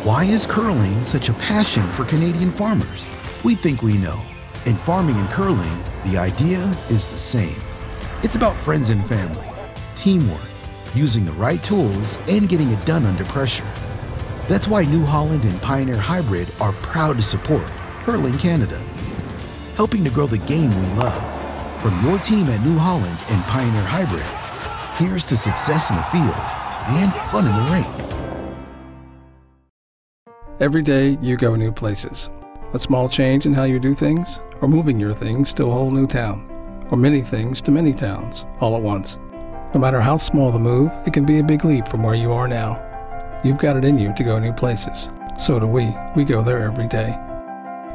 Why is curling such a passion for Canadian farmers? We think we know. In farming and curling, the idea is the same. It's about friends and family, teamwork, using the right tools, and getting it done under pressure. That's why New Holland and Pioneer Hybrid are proud to support Curling Canada, helping to grow the game we love. From your team at New Holland and Pioneer Hybrid, here's to success in the field and fun in the rink. Every day you go new places. A small change in how you do things, or moving your things to a whole new town, or many things to many towns all at once. No matter how small the move, it can be a big leap from where you are now. You've got it in you to go new places. So do we. We go there every day.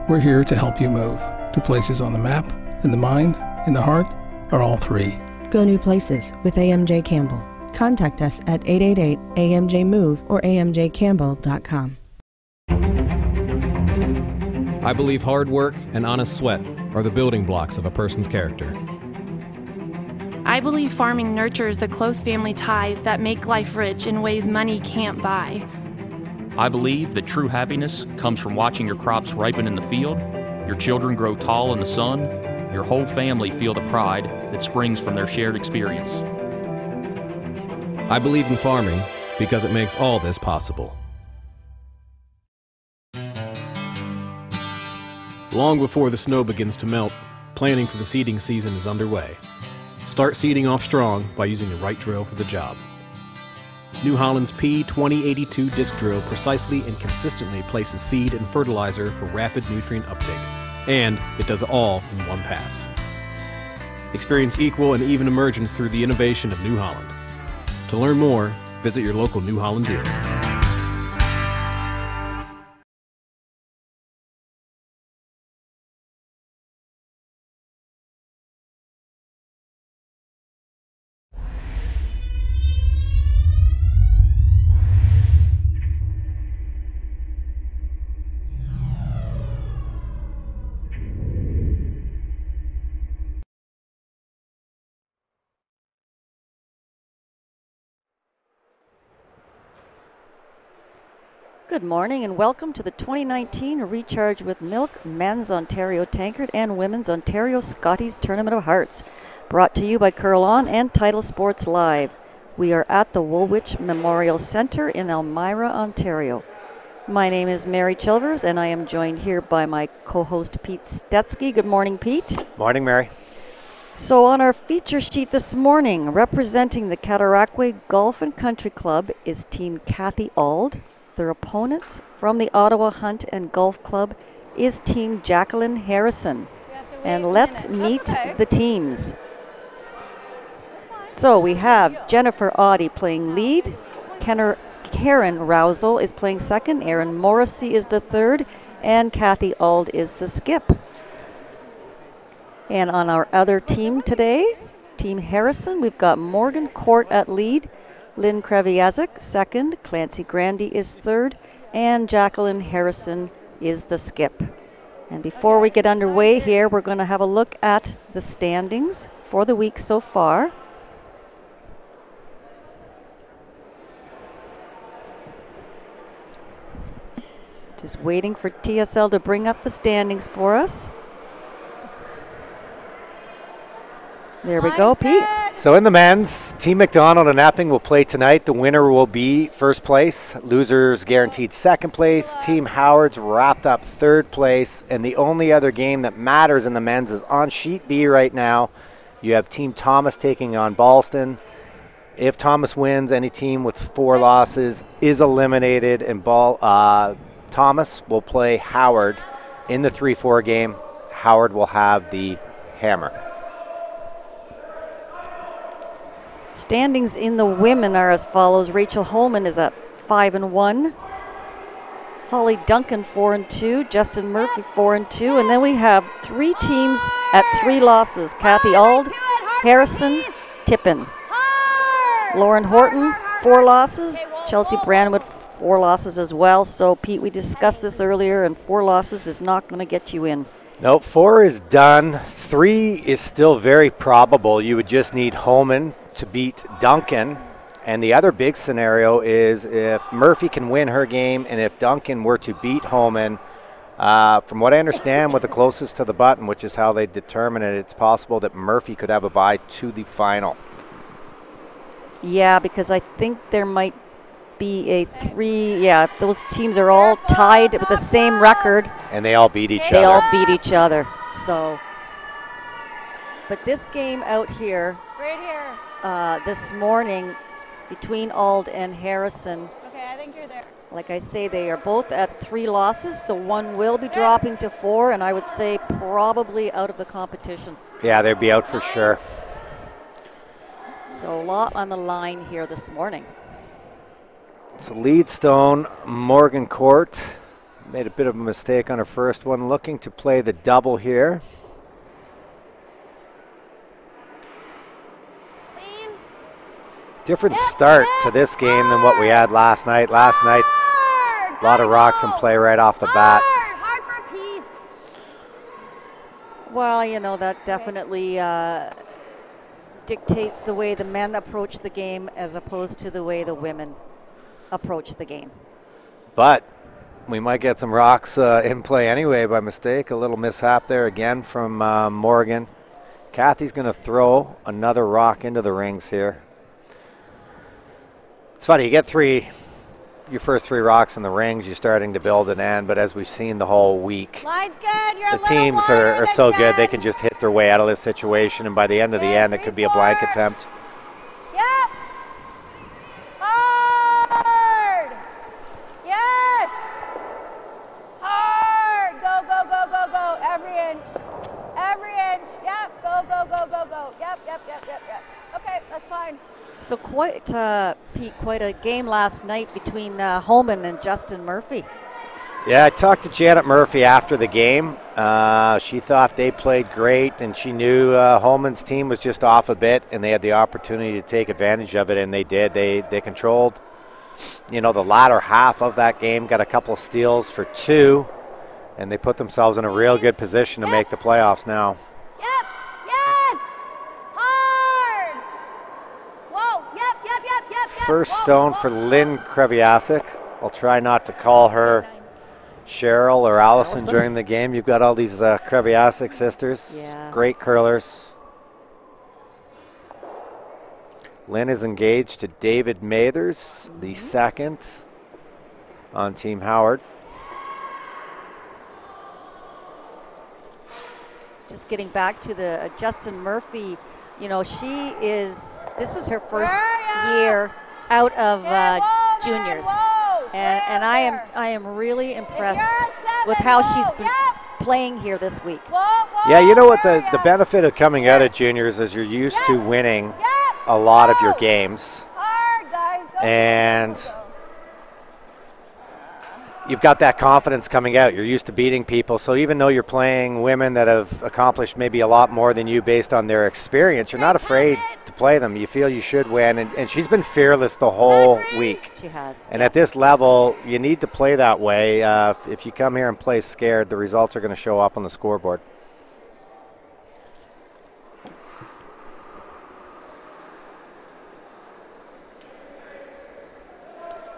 We're here to help you move to places on the map, in the mind, in the heart, or all three. Go new places with AMJ Campbell. Contact us at 888-AMJ-MOVE or amjcampbell.com. I believe hard work and honest sweat are the building blocks of a person's character. I believe farming nurtures the close family ties that make life rich in ways money can't buy. I believe that true happiness comes from watching your crops ripen in the field, your children grow tall in the sun, your whole family feel the pride that springs from their shared experience. I believe in farming because it makes all this possible. Long before the snow begins to melt, planning for the seeding season is underway. Start seeding off strong by using the right drill for the job. New Holland's P2082 disc drill precisely and consistently places seed and fertilizer for rapid nutrient uptake, and it does it all in one pass. Experience equal and even emergence through the innovation of New Holland. To learn more, visit your local New Holland dealer. Good morning and welcome to the 2019 Recharge with Milk Men's Ontario Tankard and Women's Ontario Scotties Tournament of Hearts, brought to you by Curl On and Title Sports Live. We are at the Woolwich Memorial Centre in Elmira, Ontario. My name is Mary Chilvers and I am joined here by my co-host Pete Stetsky. Good morning, Pete. Morning, Mary. So on our feature sheet this morning, representing the Cataraqui Golf and Country Club is Team Kathy Auld. Their opponents from the Ottawa Hunt and Golf Club is Team Jacqueline Harrison. And let's meet the teams. So we have Jennifer Audie playing lead, Karen Rousel is playing second, Erin Morrissey is the third, and Kathy Auld is the skip. And on our other team today, Team Harrison, we've got Morgan Court at lead, Lynn Kreviazik second, Clancy Grandy is third, and Jacqueline Harrison is the skip. And before we get underway here, we're going to have a look at the standings for the week so far. Just waiting for TSL to bring up the standings for us. There we go, Pete. So in the men's, Team McDonald and Epping will play tonight. The winner will be first place. Losers guaranteed second place. Team Howard's wrapped up third place. And the only other game that matters in the men's is on sheet B right now. You have Team Thomas taking on Ballston. If Thomas wins, any team with 4 losses is eliminated, and Thomas will play Howard in the 3-4 game. Howard will have the hammer. Standings in the women are as follows. Rachel Holman is at 5-1. Holly Duncan 4-2. Justin Murphy 4-2. And then we have 3 teams at 3 losses. Kathy Auld, Harrison, Tippin. Lauren Horton, 4 losses. Chelsea Brandwood, 4 losses as well. So, Pete, we discussed this earlier, and 4 losses is not going to get you in. Nope, 4 is done. 3 is still very probable. You would just need Holman to beat Duncan, And the other big scenario is if Murphy can win her game and if Duncan were to beat Holman, from what I understand with the closest to the button, which is how they determine it, it's possible that Murphy could have a bye to the final. Yeah, because I think there might be a 3, yeah, if those teams are all tied with the same record. And they all beat each other. They all beat each other, so. But this game out here, right here, this morning between Auld and Harrison. Okay, I think you're there. Like I say, they are both at 3 losses, so one will be dropping to 4, and I would say probably out of the competition. Yeah, they'd be out for sure. So a lot on the line here this morning. So Leadstone, Morgan Court made a bit of a mistake on her first one, looking to play the double here. Different start to this game than what we had last night. Last night, a lot of rocks in play right off the bat. Well, you know, that definitely dictates the way the men approach the game as opposed to the way the women approach the game. But we might get some rocks in play anyway by mistake. A little mishap there again from Morgan. Kathy's going to throw another rock into the rings here. It's funny, you get your first 3 rocks in the rings, you're starting to build an end, but as we've seen the whole week, the teams are so good they can just hit their way out of this situation, and by the end of the end it could be a blank attempt. Yep. Hard. Yes. Hard. Go, go, go, go, go. Every inch. Every inch. Yep. Go, go, go, go, go. Yep, yep, yep, yep, yep. Okay, that's fine. So quite, Pete, quite a game last night between Holman and Justin Murphy. Yeah, I talked to Janet Murphy after the game. She thought they played great, and she knew Holman's team was just off a bit, and they had the opportunity to take advantage of it, and they did. They controlled, you know, the latter half of that game, got a couple of steals for 2, and they put themselves in a real good position to make the playoffs now. Yep. Yes. Hard. Whoa. Yep, yep, yep, yep, yep. First stone for Lynn Kreviasik. I'll try not to call her Cheryl or Allison during the game. You've got all these Kreviasik sisters, great curlers. Lynn is engaged to David Mathers, the second on Team Howard. Just getting back to the Justin Murphy, you know, this is her first year out of juniors. And I am really impressed with how she's been playing here this week. Yeah, you know what, the benefit of coming out of juniors is you're used to winning a lot of your games. And you've got that confidence coming out. You're used to beating people. So even though you're playing women that have accomplished maybe a lot more than you based on their experience, you're not afraid to play them. You feel you should win. And she's been fearless the whole week. She has. And at this level, you need to play that way. If you come here and play scared, the results are going to show up on the scoreboard.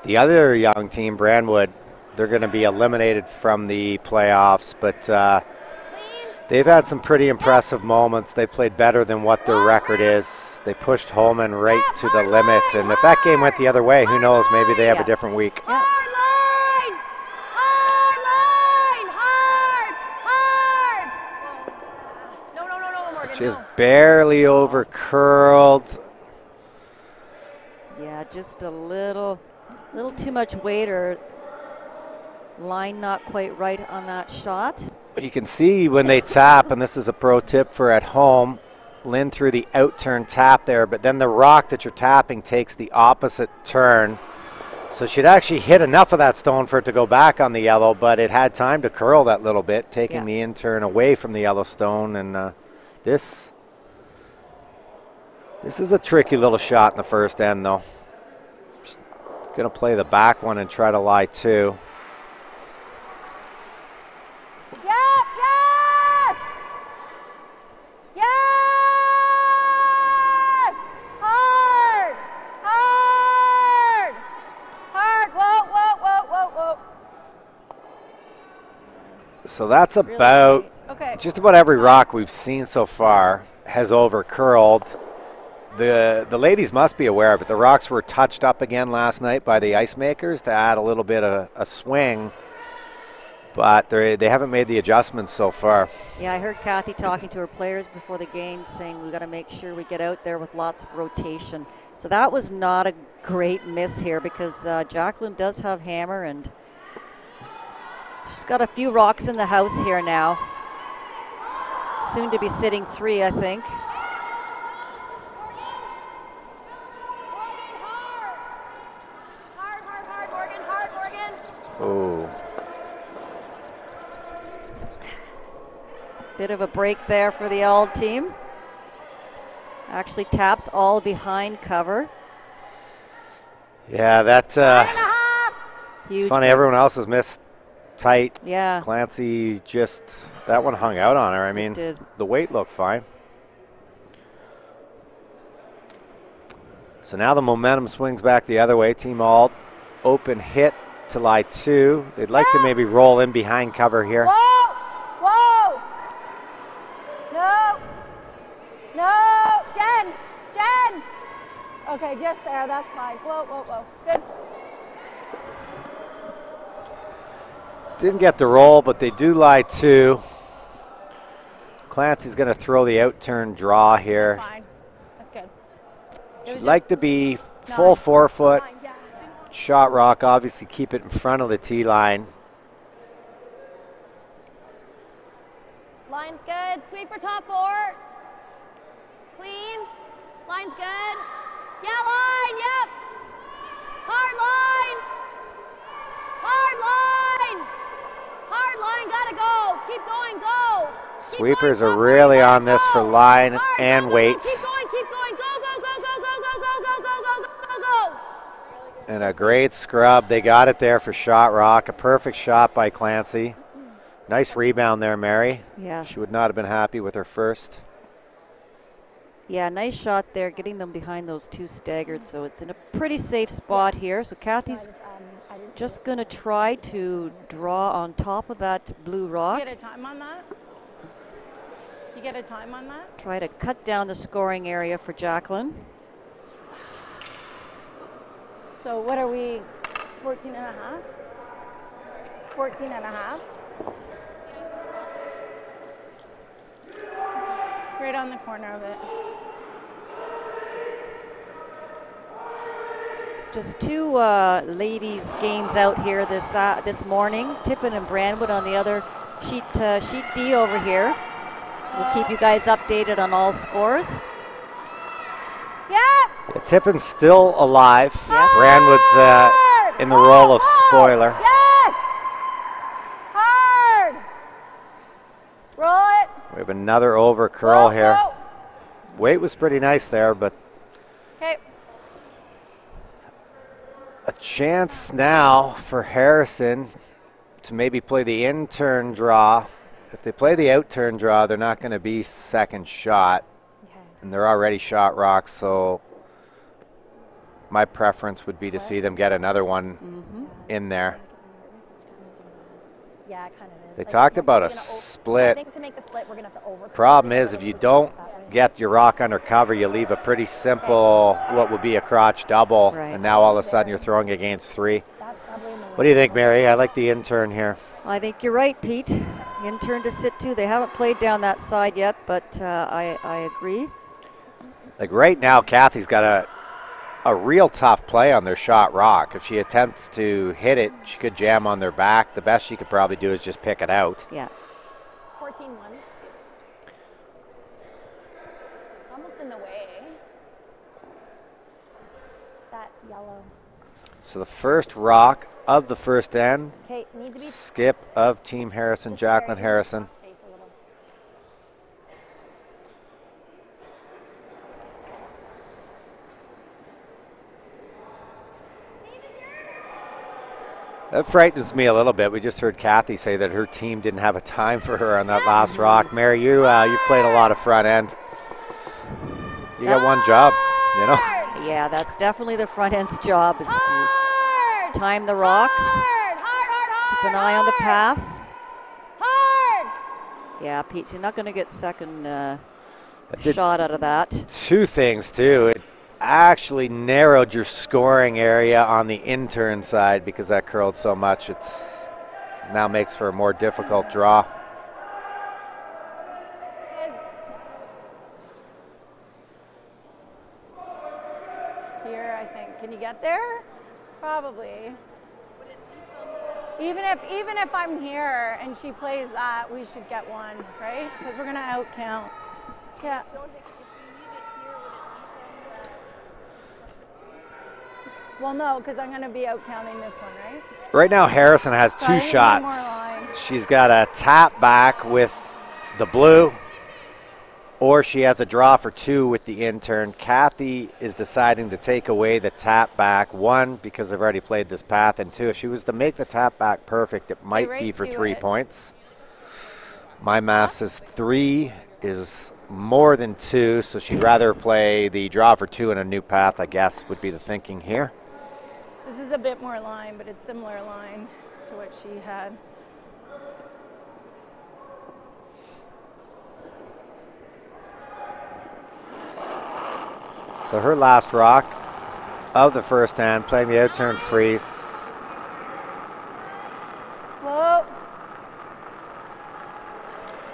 The other young team, Brandwood, they're going to be eliminated from the playoffs, but they've had some pretty impressive moments. They played better than what their record is. They pushed Holman right to the limit, and if that game went the other way, who knows, maybe they have a different week. Just barely over curled. Yeah, just a little too much weight, or line not quite right on that shot. You can see when they tap, and this is a pro tip for at home, Lynn threw the out turn tap there, but then the rock that you're tapping takes the opposite turn. So she'd actually hit enough of that stone for it to go back on the yellow, but it had time to curl that little bit, taking the in turn away from the yellow stone. And this is a tricky little shot in the first end, though. Going to play the back one and try to lie two. Yes! Yes! Hard! Hard! So that's about, just about every rock we've seen so far has over curled. The ladies must be aware, but the rocks were touched up again last night by the ice makers to add a little bit of a swing, but they haven't made the adjustments so far. Yeah, I heard Kathy talking to her players before the game saying we got to make sure we get out there with lots of rotation. So that was not a great miss here because Jacqueline does have hammer and she's got a few rocks in the house here now. Soon to be sitting 3, I think. Oh. Bit of a break there for the Auld team. Actually taps all behind cover. Yeah, that's it's funny. Everyone else has missed tight. Yeah. Clancy just, that one hung out on her. I mean, the weight looked fine. So now the momentum swings back the other way. Team Auld, open hit to lie 2. They'd like to maybe roll in behind cover here. Whoa! Whoa! No! No! Jen! Jen! Okay, just there. That's fine. Whoa, whoa, whoa. Good. Didn't get the roll, but they do lie 2. Clancy's going to throw the out-turn draw here. Fine. That's good. She'd like to be full 4-foot. Shot rock, obviously keep it in front of the tee line. Line's good. Sweep for top 4. Clean. Line's good. Yeah, line. Yep. Hard line. Hard line. Hard line. Gotta go. Keep going. Go. Sweepers are really on this for line and weights. Keep going. Keep going. Go, go, go, go, go, go, go, go, go, go, go, go, go. And a great scrub. They got it there for shot rock. A perfect shot by Clancy. Nice rebound there, Mary. Yeah. She would not have been happy with her first. Yeah, nice shot there, getting them behind those 2 staggered, so it's in a pretty safe spot here. So Kathy's just going to try to draw on top of that blue rock. You get a time on that? You get a time on that? Try to cut down the scoring area for Jacqueline. So what are we, 14 and a half? 14 and a half? Right on the corner of it. Just 2 ladies games out here this morning. Tippin and Brandwood on the other sheet D over here. We'll keep you guys updated on all scores. Yeah. Tippin's still alive. Yes. Brandwood's in the role of spoiler. Yes. Hard. Roll it. We have another over curl here. Go. Weight was pretty nice there, but Okay. a chance now for Harrison to maybe play the in-turn draw. If they play the out-turn draw, they're not going to be second shot. Okay. And they're already shot rocks, so my preference would be to see them get another one in there. Yeah, it kind of is. They talked about a split. I think to make the split, we're going to have to over. Problem is, if you don't get your rock under cover, you leave a pretty simple, what would be a crotch double, and now all of a sudden you're throwing against 3. What do you think, Mary? I like the in-turn here. I think you're right, Pete. In-turn to sit 2. They haven't played down that side yet, but I agree. Like right now, Kathy's got a real tough play on their shot rock. If she attempts to hit it, she could jam on their back. The best she could probably do is just pick it out. Yeah. 14-1. It's almost in the way. That yellow. So the first rock of the first end, Okay, need to be skip of Team Harrison, Jacqueline Harrison. That frightens me a little bit. We just heard Kathy say that her team didn't have a time for her on that last rock. Mary, you played a lot of front end. You got one job, you know? Yeah, that's definitely the front end's job is to time the rocks. Keep an eye on the paths. Yeah, Pete, you're not going to get second shot out of that. Two things, too. It actually narrowed your scoring area on the intern side because that curled so much. It's now makes for a more difficult draw. Here, I think. Can you get there? Probably. Even if I'm here and she plays that, we should get one, right? Because we're gonna out count. Yeah. Well, no, because I'm gonna be out counting this one, right? Right now, Harrison has So I two need shots. one more line. She's got a tap back with the blue, or she has a draw for 2 with the intern. Kathy is deciding to take away the tap back. 1, because I've already played this path, and 2, if she was to make the tap back perfect, it might be for 3 points. My math says 3 is more than 2, so she'd rather play the draw for 2 in a new path, I guess, would be the thinking here. This is a bit more line, but it's similar line to what she had. So her last rock of the first hand, playing the outturn freeze. Whoa.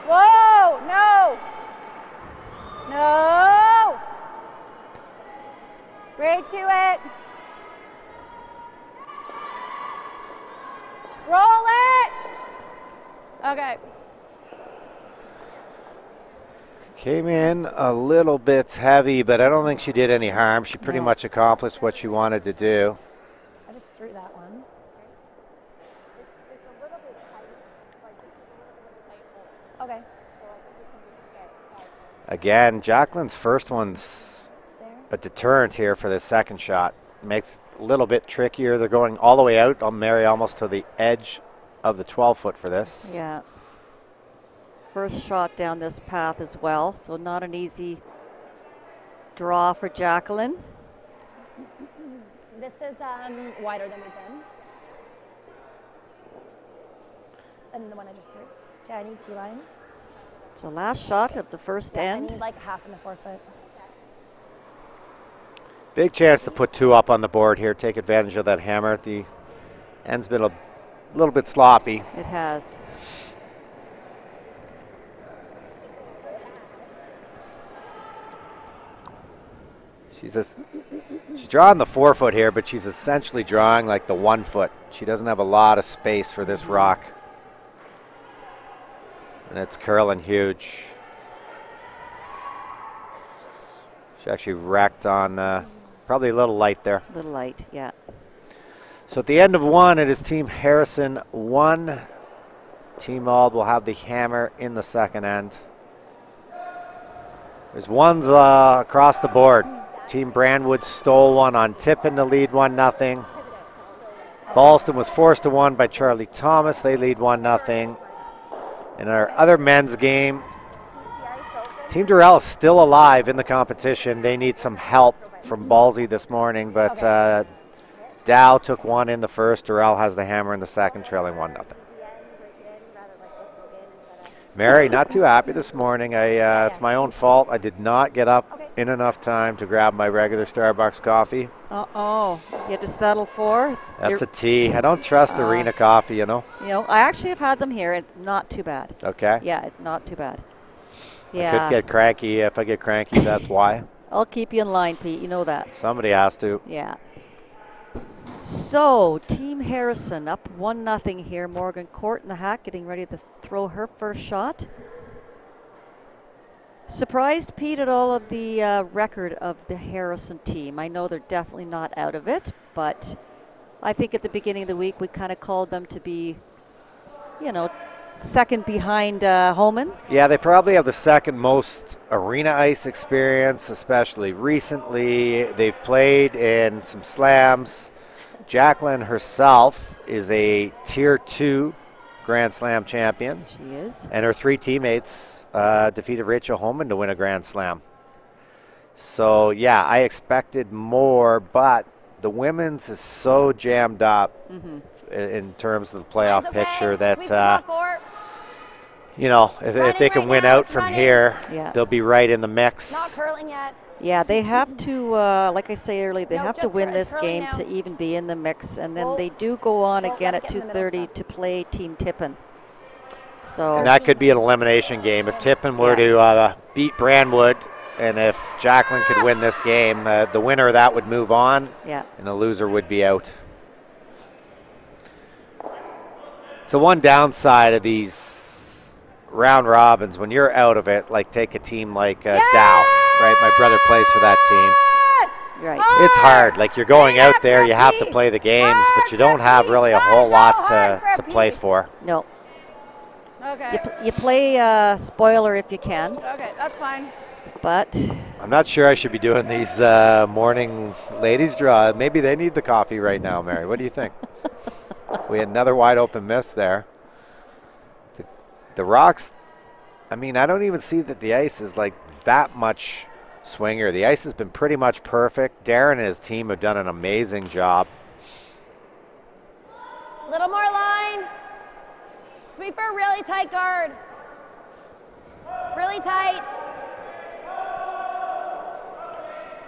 Whoa, no. No. Right to it. Roll it. Okay. Came in a little bit heavy, but I don't think she did any harm. She pretty much accomplished what she wanted to do. I just threw that one. Okay. Again, Jacqueline's first one's a deterrent here for the second shot. Makes it a little bit trickier. They're going all the way out. I'll marry almost to the edge of the 12-foot for this. Yeah. First shot down this path as well, so not an easy draw for Jacqueline. This is wider than we've been. And the one I just threw. Okay, I need T-line. So last shot of the first end. I need like half in the 4-foot. Big chance to put 2 up on the board here. Take advantage of that hammer. The end's been a little bit sloppy. It has. She's drawing the 4-foot here, but she's essentially drawing like the 1-foot. She doesn't have a lot of space for this rock. And it's curling huge. She actually wrecked on probably a little light there. A little light, yeah. So at the end of 1, it is Team Harrison 1. Team Auld will have the hammer in the second end. There's ones across the board. Team Brandwood stole one on Tippin to lead 1-0. Ballston was forced to 1 by Charlie Thomas. They lead 1-0. In our other men's game, Team Durrell is still alive in the competition. They need some help from Ballsy this morning, but Dow took 1 in the first. Durrell has the hammer in the second, trailing 1-0. Mary, not too happy this morning. It's my own fault. I did not get up in enough time to grab my regular Starbucks coffee. Uh-oh. You had to settle for? That's a tea. I don't trust Arena coffee, you know. You know, I actually have had them here. It's not too bad. Okay. Yeah, it's not too bad. Yeah. I could get cranky. If I get cranky, that's why. I'll keep you in line, Pete. You know that. Somebody has to. Yeah. So, Team Harrison up 1-0 here. Morgan Court in the hat getting ready to throw her first shot. Surprised, Pete, at all of the record of the Harrison team. I know they're definitely not out of it, but I think at the beginning of the week we kind of called them to be, you know, second behind Holman. Yeah, they probably have the second most arena ice experience, especially recently. They've played in some slams. Jacqueline herself is a Tier 2 Grand Slam champion. She is. And her 3 teammates defeated Rachel Holman to win a Grand Slam. So, yeah, I expected more, but the women's is so jammed up in terms of the playoff picture that you know, if they can win out from here, they'll be right in the mix. Not curling yet. Yeah, they have to, like I say earlier, they have to win this game to even be in the mix. And then they do go on again at 2:30 to play Team Tippin. So, and that could be an elimination game. If Tippin were to beat Brandwood, and if Jacqueline could win this game, the winner of that would move on, and the loser would be out. So one downside of these round robins, when you're out of it, like take a team like Dow, right? My brother plays for that team. Right. It's hard. Like you're going out there, you have to play the games, but you don't have really a whole lot to play for. No. Okay. You play spoiler if you can. Okay, that's fine. But I'm not sure I should be doing these morning ladies draw. Maybe they need the coffee right now, Mary. What do you think? We had another wide open miss there. The rocks, I mean, I don't even see that the ice is like that much swinger. The ice has been pretty much perfect. Darren and his team have done an amazing job. Little more line. Sweeper, really tight guard. Really tight.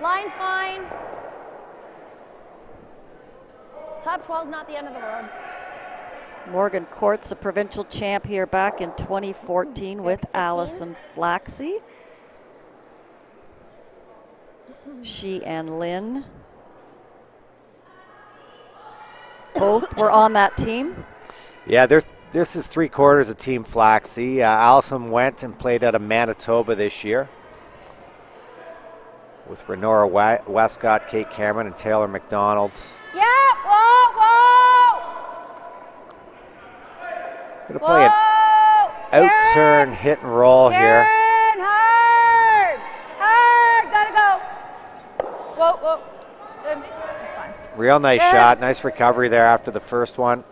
Line's fine. Top 12's not the end of the world. Morgan Court's a provincial champ here back in 2014 with Allison Flaxey. She and Lynn both were on that team. Yeah, this is 3/4 of Team Flaxey. Allison went and played out of Manitoba this year with Renora Westcott, Kate Cameron, and Taylor McDonald. Yeah, whoa, whoa. Gonna play an out-turn hit and roll here. Hard, hard, gotta go. Whoa, whoa. Good. That's fine. Real nice shot, nice recovery there after the first one.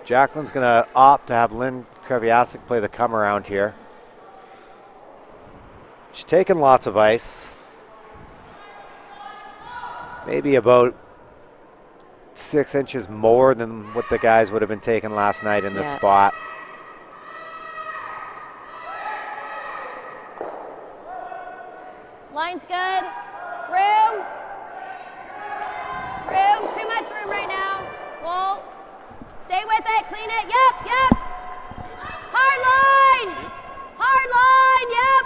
Jacqueline's gonna opt to have Lynn Kreviasik play the come around here. She's taken lots of ice. Maybe about 6 inches more than what the guys would have been taking last night in this spot. Line's good. Room. Room. Too much room right now. Whoa. Stay with it. Clean it. Yep. Yep. Hard line. Hard line. Yep.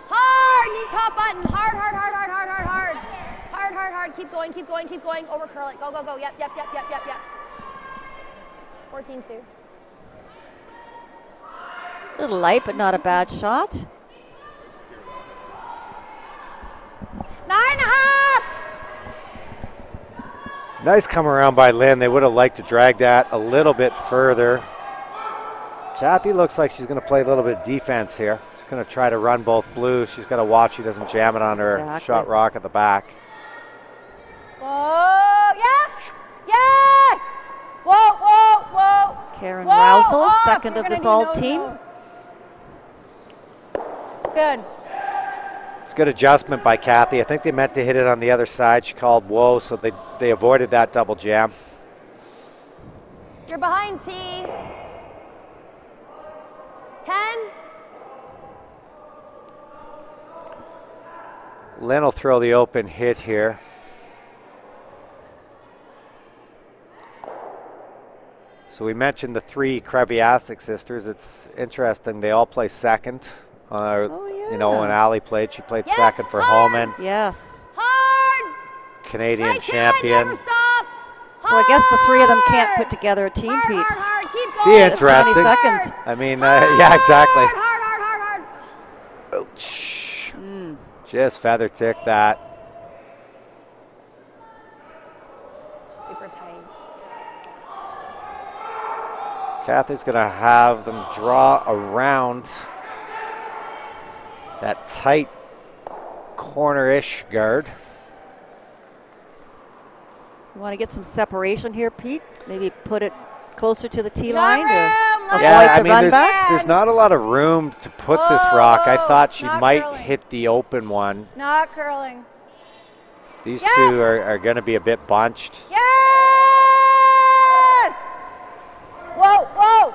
Hard. Need top button. Hard, hard, hard, hard, hard, hard, hard. Hard, hard, hard. Keep going, keep going, keep going. Over curl it. Go, go, go. Yep, yep, yep, yep, yep, yep. 14-2. A little light, but not a bad shot. 9.5. Nice come around by Lynn. They would have liked to drag that a little bit further. Kathy looks like she's going to play a little bit of defense here. She's going to try to run both blues. She's got to watch she doesn't jam it on her shot rock at the back. Whoa, yeah, yes! Whoa, whoa, whoa. Karen whoa, Rousel, up. second You're of this gonna Auld need team. Good. It's a good adjustment by Kathy. I think they meant to hit it on the other side. She called whoa, so they avoided that double jam. You're behind T. 10. Lynn will throw the open hit here. So we mentioned the 3 Kreviasik sisters. It's interesting. They all play second. You know, when Allie played, she played second for Holman. Yes. Hard. Canadian champion. Never stop. So I guess the 3 of them can't put together a team, Pete. Hard, keep Be going. interesting. 20 seconds. I mean, yeah, exactly. Hard, hard, hard, hard, hard. Ouch. Just feather tick that. Super tight. Kathy's going to have them draw around that tight corner-ish guard. You want to get some separation here, Pete? Maybe put it closer to the tee line to avoid I the mean, run back? there's not a lot of room to put this rock. I thought she not might curling. hit the open one. Not curling. These two are going to be a bit bunched. Yes! Whoa, whoa.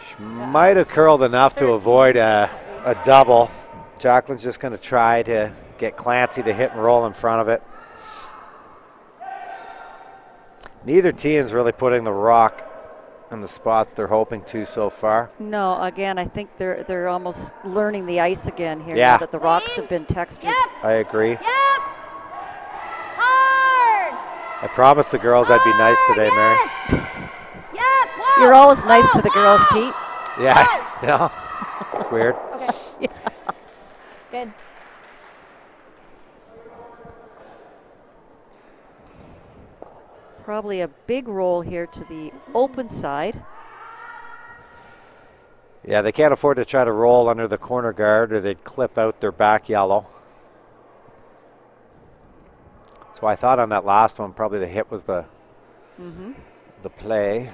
She might have curled enough to avoid a double. Jacqueline's just going to try to get Clancy to hit and roll in front of it. Neither team's really putting the rock in the spots they're hoping to so far. No, again, I think they're almost learning the ice again here. Yeah. Now that the rocks have been textured. Yep. I agree. Yep. Hard. I promised the girls I'd be nice today, Mary. Yep. Whoa. You're always nice to the girls, Pete. Yeah, no, it's weird. Okay. Yeah. Good. Probably a big roll here to the open side. Yeah, they can't afford to try to roll under the corner guard or they'd clip out their back yellow. So I thought on that last one, probably the hit was the play.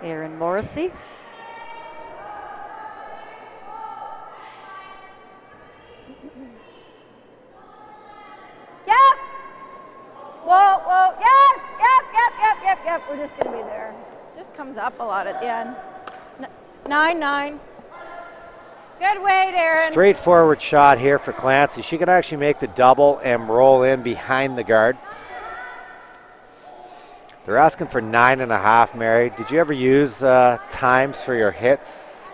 Aaron Morrissey. Yep. Whoa, whoa. Yes. Yep. We're just going to be there. Just comes up a lot at the end. 9-9. Good weight, Aaron. Straightforward shot here for Clancy. She can actually make the double and roll in behind the guard. They're asking for 9.5, Mary. Did you ever use times for your hits?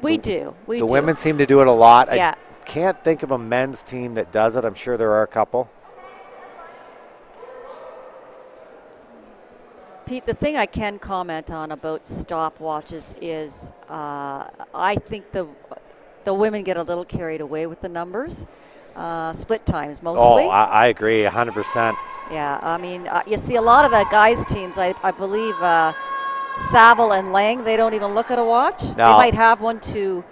We do. The women seem to do it a lot. Yeah. I can't think of a men's team that does it. I'm sure there are a couple. Pete, the thing I can comment on about stopwatches is I think the women get a little carried away with the numbers. Split times mostly. Oh, I agree 100%. Yeah, I mean, you see a lot of the guys' teams, I believe Saville and Lang, they don't even look at a watch. No. They might have one to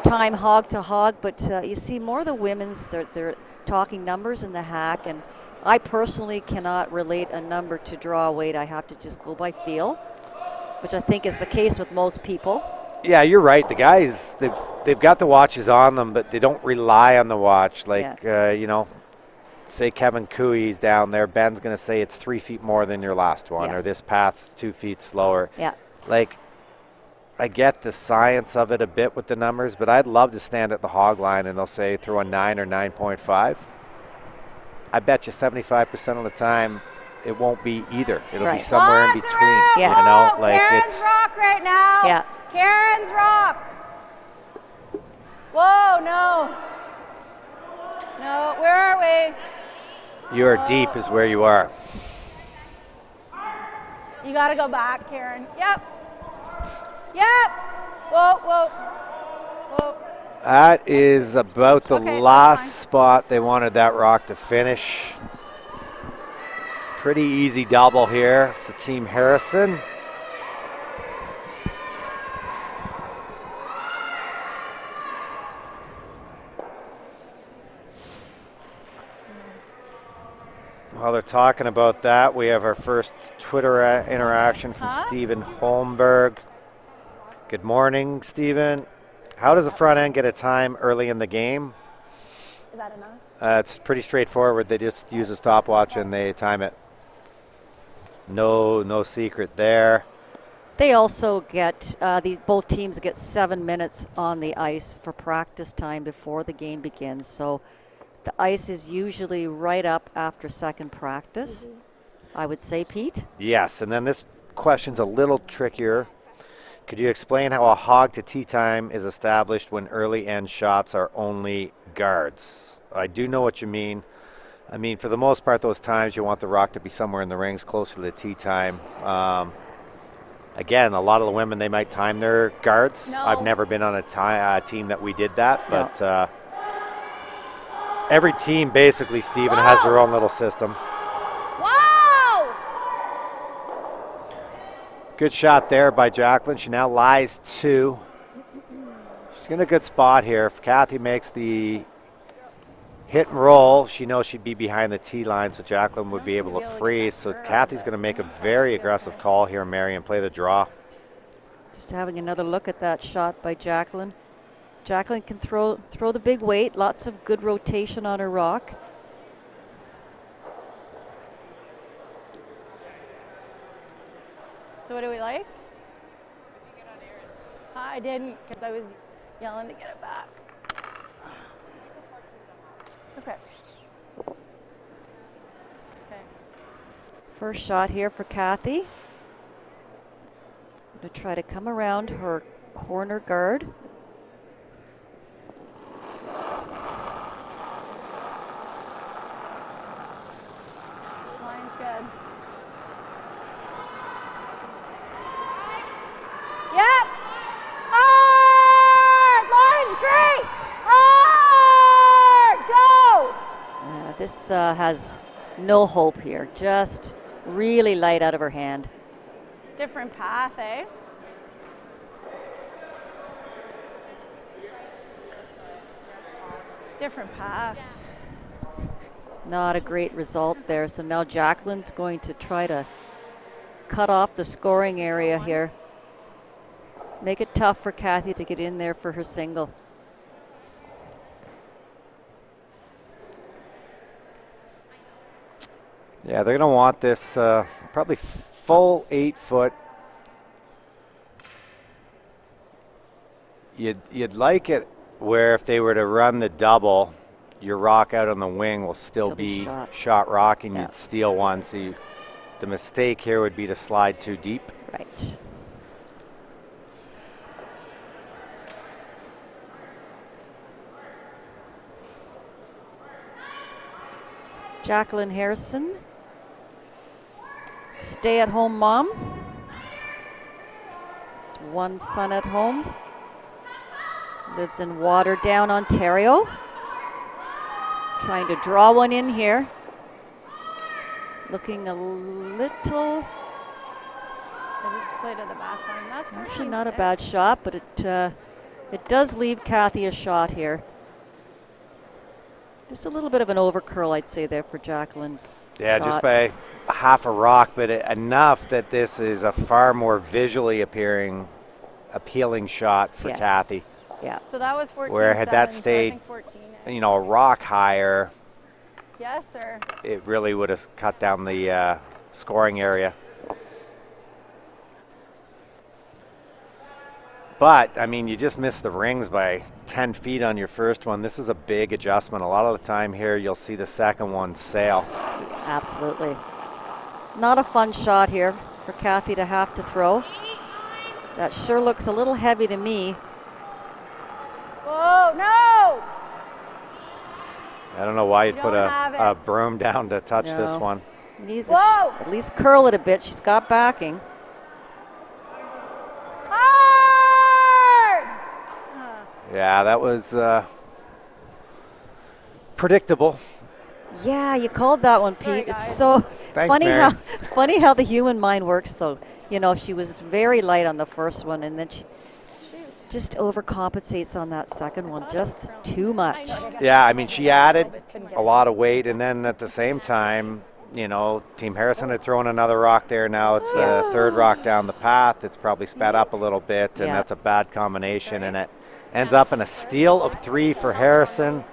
time hog to hog, but you see more of the women's, they're talking numbers in the hack, and I personally cannot relate a number to draw a weight. I have to just go by feel, which I think is the case with most people. Yeah, you're right. The guys, they've got the watches on them, but they don't rely on the watch. Like, you know, say Kevin Cooey's down there. Ben's going to say it's 3 feet more than your last one, or this path's 2 feet slower. Yeah. Like, I get the science of it a bit with the numbers, but I'd love to stand at the hog line and they'll say throw a 9 or 9.5. I bet you 75% of the time it won't be either. It'll be somewhere in between. Yeah. You know, like Karen's rock right now. Yeah. Karen's rock. Whoa, no. No, where are we? You are deep is where you are. You got to go back, Karen. Yep. Whoa. That is about the last spot they wanted that rock to finish. Pretty easy double here for Team Harrison. While they're talking about that, we have our first Twitter interaction from Stephen Holmberg. Good morning, Stephen. How does the front end get a time early in the game? Is that enough? It's pretty straightforward. They just use a stopwatch and they time it. No secret there. They also get, both teams get 7 minutes on the ice for practice time before the game begins. So the ice is usually right up after second practice, I would say, Pete. Yes, and then this question's a little trickier. Could you explain how a hog to tee time is established when early end shots are only guards? I do know what you mean. I mean, for the most part, those times you want the rock to be somewhere in the rings closer to the tee time. Again, a lot of the women, they might time their guards. No. I've never been on a team that we did that, but every team basically, Stephen, has their own little system. Whoa! Good shot there by Jacqueline. She now lies 2. She's in a good spot here. If Kathy makes the hit and roll, she knows she'd be behind the tee line, so Jacqueline would be able to freeze. So Kathy's going to make a very aggressive call here, Mary, and play the draw. Just having another look at that shot by Jacqueline. Jacqueline can throw the big weight, lots of good rotation on her rock. what do we like? I didn't, because I was yelling to get it back. Okay. Okay. First shot here for Kathy. Going to try to come around her corner guard. Line's good. Yep. Hard. Line's great. Hard. Go. This has no hope here. Just really light out of her hand. It's a different path, eh? It's a different path. Not a great result there. So now Jacqueline's going to try to cut off the scoring area here. Make it tough for Kathy to get in there for her single. Yeah, they're going to want this probably full 8 foot. You'd like it where if they were to run the double, your rock out on the wing will still be shot rock, and you'd steal one. So the mistake here would be to slide too deep. Right. Jacqueline Harrison, stay-at-home mom. It's one son at home. Lives in Waterdown, Ontario. Trying to draw one in here. Looking a little... I just played to the back line. That's actually not a bad shot, but it does leave Kathy a shot here. Just a little bit of an overcurl, I'd say, there for Jacqueline's Yeah, shot. just by half a rock, but enough that this is a far more visually appealing shot for Kathy. Yeah. So that was 14. Where had that stayed, you know, a rock higher, yes, sir. it really would have cut down the scoring area. But, I mean, you just missed the rings by 10 feet on your first one. This is a big adjustment. A lot of the time here, you'll see the second one sail. Absolutely. Not a fun shot here for Kathy to have to throw. That sure looks a little heavy to me. Whoa, no! I don't know why you'd put a broom down to touch this No. one. Needs to at least curl it a bit. She's got backing. Yeah, that was predictable. Yeah, you called that one, Pete. It's so funny how the human mind works, though. You know, she was very light on the first one, and then she just overcompensates on that second one, just too much. Yeah, I mean, she added a lot of weight, and then at the same time, you know, Team Harrison had thrown another rock there. Now it's the third rock down the path. It's probably sped up a little bit, and that's a bad combination, and it ends up in a steal of 3 for Harrison.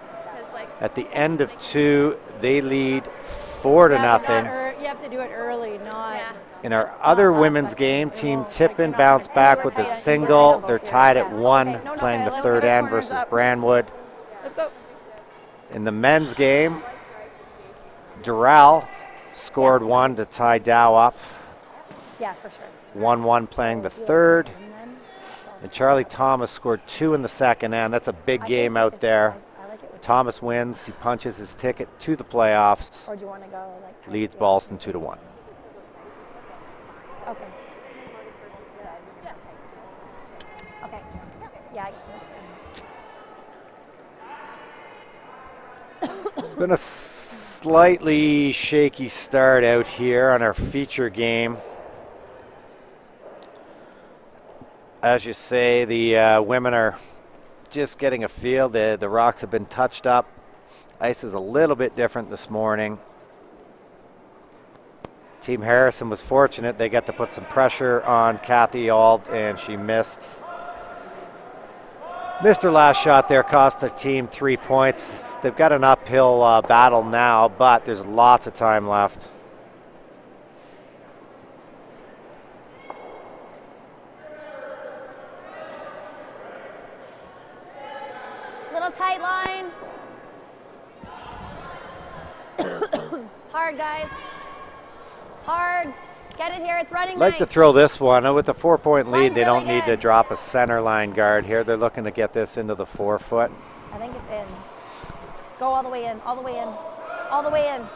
At the end of 2, they lead 4-0. You have to do it early, not... In our other women's game, Team Tippin bounced back with a single. They're tied at 1, playing the third end versus Brandwood. In the men's game, Durrell scored 1 to tie Dow up. Yeah, for sure. 1-1 playing the third. And Charlie Thomas scored 2 in the second end. That's a big game out there. Thomas wins. He punches his ticket to the playoffs. Or do you want to go like leads Ballston 2-1. Okay. Okay. Yeah, It's been a slightly shaky start out here on our feature game. As you say, the women are just getting a feel. The rocks have been touched up. Ice is a little bit different this morning. Team Harrison was fortunate. They got to put some pressure on Kathy Auld, and she missed. Missed her last shot there, cost the team 3 points. They've got an uphill battle now, but there's lots of time left. Little tight line. Hard, guys. Hard. Get it here. It's running. I'd like to nice. throw this one. With the 4-point lead, Line's they don't really need to good. drop a center line guard here. They're looking to get this into the 4-foot. I think it's in. Go all the way in. All the way in. All the way in.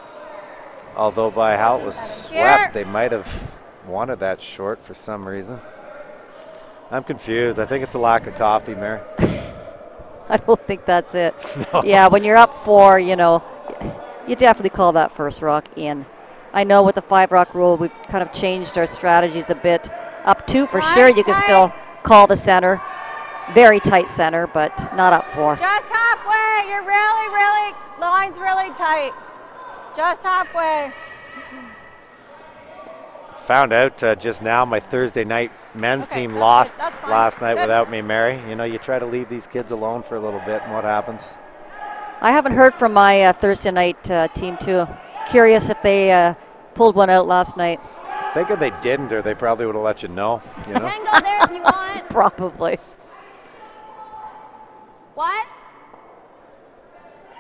Although by how it was 14-7. swept, they might have wanted that short for some reason. I'm confused. I think it's a lack of coffee, Mary. I don't think that's it. No. Yeah, when you're up 4, you know, you definitely call that first rock in. I know with the 5-rock rule, we've kind of changed our strategies a bit. Up 2 for sure, you can still call the center. Very tight center, but not up 4. Just halfway. You're really, line's really tight. Just halfway. Found out just now my Thursday night men's team that's lost good, that's fine. last night Good. without me, Mary. You know, you try to leave these kids alone for a little bit, and what happens? I haven't heard from my Thursday night team, too. Curious if they pulled one out last night. Thinking they didn't, or they probably would have let you know. You know? Can go there if you want. Probably. What?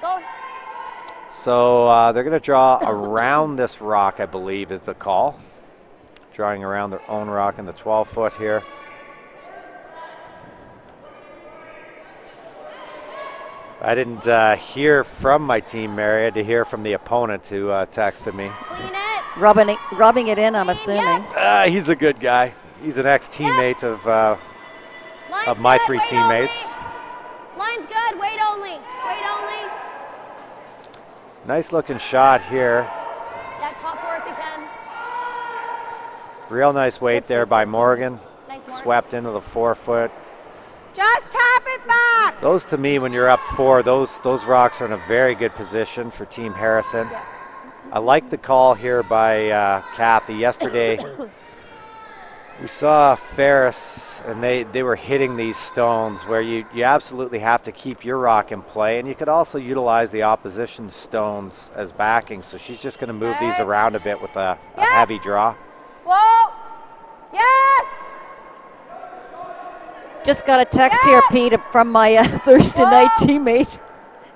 Go. So they're going to draw around this rock, I believe, is the call. Drawing around their own rock in the 12-foot here. I didn't hear from my team, Mary. I had to hear from the opponent who texted me. Clean it. Rubbing it in, I'm assuming. He's a good guy. He's an ex-teammate of Line's my good, 3 wait teammates. only. Line's good. Wait only. Wait only. Nice looking shot here. That top 4 if you can. Real nice weight there by Morgan. Nice, Morgan. Swept into the 4-foot. Just tap it back. Those, to me, when you're up 4, those rocks are in a very good position for Team Harrison. Yeah. I like the call here by Kathy. Yesterday, we saw Ferris, and they were hitting these stones where you absolutely have to keep your rock in play, and you could also utilize the opposition stones as backing. So she's just going to move these around a bit with a heavy draw. Whoa. Yes. Just got a text here, Pete, from my Thursday night teammate.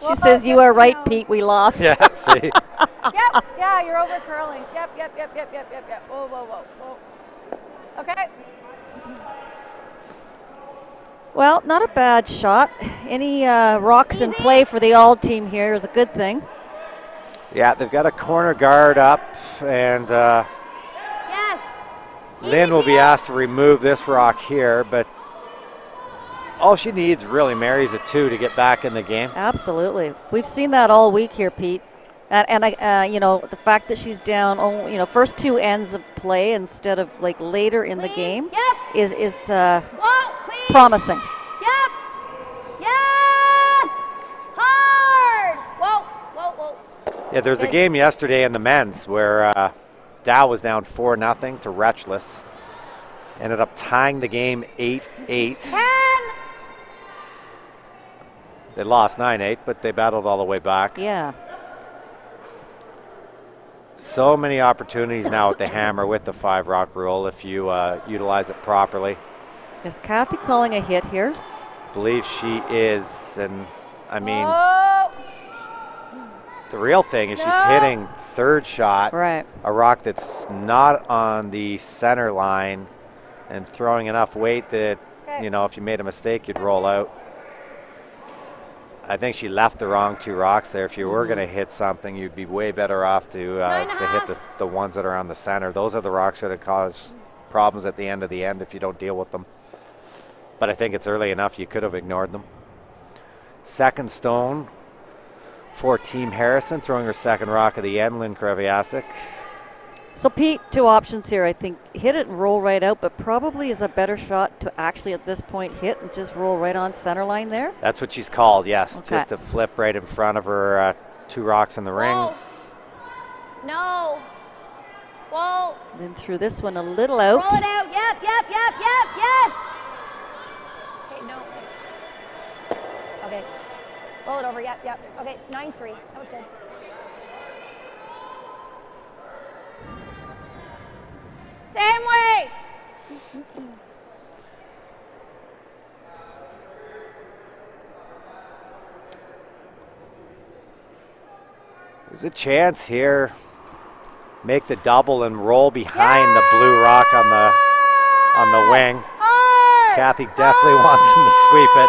She says, "You are right, Pete, we lost." Yeah, see? Yep. Yeah, you're over curling. Yep. Whoa. Okay. Well, not a bad shot. Any rocks in play for the Auld team here is a good thing. Yeah, they've got a corner guard up, and Yes. Lynn will be asked to remove this rock here, but all she needs really, Mary's a 2 to get back in the game. Absolutely. We've seen that all week here, Pete. And I, you know, the fact that she's down, first 2 ends of play instead of like later in the game is promising. Yep. Yes. Hard. Whoa. Yeah, there was a game yesterday in the men's where Dow was down 4-0 to Wretchless. Ended up tying the game 8-8. 10. They lost 9-8, but they battled all the way back. Yeah. So many opportunities now with the hammer with the 5-rock rule if you utilize it properly. Is Kathy calling a hit here? Believe she is, and I mean, Whoa. the real thing is she's hitting 3rd shot, Right. a rock that's not on the center line, and throwing enough weight that, you know, if you made a mistake, you'd roll out. I think she left the wrong 2 rocks there. If you were going to hit something, you'd be way better off to hit the ones that are on the center. Those are the rocks that cause problems at the end if you don't deal with them. But I think it's early enough you could have ignored them. Second stone for Team Harrison, throwing her 2nd rock of the end, Lynn Kreviasik. So, Pete, 2 options here. I think hit it and roll right out, but probably is a better shot to actually at this point hit and just roll right on center line there. That's what she's called, yes. Okay. Just to flip right in front of her 2 rocks in the rings. No. Whoa. Then threw this one a little out. Roll it out. Yep. Yes. Okay, no. Okay. Roll it over. Yep. Okay, 9-3. That was good. Same way. There's a chance here. Make the double and roll behind the blue rock on the wing. Hard. Kathy definitely wants him to sweep it.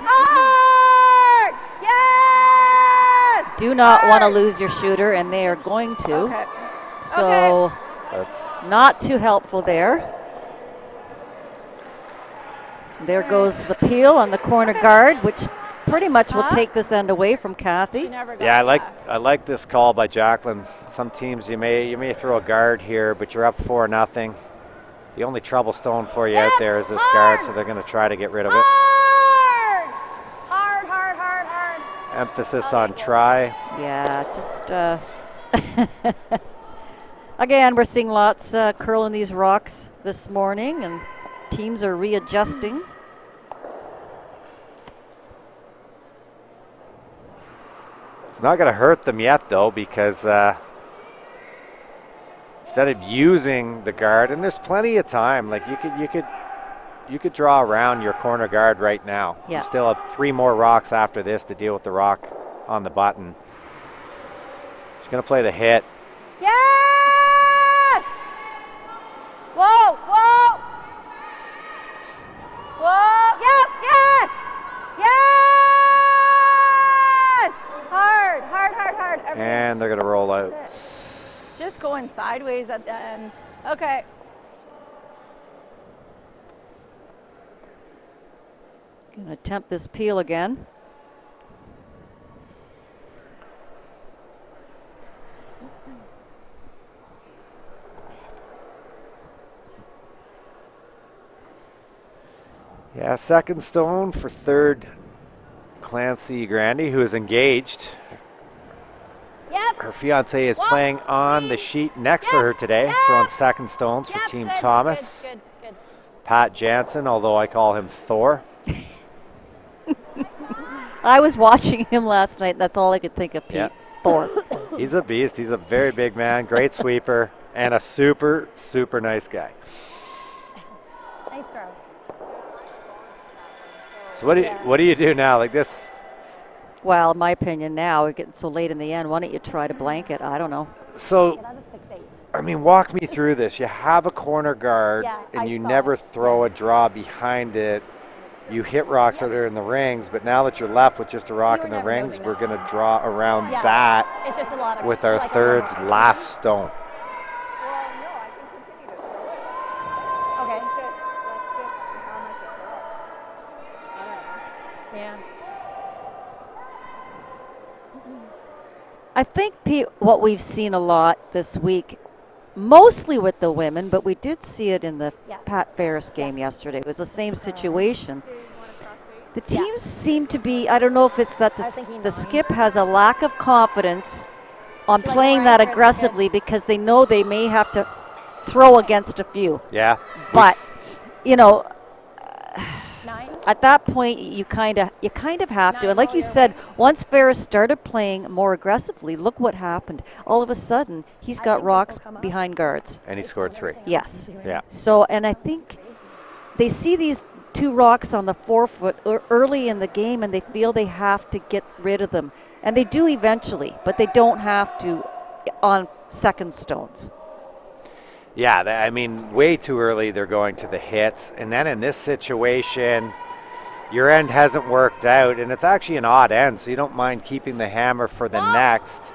Hard. Yes. Do not want to lose your shooter, and they are going to. Okay. So That's not too helpful there. There goes the peel on the corner guard, which pretty much will take this end away from Kathy. yeah. I like this call by Jacqueline. Some teams you may throw a guard here, but you're up 4-0. The only trouble stone for you out there is this guard, so they're going to try to get rid of it. Hard, hard, hard, hard. Emphasis on try. Yeah, just again, we're seeing lots curling these rocks this morning, and teams are readjusting. It's not going to hurt them yet, though, because instead of using the guard, and there's plenty of time. Like you could draw around your corner guard right now. Yeah. You still have 3 more rocks after this to deal with the rock on the button. She's going to play the hit. Yes! Whoa, whoa! Whoa, yep, yes! Yes! Hard, hard, hard, hard. Okay. And they're going to roll out. Just going sideways at the end. Okay. Going to attempt this peel again. Yeah, second stone for third Clancy Grandy, who is engaged. Yep. Her fiance is playing on the sheet next to her today, throwing second stones for Team Thomas. Good, good. Pat Jansen, although I call him Thor. I was watching him last night. That's all I could think of, Pete. Yeah. Thor. He's a beast. He's a very big man, great sweeper, and a super, super nice guy. Nice throw. So what do you do now? Like this? Well, in my opinion now, we're getting so late in the end. Why don't you try to blanket? I don't know. So, Yeah, that was a 6-8. I mean, walk me through this. You have a corner guard, Yeah, and I you saw never it. throw a draw behind it. You hit rocks that are in the rings, but now that you're left with just a rock You in were the never rings, moving we're that. going to draw around Yeah. that It's just a lot of with our like a third's lot more. last stone. Well, no, I can continue to throw it. Okay. That's just how much it throws. I don't know. Yeah. I think, Pete, what we've seen a lot this week, mostly with the women, but we did see it in the Yeah. Pat Ferris game yesterday. It was the same situation. The Yeah. teams seem to be, I don't know if it's that I was thinking the 9. skip has a lack of confidence on Do you like playing more that answers? aggressively because they know they may have to throw against a few. Yeah. But, you know, 9. at that point you kind of have to. And like you said, once Ferris started playing more aggressively, look what happened. All of a sudden, he's I got think this rocks will come up. behind guards. And he scored 3. Yes. Yeah. So, and I think they see these 2 rocks on the 4-foot early in the game, and they feel they have to get rid of them. And they do eventually, but they don't have to on second stones. Yeah, I mean, way too early they're going to the hits. And then in this situation, your end hasn't worked out, and it's actually an odd end, so you don't mind keeping the hammer for the next.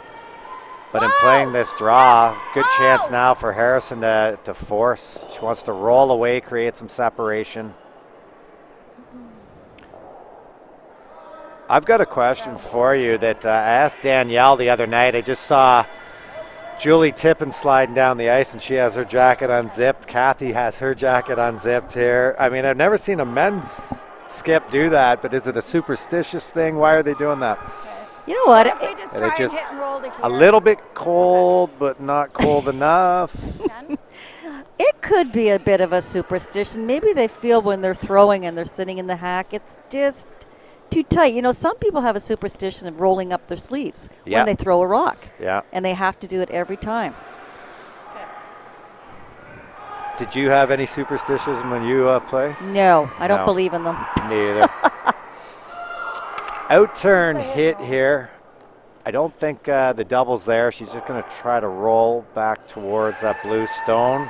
But in playing this draw, good chance now for Harrison to force. She wants to roll away, create some separation. I've got a question for you that I asked Danielle the other night. I just saw Julie Tippin sliding down the ice, and she has her jacket unzipped. Kathy has her jacket unzipped here. I mean, I've never seen a men's skip do that, but is it a superstitious thing? Why are they doing that? You know what? If we just And try it and just hit and roll to a here. little bit cold, but not cold enough. It could be a bit of a superstition. Maybe they feel when they're throwing and they're sitting in the hack, it's just too tight. You know, some people have a superstition of rolling up their sleeves Yeah. when they throw a rock. Yeah. And they have to do it every time. Did you have any superstitions when you play? No, I don't No. believe in them. Me either. Out turn hit here. I don't think the double's there. She's just going to try to roll back towards that blue stone.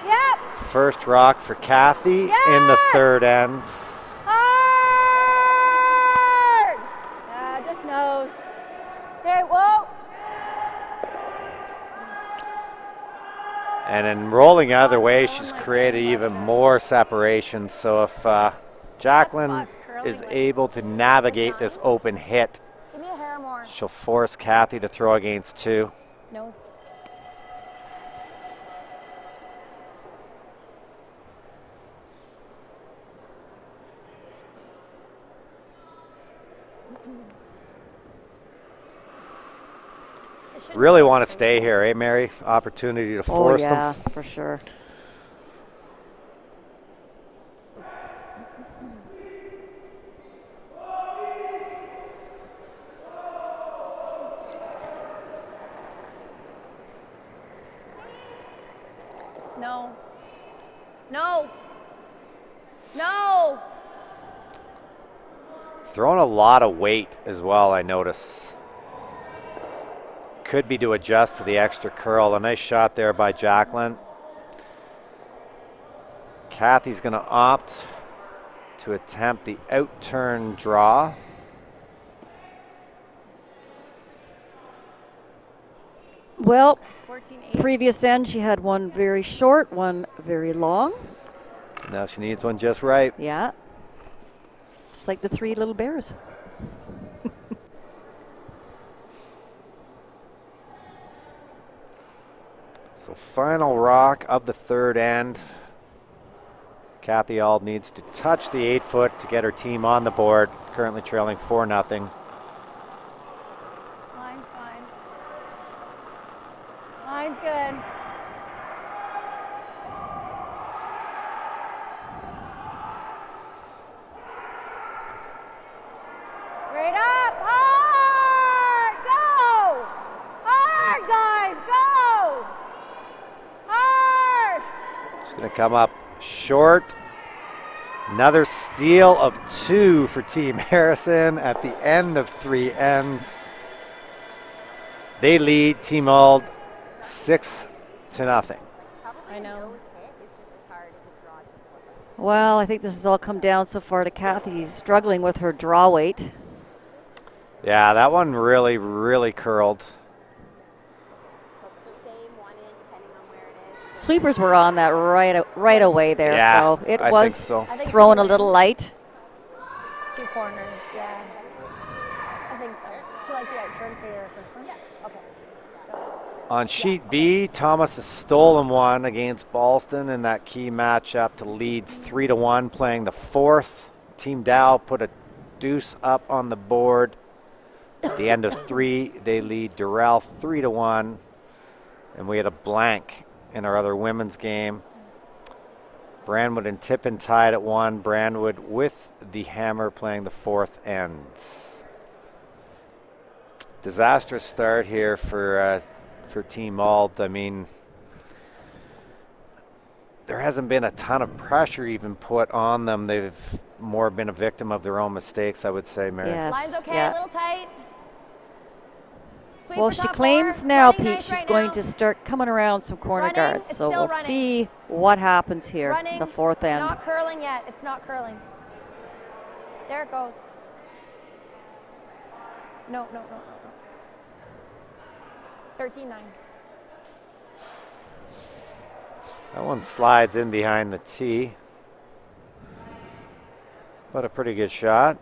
Yep. First rock for Kathy in the third end. Hard. Just nose. Okay, whoa. And in rolling the other way, she's created even more separation. So if Jacqueline is able to navigate this open hit, Give me a hair more. she'll force Kathy to throw against 2. Nose. Really want to stay here, eh, Mary? Opportunity to force them. Oh, yeah, for sure. No. No. No. Throwing a lot of weight as well, I notice. Could be to adjust to the extra curl. A nice shot there by Jacqueline. Kathy's going to opt to attempt the out-turn draw. Well, 14-8. previous end, she had one very short, one very long. Now she needs one just right. Yeah. Just like the 3 little bears. So final rock of the third end. Kathy Auld needs to touch the 8-foot to get her team on the board. Currently trailing 4-0. Line's fine. Line's good. Straight up, hard, go! Hard, guys, go! Hard! She's going to come up short. Another steal of 2 for Team Harrison at the end of 3 ends. They lead Team Auld 6-0. I know. Well, I think this has all come down so far to Kathy struggling with her draw weight. Yeah, that one really, really curled. Sweepers were on that right away there, Yeah, so it I was think so. throwing a little light. 2 corners, yeah. I think so. Do you like the outturn for your first one? Yeah. Okay. Let's go. On sheet B, Thomas has stolen one against Ballston in that key matchup to lead 3-1, playing the 4th. Team Dow put a deuce up on the board. At the end of 3, they lead Durrell 3-1, and we had a blank in our other women's game. Brandwood and Tippin tied at 1. Brandwood with the hammer playing the 4th end. Disastrous start here for Team Auld. I mean, there hasn't been a ton of pressure even put on them. They've more been a victim of their own mistakes, I would say, Mary. Yes, Line's okay, yeah. a little tight. Sweep Well, for she top claims 4. now, Running Pete, nice she's right going now. to start coming around some corner Running, guards. it's So still we'll running. see what happens here Running. in the 4th end. Not curling yet. It's not curling. There it goes. No. 13-9. That one slides in behind the tee. But a pretty good shot.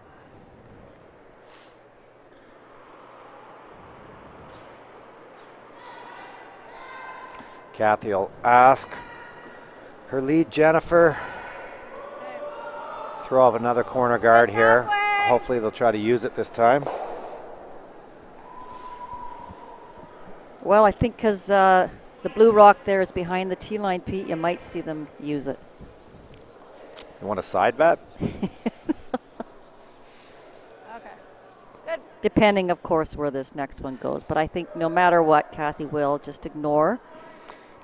Kathy will ask her lead, Jennifer. Throw up another corner guard here. Hopefully they'll try to use it this time. Well, I think because the blue rock there is behind the tee line, Pete, you might see them use it. You want a side bet? Depending, of course, where this next one goes. But I think no matter what, Kathy will just ignore.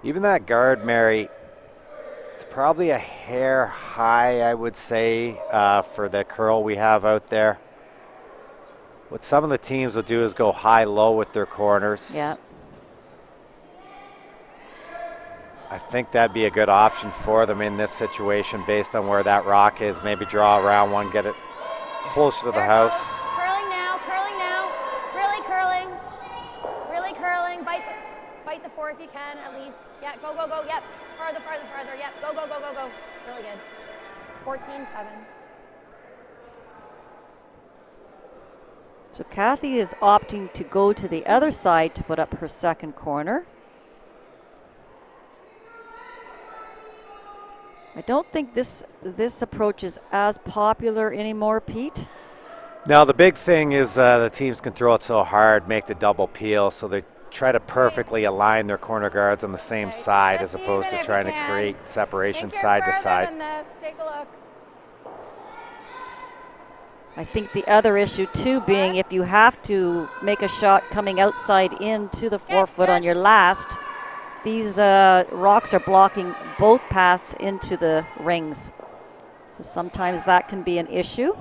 Even that guard, Mary, It's probably a hair high, I would say, for the curl we have out there. What some of the teams will do is go high-low with their corners. Yeah. I think that'd be a good option for them in this situation based on where that rock is. Maybe draw around one, get it closer to the house. Curling now, really curling. Really curling, bite the 4 if you can at least. Yeah, go, yep. Farther, yep. Go. Really good. 14-7. So Kathy is opting to go to the other side to put up her second corner. I don't think this approach is as popular anymore, Pete. Now the big thing is the teams can throw it so hard, make the double peel, so they try to perfectly align their corner guards on the same side as opposed to trying to create separation side to side. Take a look. I think the other issue too being if you have to make a shot coming outside into the 4-foot on your last, these rocks are blocking both paths into the rings. So sometimes that can be an issue.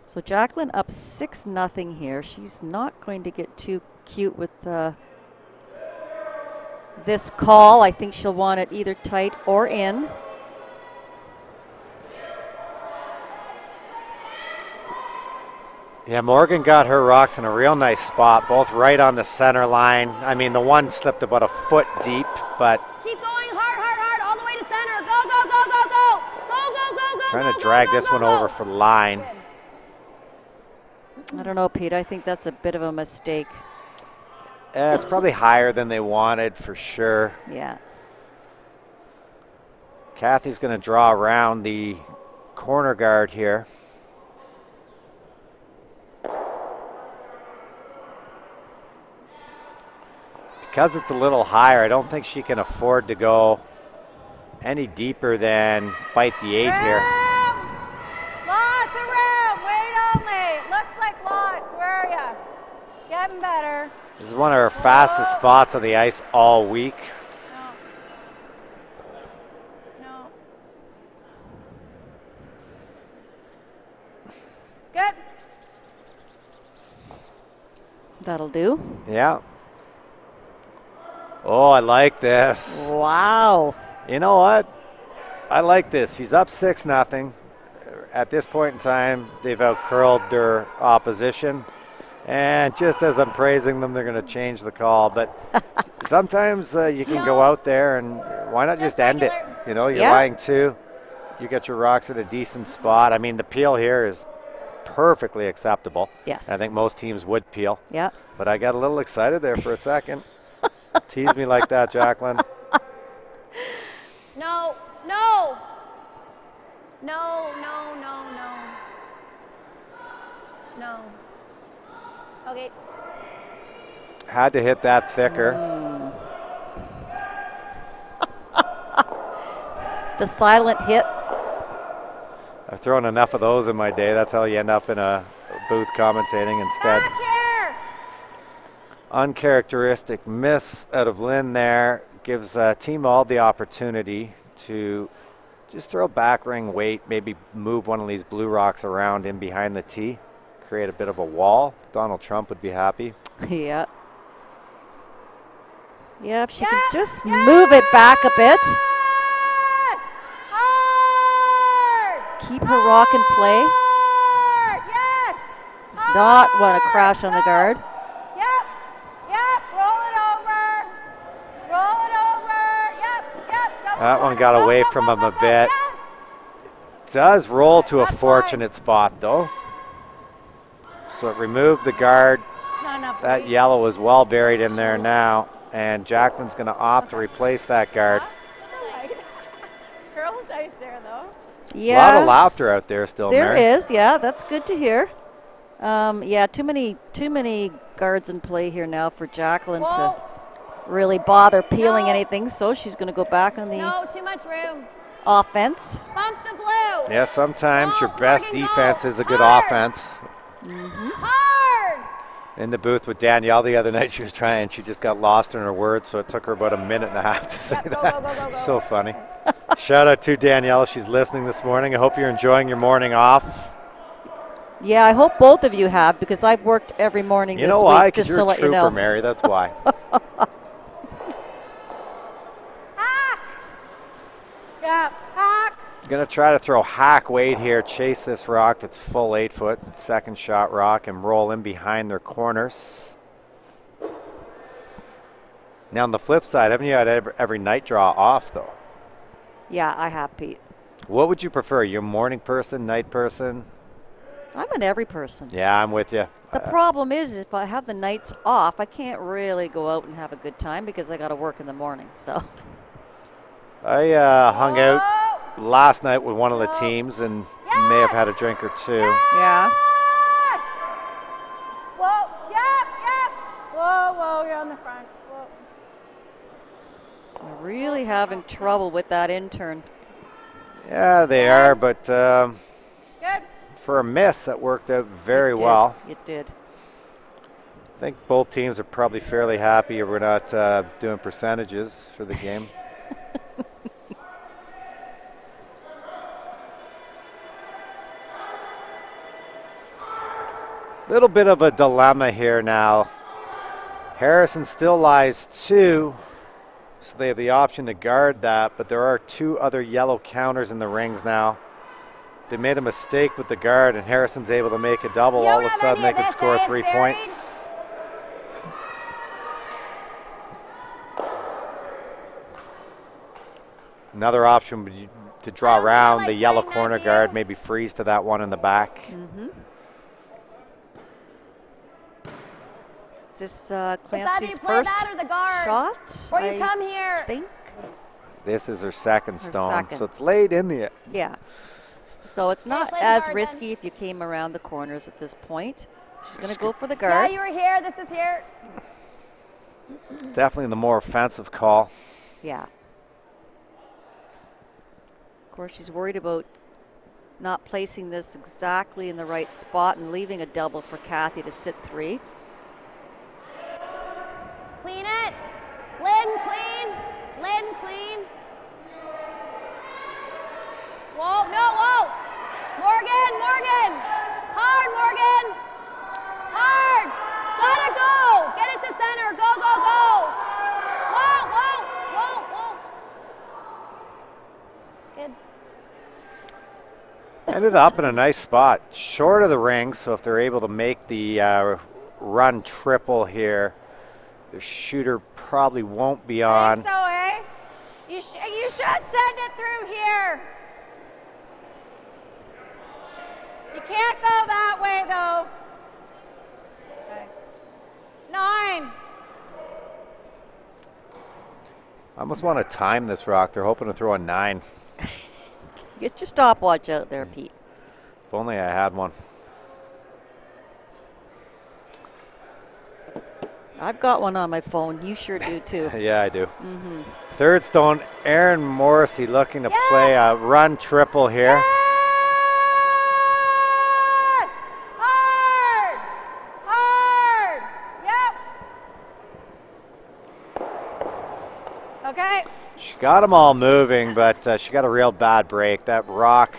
So Jacqueline up 6-0 here. She's not going to get too cute with this call. I think she'll want it either tight or in. Yeah, Morgan got her rocks in a real nice spot, both right on the center line. I mean, the one slipped about a foot deep, but Keep going hard, all the way to center. Go. trying to drag this one over for the line. I don't know, Pete. I think that's a bit of a mistake. It's probably higher than they wanted for sure. Yeah. Kathy's going to draw around the corner guard here. Because it's a little higher, I don't think she can afford to go any deeper than bite the 8 here. Lots of room. Wait only. Looks like lots. Where are you? Getting better. This is one of her fastest spots on the ice all week. No. Good. That'll do. Yeah. Oh, I like this. Wow. You know what? I like this. She's up 6-0. At this point in time, they've out-curled their opposition. And just as I'm praising them, they're going to change the call. But sometimes you can go out there and why not just end it? You know, you're lying 2. You get your rocks at a decent spot. I mean, the peel here is perfectly acceptable. Yes. I think most teams would peel. Yeah. But I got a little excited there for a second. Tease me like that, Jacqueline. No. Okay. Had to hit that thicker. The silent hit. I've thrown enough of those in my day. That's how you end up in a booth commentating instead. Back here. Uncharacteristic miss out of Lynn there. Gives Team Auld the opportunity to just throw back ring weight, maybe move one of these blue rocks around in behind the tee, create a bit of a wall. Donald Trump would be happy. Yeah. Yeah, if she can just move it back a bit. Keep her rock in play. Does not want to crash on the guard. That one got away from him a bit. Does roll to a fortunate spot though. So it removed the guard. That yellow is well buried in there now. And Jacqueline's going to opt to replace that guard. Girls nice there though. Yeah. A lot of laughter out there still, There Mary. is, yeah, that's good to hear. Yeah, too many guards in play here now for Jacqueline to really bother peeling anything, so she's going to go back on the Too much room. offense. Bump the blue. Yeah, sometimes your best defense is a good offense. Hard! In the booth with Danielle the other night, she was trying. She just got lost in her words, so it took her about a minute and a half to say that. Go. So funny. Shout out to Danielle. She's listening this morning. I hope you're enjoying your morning off. Yeah, I hope both of you have, because I've worked every morning You this know why? week, Because just you're to a let you trooper, know. Mary. That's why. Hack! Yeah, hack! Going to try to throw hack weight here, chase this rock that's full 8 foot, second shot rock, and roll in behind their corners. Now on the flip side, haven't you had every night draw off though? Yeah, I have, Pete. What would you prefer? You a morning person, night person? I'm an every person. Yeah, I'm with you. The problem is, if I have the nights off, I can't really go out and have a good time because I got to work in the morning. So I hung out last night with one of the teams and may have had a drink or two. yeah. Whoa, yep. Whoa, you're on the front. Whoa. I'm really having trouble with that intern. Yeah, they are, but Good. for a miss, that worked out very It did. well. It did. I think both teams are probably fairly happy we're not doing percentages for the game. Little bit of a dilemma here now. Harrison still lies 2, so they have the option to guard that, but there are 2 other yellow counters in the rings now. They made a mistake with the guard, and Harrison's able to make a double. All of a sudden, they can score 3 points. Another option would be to draw around the yellow corner guard, maybe freeze to that one in the back. Mm-hmm. Is this Clancy's first shot? Or you come here. I think. This is her second stone, second. so it's late in the. Yeah. So it's not play the as guard risky then. if you came around the corners at this point. She's going to go for the Yeah, guard. you were here. This is here. It's definitely the more offensive call. Yeah. Of course, she's worried about not placing this exactly in the right spot and leaving a double for Kathy to sit 3. Clean it. Lynn, clean. Lynn, clean. Whoa, no, whoa. Morgan. Hard, Morgan. Hard. Gotta go. Get it to center. Go. Whoa. Good. Ended up in a nice spot, short of the ring, so if they're able to make the run triple here, the shooter probably won't be on. Think so, eh? You should send it through here. You can't go that way, though. Okay. 9. I almost want to time this rock. They're hoping to throw a 9. Get your stopwatch out there, Pete. If only I had one. I've got one on my phone. You sure do, too. Yeah, I do. Mm-hmm. Third stone, Aaron Morrissey looking to play a run triple here. Yes! Hard. Yep. Okay. She got them all moving, but she got a real bad break. That rock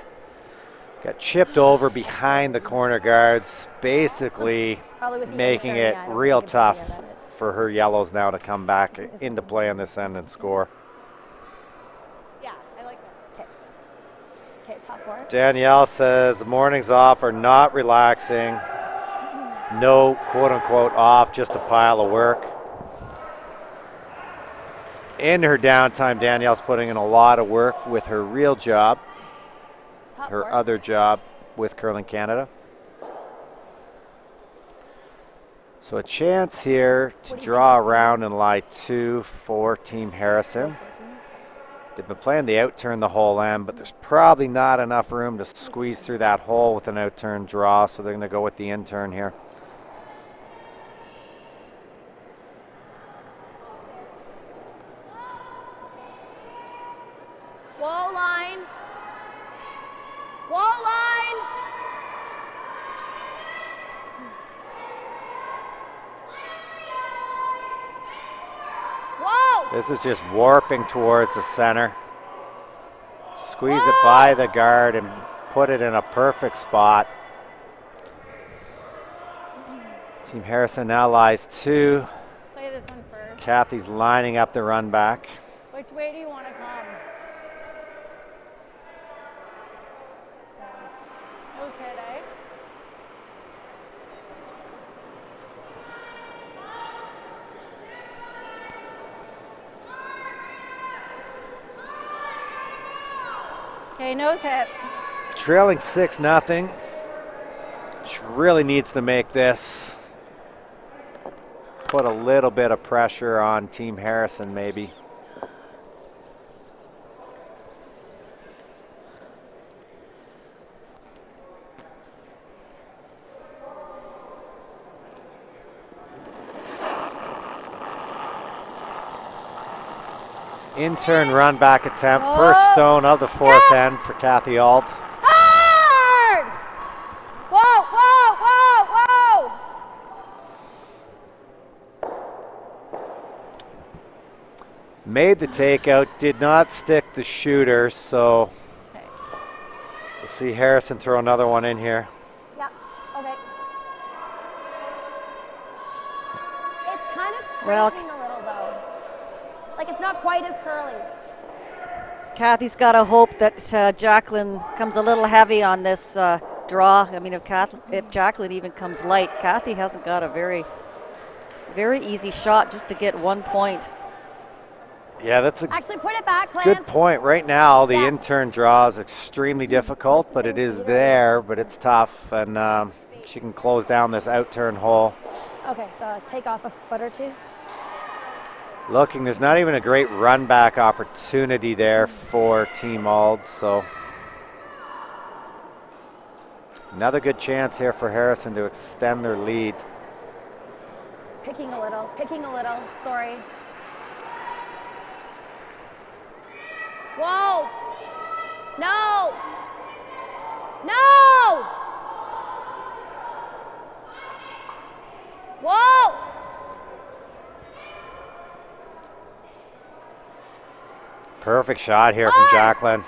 got chipped over behind the corner guards, basically making it real tough for her yellows now to come back into play on this end and score. Yeah, I like that. Okay, top 4. Danielle says the mornings off are not relaxing. No quote-unquote off, just a pile of work. In her downtime, Danielle's putting in a lot of work with her real job, her other job with Curling Canada. So a chance here to draw around and lie 2 for Team Harrison. They've been playing the outturn the whole end, but there's probably not enough room to squeeze through that hole with an outturn draw, so they're going to go with the in-turn here. Wall line. Wall line. This is just warping towards the center. Squeeze it by the guard and put it in a perfect spot. Team Harrison now lies 2. Play this one first. Kathy's lining up the run back. Which way do you want to come? Nose hit, eh? Okay, nose hit. Trailing 6-0. She really needs to make this. Put a little bit of pressure on Team Harrison maybe. In-turn run back attempt. First stone of the 4th end for Kathy Auld. Hard! Whoa, whoa, whoa, whoa! Made the takeout, did not stick the shooter, so we'll see Harrison throw another one in here. Yeah, okay. It's kind of Well, straightening a little though. Like it's not quite as curly. Kathy's got to hope that Jacqueline comes a little heavy on this draw. I mean, if Jacqueline even comes light, Kathy hasn't got a very easy shot just to get 1 point. Yeah, that's a Actually, put it back, Clance. good point. Right now, the in-turn draw is extremely difficult, but it is there, but it's tough, and she can close down this out-turn hole. Okay, so take off a foot or two. Looking, there's not even a great run back opportunity there for Team Auld, so another good chance here for Harrison to extend their lead. Picking a little, sorry. Whoa! No! No! Whoa! Perfect shot here from Jacqueline.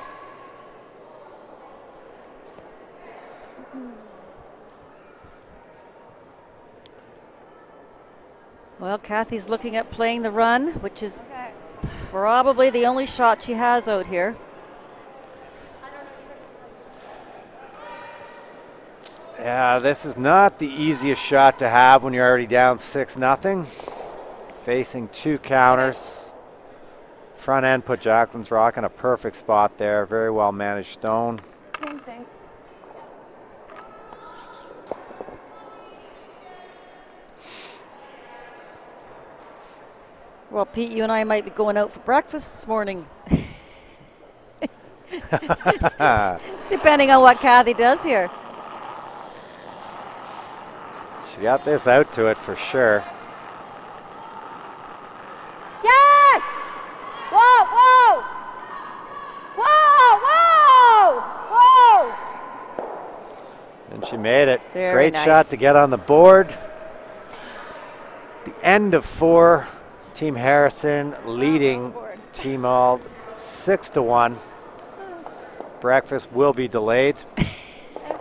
Well, Kathy's looking at playing the run, which is probably the only shot she has out here. Yeah, this is not the easiest shot to have when you're already down 6-0. Facing 2 counters. Front end put Jacqueline's rock in a perfect spot there. Very well managed stone. Same thing. Well, Pete, you and I might be going out for breakfast this morning. Depending on what Kathy does here. She got this out to it for sure. Yes! Whoa, whoa! Whoa, whoa! Whoa! And she made it. Very Great nice. shot to get on the board. The end of 4. Team Harrison leading Team Auld 6-1. Breakfast will be delayed.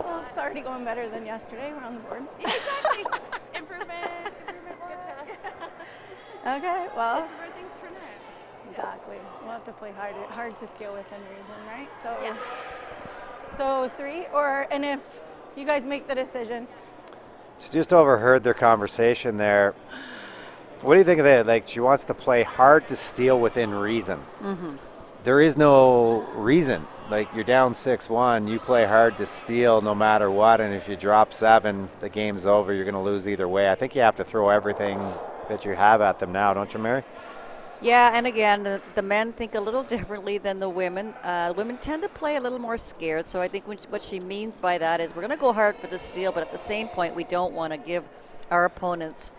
Well, it's already going better than yesterday. We're on the board. Exactly. Improvement. Good job. Okay, well. This is where things turn out. Exactly. We'll have to play hard to steal within reason, right? So, Yeah. so 3, and if you guys make the decision. So just overheard their conversation there. What do you think of that? Like, she wants to play hard to steal within reason. Mm-hmm. There is no reason. Like, you're down 6-1, you play hard to steal no matter what, and if you drop 7, the game's over. You're going to lose either way. I think you have to throw everything that you have at them now, don't you, Mary? Yeah, and again, the men think a little differently than the women. Women tend to play a little more scared, so I think what she means by that is we're going to go hard for the steal, but at the same point, we don't want to give our opponents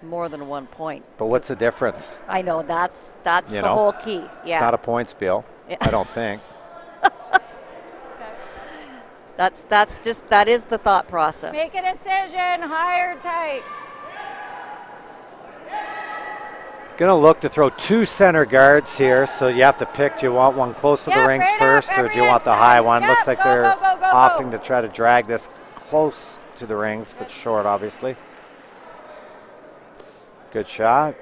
more than 1 point. But what's the difference? I know, that's the whole key. Yeah. It's not a point spiel, Yeah. I don't think. That is the thought process. Make a decision, high or tight. Going to look to throw 2 center guards here, so you have to pick. Do you want one close to the rings first, or do you want the high one? Looks like they're opting to try to drag this close to the rings, but short, obviously. Good shot.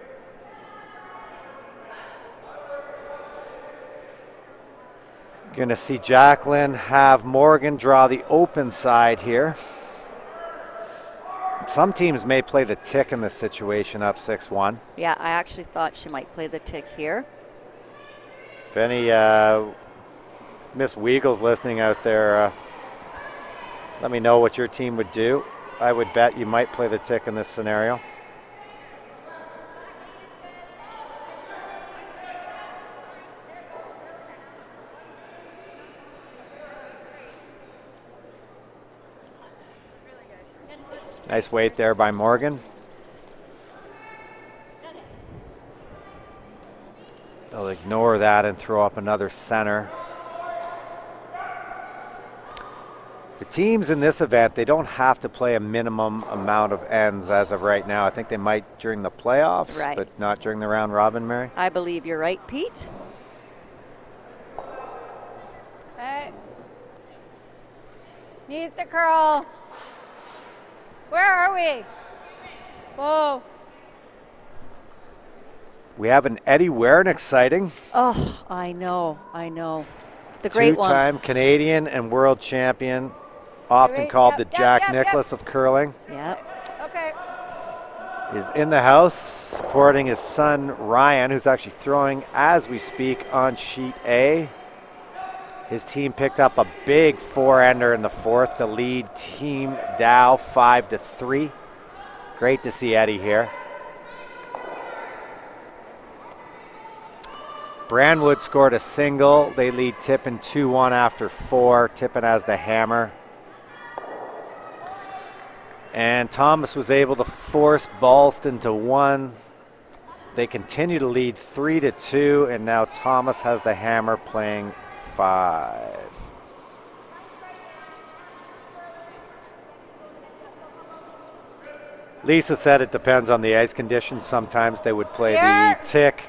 Going to see Jacqueline have Morgan draw the open side here. Some teams may play the tick in this situation up 6-1. Yeah, I actually thought she might play the tick here. If any Miss Weagle's listening out there, let me know what your team would do. I would bet you might play the tick in this scenario. Nice weight there by Morgan. They'll ignore that and throw up another center. The teams in this event, they don't have to play a minimum amount of ends as of right now. I think they might during the playoffs, but not during the round robin, Mary. I believe you're right, Pete. Okay. Needs to curl. Where are we? Whoa. We have an Eddie Waring exciting. Oh, I know. The great one. Two-time Canadian and world champion, often called the Jack Nicklaus of curling. Yep. Okay. Is in the house supporting his son Ryan, who's actually throwing as we speak on sheet A. His team picked up a big 4-ender in the 4th to lead Team Dow 5-3. Great to see Eddie here. Brandwood scored a single. They lead Tippin 2-1 after 4. Tippin has the hammer. And Thomas was able to force Ballston to 1. They continue to lead 3-2, and now Thomas has the hammer playing 5. Lisa said it depends on the ice conditions. Sometimes they would play the tick.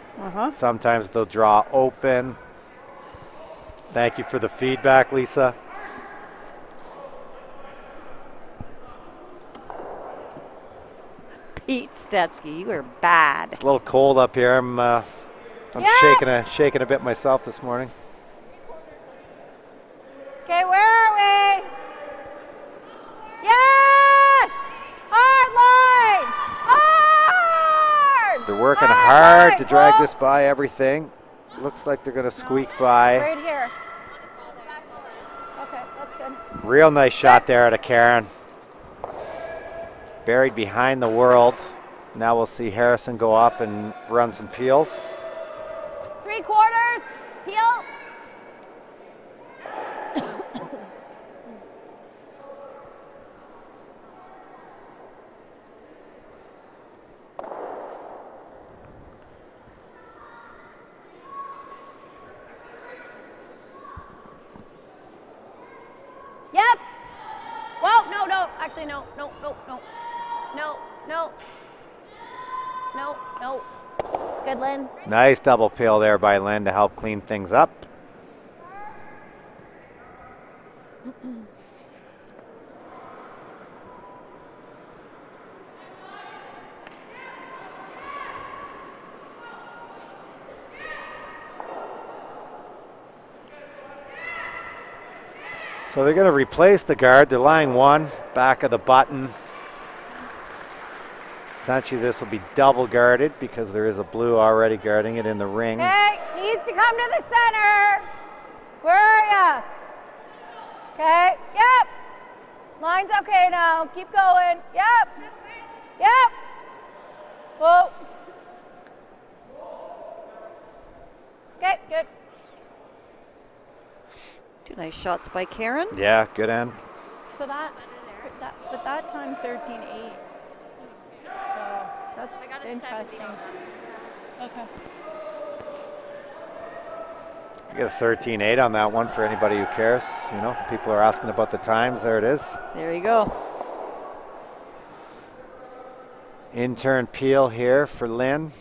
Sometimes they'll draw open. Thank you for the feedback, Lisa. Pete Stetsky, you are bad. It's a little cold up here. I'm shaking a bit myself this morning. Okay, where are we? Yes! Hard line! Hard! They're working hard to drag this by everything. Looks like they're going to squeak by. Right here. Okay, that's good. Real nice shot there out of Karen. Buried behind the world. Now we'll see Harrison go up and run some peels. 3/4, peel. Yep. Whoa, no, actually no. Good, Lynn. Nice double peel there by Lynn to help clean things up. So they're going to replace the guard. They're lying 1, back of the button. Essentially, this will be double guarded because there is a blue already guarding it in the rings. Okay, needs to come to the center. Where are ya? Okay, yep. Line's okay now. Keep going. Yep. Whoa. Okay, good. 2 nice shots by Karen. Yeah, good end. So but that time 13-8. So that's interesting. Okay. You get a 13-8 on that one for anybody who cares. You know, people are asking about the times. There it is. There you go. Intern peel here for Lynn.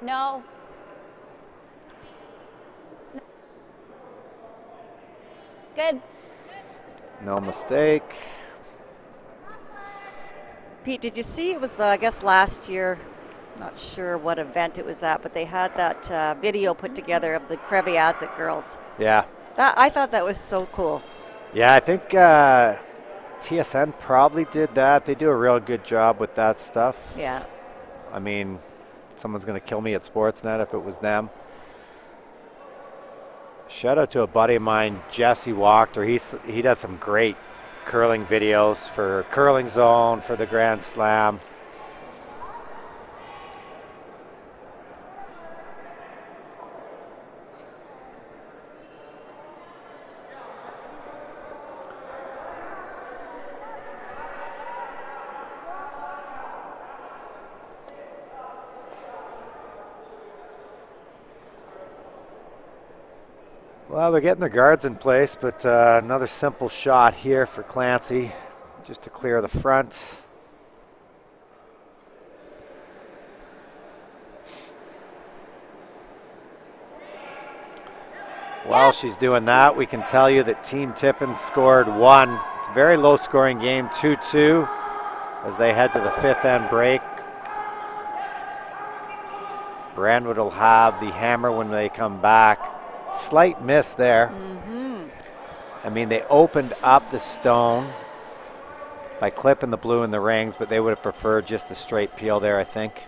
No. Good. No mistake. Pete, did you see it was, I guess, last year, not sure what event it was at, but they had that video put together of the Kreviazuk girls. Yeah. I thought that was so cool. Yeah, I think TSN probably did that. They do a real good job with that stuff. Yeah. I mean, someone's going to kill me at Sportsnet if it was them. Shout out to a buddy of mine, Jesse Wachter. He does some great curling videos for Curling Zone, for the Grand Slam. Well, they're getting their guards in place, but another simple shot here for Clancy, just to clear the front. While she's doing that, we can tell you that Team Tippin scored 1. It's a very low scoring game, 2-2, as they head to the 5th end break. Brandwood will have the hammer when they come back. Slight miss there. I mean, they opened up the stone by clipping the blue in the rings, but they would have preferred just the straight peel there, I think.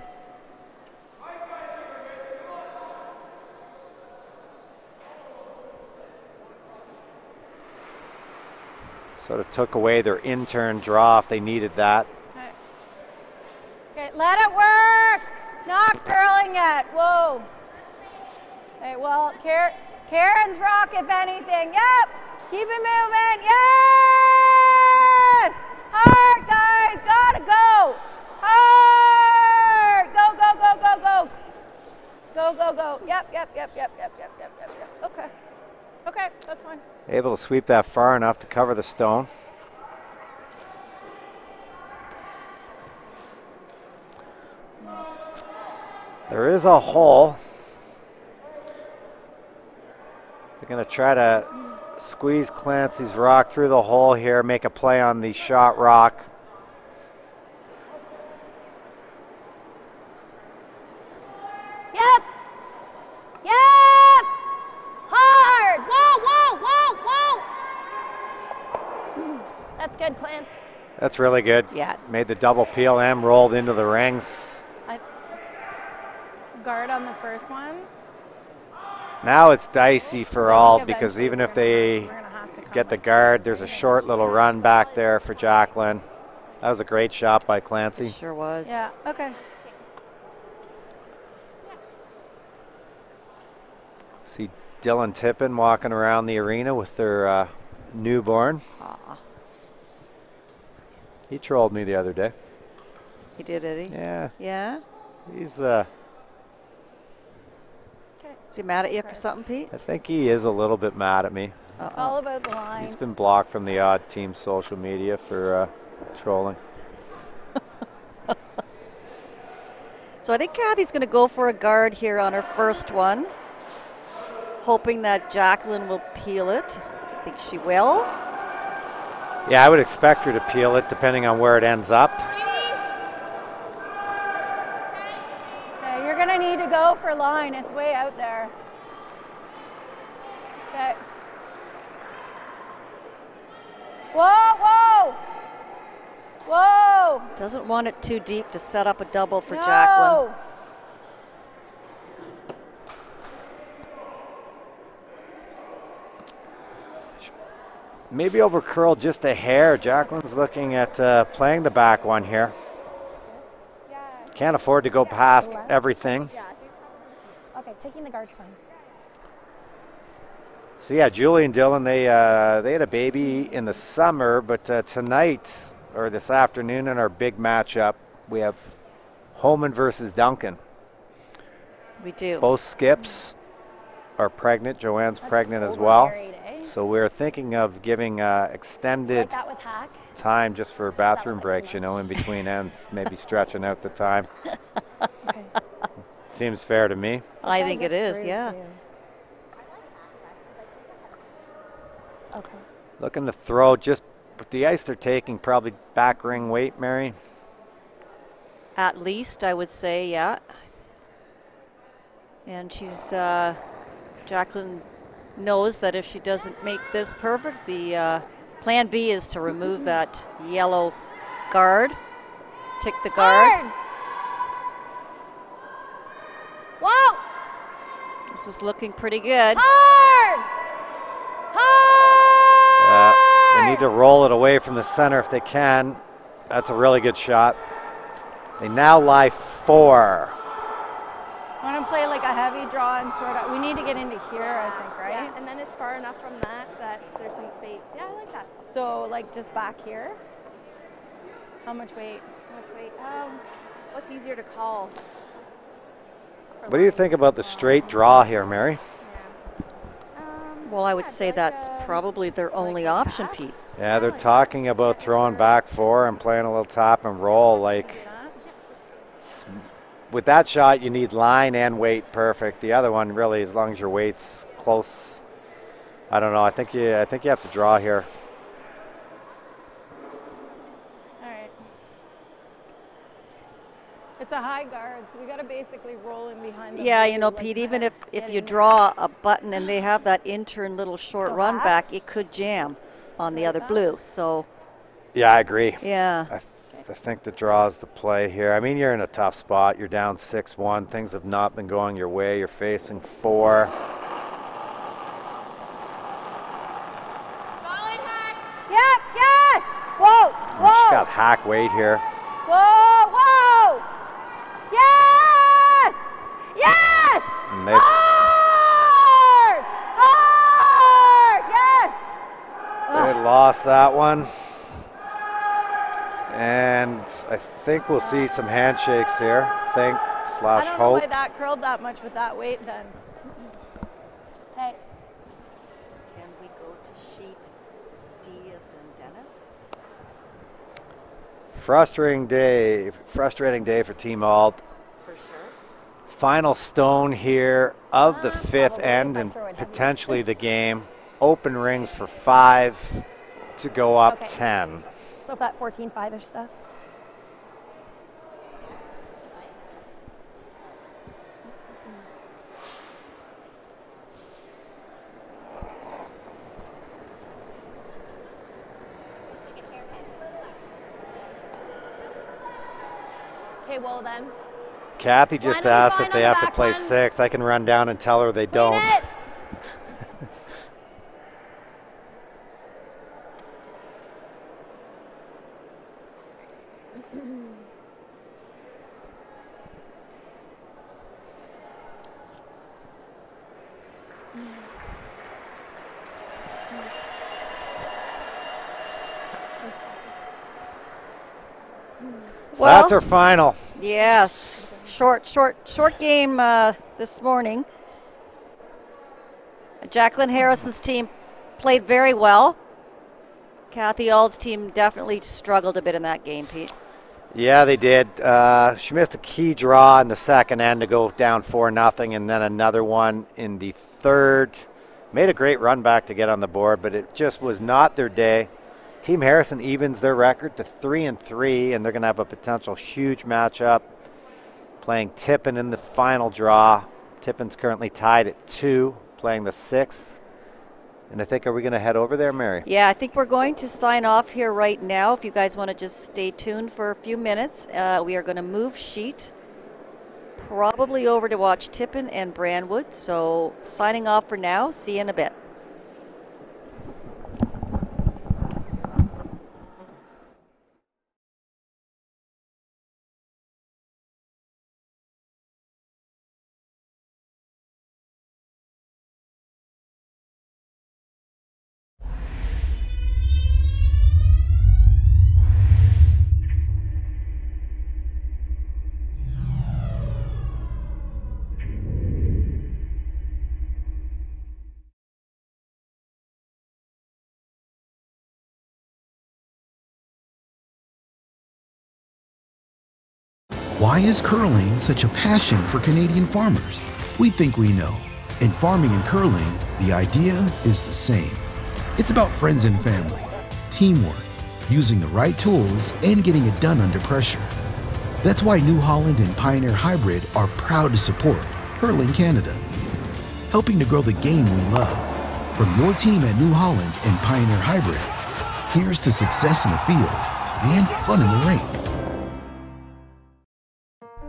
Sort of took away their in-turn draw if they needed that. Okay, let it work. Not curling yet. Whoa. Okay, well, Karen's rock, if anything. Yep. Keep it moving. Yes. Hard, guys. Gotta go. Hard. Go, go, go, go, go. Go, go, go. Yep. Okay. Okay, that's fine. Able to sweep that far enough to cover the stone. There is a hole. They're going to try to squeeze Clancy's rock through the hole here, make a play on the shot rock. Yep. Yep. Hard. Whoa. That's good, Clance. That's really good. Yeah. Made the double PLM, rolled into the rings. Guard on the first one. Now it's dicey for Auld, because even if they get the guard, there's a short little run back there for Jacqueline. That was a great shot by Clancy. It sure was. Yeah, okay. See Dylan Tippin walking around the arena with their newborn. Aw. He trolled me the other day. He did he? Yeah. Yeah? He's Is he mad at you for something, Pete? I think he is a little bit mad at me. All about the line. He's been blocked from the odd team social media for trolling. So I think Kathy's going to go for a guard here on her first one, hoping that Jacqueline will peel it. I think she will. Yeah, I would expect her to peel it depending on where it ends up. Okay, you're going to need to go for line. It's way out there. Okay. Whoa. Doesn't want it too deep to set up a double for No. Jacqueline. Maybe over curl just a hair. Jacqueline's looking at playing the back one here. Can't afford to go past everything. Okay, taking the guard fine. So yeah, Julie and Dylan, they had a baby in the summer, but tonight or this afternoon in our big matchup, we have Holman versus Duncan. We do. Both skips are pregnant. Joanne's pregnant as well. So we're thinking of giving extended time just for bathroom breaks, you know, in between ends, maybe stretching out the time. Seems fair to me. I think it is, yeah. Okay. Looking to throw just with the ice they're taking, probably back ring weight, Mary. At least, I would say, yeah. And she's, Jacqueline knows that if she doesn't make this perfect, the plan B is to remove that yellow guard. Tick the guard. Whoa! This is looking pretty good. Hard! Hard! They need to roll it away from the center if they can. That's a really good shot. They now lie 4. I want to play like a heavy draw and sort of. We need to get into here, I think, right? Yeah, and then it's far enough from that there's some space. Yeah, I like that. So, like, just back here. How much weight? How much weight? What's easier to call? What do you think about the straight draw here, Mary? Well, I would say that's probably their only option, Pete. Yeah, they're talking about throwing back 4 and playing a little tap and roll. Like, with that shot, you need line and weight perfect. The other one, really, as long as your weight's close. I don't know. I think you have to draw here. All right. It's a high guard, so we got to basically roll in behind them. Yeah, you know, Pete, even if you draw a button and they have that intern little short run back, it could jam on the other blue. So. Yeah, I agree. Yeah. I think the draw is the play here. I mean, you're in a tough spot. You're down 6-1. Things have not been going your way. You're facing 4. Yep, yes! Whoa, whoa! She's got hack weight here. Whoa, whoa! Yes! Yes! And Hard! Hard! Yes! they lost that one. And I think we'll see some handshakes here. Think / I don't know hope. why that curled that much with that weight then. Hey. Can we go to sheet D as in Dennis? Frustrating day for Team Auld. For sure. Final stone here of the 5th end and potentially the game. Open rings for 5 to go up 10. So that 14-5-ish stuff. Okay, well then. Kathy just asked if they have to play 6. I can run down and tell her they don't. So that's our final. Yes. Short game this morning. Jacqueline Harrison's team played very well. Kathy Auld's team definitely struggled a bit in that game, Pete. Yeah, they did. She missed a key draw in the second end to go down 4-0, and then another one in the third. Made a great run back to get on the board, but it just was not their day. Team Harrison evens their record to 3-3, and they're going to have a potential huge matchup playing Tippin in the final draw. Tippin's currently tied at 2, playing the 6th. And I think, are we going to head over there, Mary? Yeah, I think we're going to sign off here right now. If you guys want to just stay tuned for a few minutes, we are going to move sheet probably over to watch Tippin and Brandwood. So signing off for now. See you in a bit. Why is curling such a passion for Canadian farmers? We think we know. In farming and curling, the idea is the same. It's about friends and family, teamwork, using the right tools, and getting it done under pressure. That's why New Holland and Pioneer Hybrid are proud to support Curling Canada, helping to grow the game we love. From your team at New Holland and Pioneer Hybrid, here's to success in the field and fun in the rink.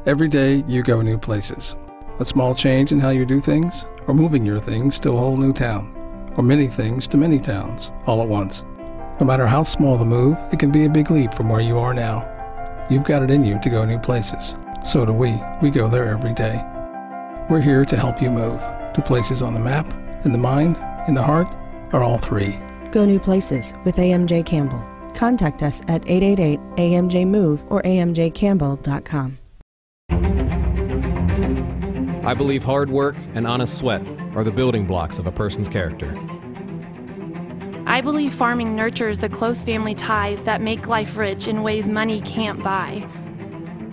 Every day you go new places. A small change in how you do things, or moving your things to a whole new town, or many things to many towns, all at once. No matter how small the move, it can be a big leap from where you are now. You've got it in you to go new places. So do we. We go there every day. We're here to help you move to places on the map, in the mind, in the heart, or all three. Go new places with AMJ Campbell. Contact us at 888-AMJ-MOVE or amjcampbell.com. I believe hard work and honest sweat are the building blocks of a person's character. I believe farming nurtures the close family ties that make life rich in ways money can't buy.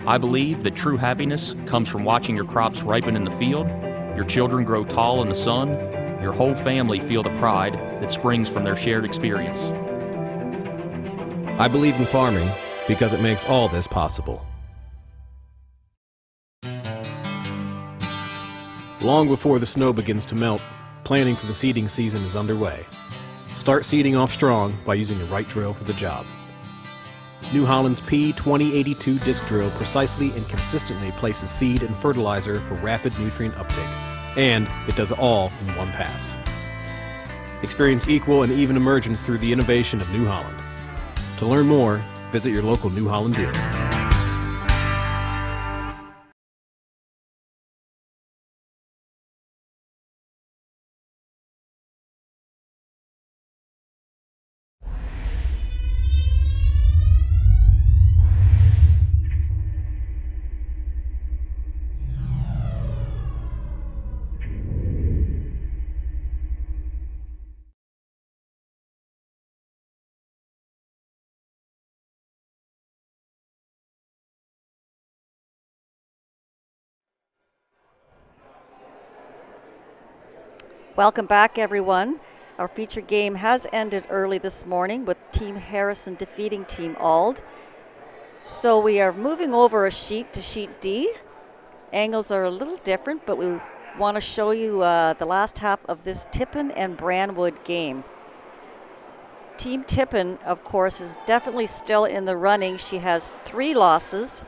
I believe that true happiness comes from watching your crops ripen in the field, your children grow tall in the sun, your whole family feel the pride that springs from their shared experience. I believe in farming because it makes all this possible. Long before the snow begins to melt, planning for the seeding season is underway. Start seeding off strong by using the right drill for the job. New Holland's P2082 disc drill precisely and consistently places seed and fertilizer for rapid nutrient uptake, and it does it all in one pass. Experience equal and even emergence through the innovation of New Holland. To learn more, visit your local New Holland dealer. Welcome back, everyone. Our feature game has ended early this morning with Team Harrison defeating Team Auld. So we are moving over a sheet to sheet D. Angles are a little different, but we want to show you the last half of this Tippin and Brandwood game. Team Tippin, of course, is definitely still in the running. She has 3 losses,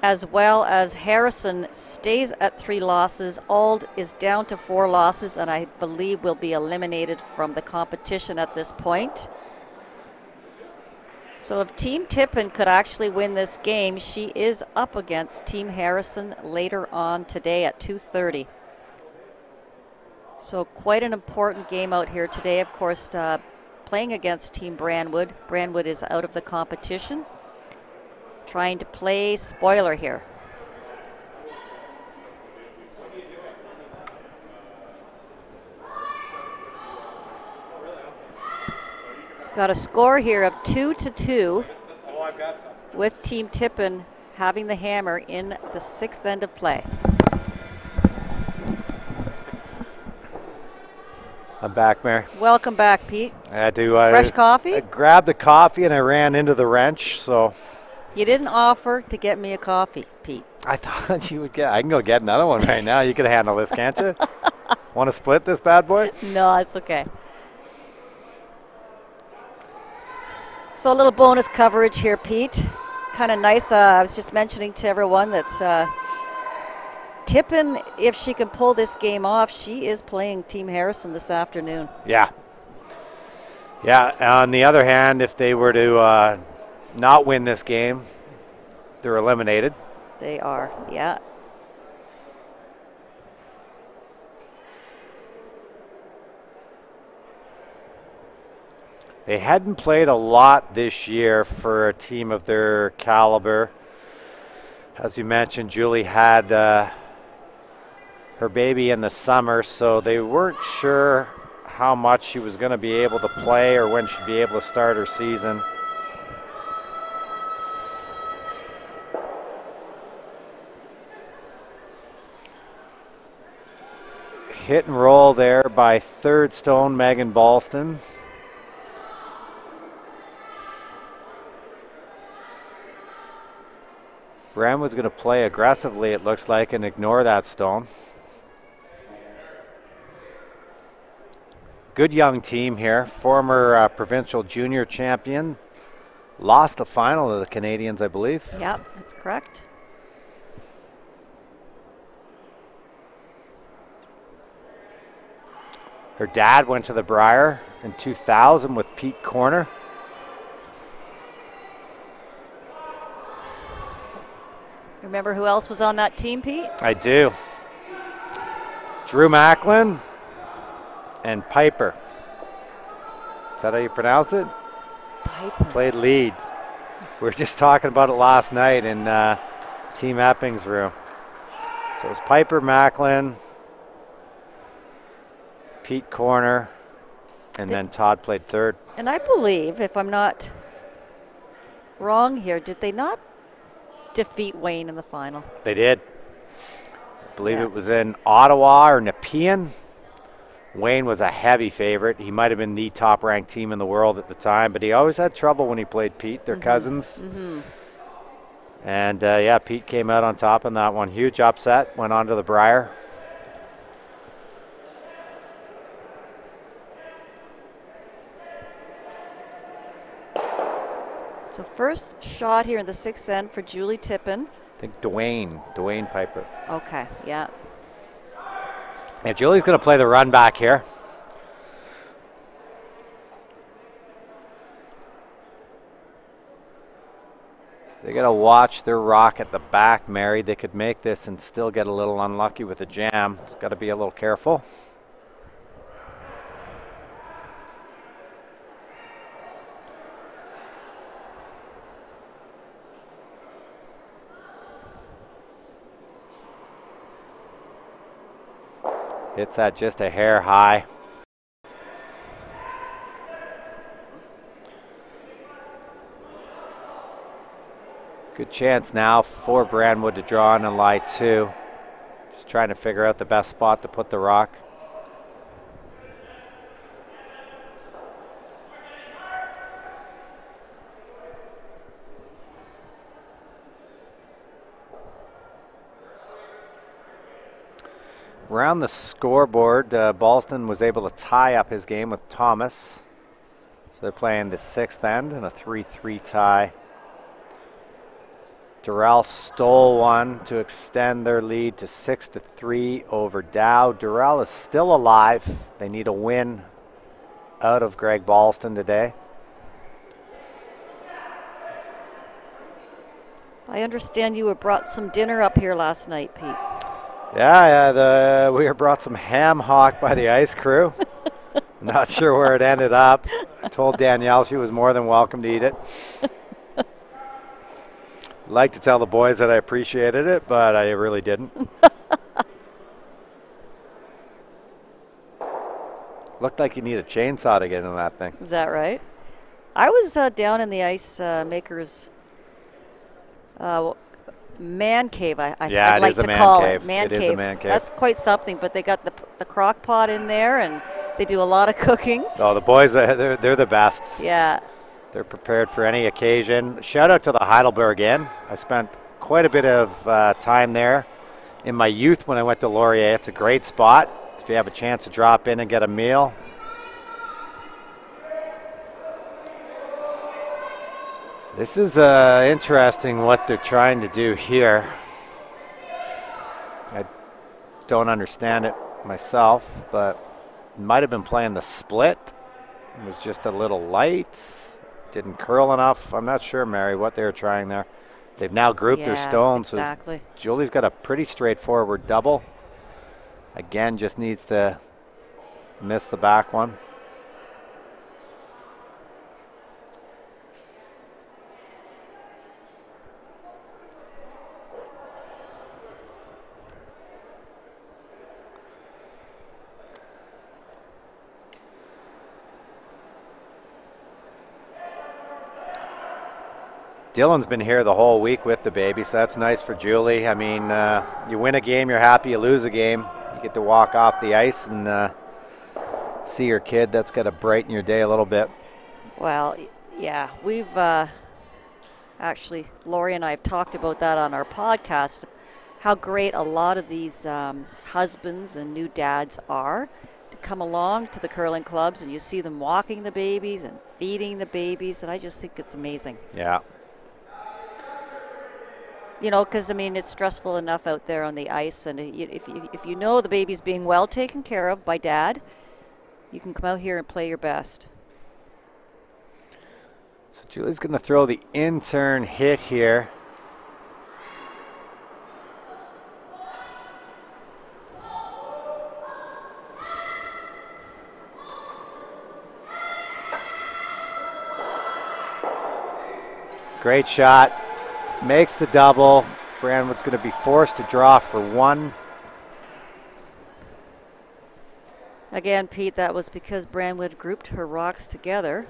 as well as Harrison stays at 3 losses. Auld is down to 4 losses, and I believe will be eliminated from the competition at this point. So if Team Tippin could actually win this game, she is up against Team Harrison later on today at 2:30. So quite an important game out here today. Of course, playing against Team Brandwood. Brandwood is out of the competition. Trying to play spoiler here. Got a score here of 2-2 with Team Tippin having the hammer in the 6th end of play. I'm back, Mary. Welcome back, Pete. I had to fresh coffee? I grabbed the coffee and I ran into the wrench, so. You didn't offer to get me a coffee, Pete. I thought you would get. I can go get another one right now. You can handle this, can't you? Want to split this bad boy? No, it's okay. So a little bonus coverage here, Pete. It's kind of nice. I was just mentioning to everyone that Tippin, if she can pull this game off, she is playing Team Harrison this afternoon. Yeah. Yeah, on the other hand, if they were to not win this game, they're eliminated. They are, yeah. They hadn't played a lot this year for a team of their caliber. As we mentioned, Julie had her baby in the summer, so they weren't sure how much she was going to be able to play or when she'd be able to start her season. Hit and roll there by third stone Megan Ballston. Brandwood's going to play aggressively, it looks like, and ignore that stone. Good young team here. Former provincial junior champion. Lost the final to the Canadians, I believe. Yep, that's correct. Her dad went to the Brier in 2000 with Pete Corner. Remember who else was on that team, Pete? I do. Drew Macklin and Piper. Is that how you pronounce it? Piper. Played lead. We were just talking about it last night in Team Epping's room. So it was Piper, Macklin, Pete Corner, and then Todd played third. And I believe, if I'm not wrong here, did they not defeat Wayne in the final? They did. I believe it was in Ottawa or Nepean. Wayne was a heavy favorite. He might have been the top-ranked team in the world at the time, but he always had trouble when he played Pete. They're cousins. And, yeah, Pete came out on top in that one. Huge upset, went on to the Brier. So first shot here in the sixth end for Julie Tippin. I think Dwayne Piper. Okay, yeah. Yeah, Julie's going to play the run back here. They got to watch their rock at the back, Mary. They could make this and still get a little unlucky with the jam. It's got to be a little careful. Hits at just a hair high. Good chance now for Brandwood to draw in and lie two. Just trying to figure out the best spot to put the rock. Around the scoreboard, Ballston was able to tie up his game with Thomas. So they're playing the sixth end in a 3-3 tie. Durrell stole one to extend their lead to 6-3 over Dow. Durrell is still alive. They need a win out of Greg Ballston today. I understand you were brought some dinner up here last night, Pete. Yeah, we were brought some ham hock by the ice crew. Not sure where it ended up. I told Danielle she was more than welcome to eat it. Like to tell the boys that I appreciated it, but I really didn't. Looked like you need a chainsaw to get in that thing. Is that right? I was down in the ice makers man cave, I'd like to call it. Man cave. It is a man cave. That's quite something, but they got the crock pot in there, and they do a lot of cooking. Oh, the boys, they're the best. Yeah. They're prepared for any occasion. Shout out to the Heidelberg Inn. I spent quite a bit of time there in my youth when I went to Laurier. It's a great spot if you have a chance to drop in and get a meal. This is interesting what they're trying to do here. I don't understand it myself, but might have been playing the split. It was just a little light. Didn't curl enough. I'm not sure, Mary, what they were trying there. They've now grouped their stones. Exactly. So Julie's got a pretty straightforward double. Again, just needs to miss the back one. Dylan's been here the whole week with the baby, so that's nice for Julie. I mean, you win a game, you're happy. You lose a game, You get to walk off the ice and see your kid. That's got to brighten your day a little bit. Well, yeah, we've actually, Lori and I have talked about that on our podcast, how great a lot of these husbands and new dads are to come along to the curling clubs, and you see them walking the babies and feeding the babies, and I just think it's amazing. Yeah. You know, because, I mean, it's stressful enough out there on the ice, and if you know the baby's being well taken care of by dad, you can come out here and play your best. So Julie's going to throw the in-turn hit here. Great shot. Makes the double. Brandwood's going to be forced to draw for one. Again, Pete, that was because Brandwood grouped her rocks together.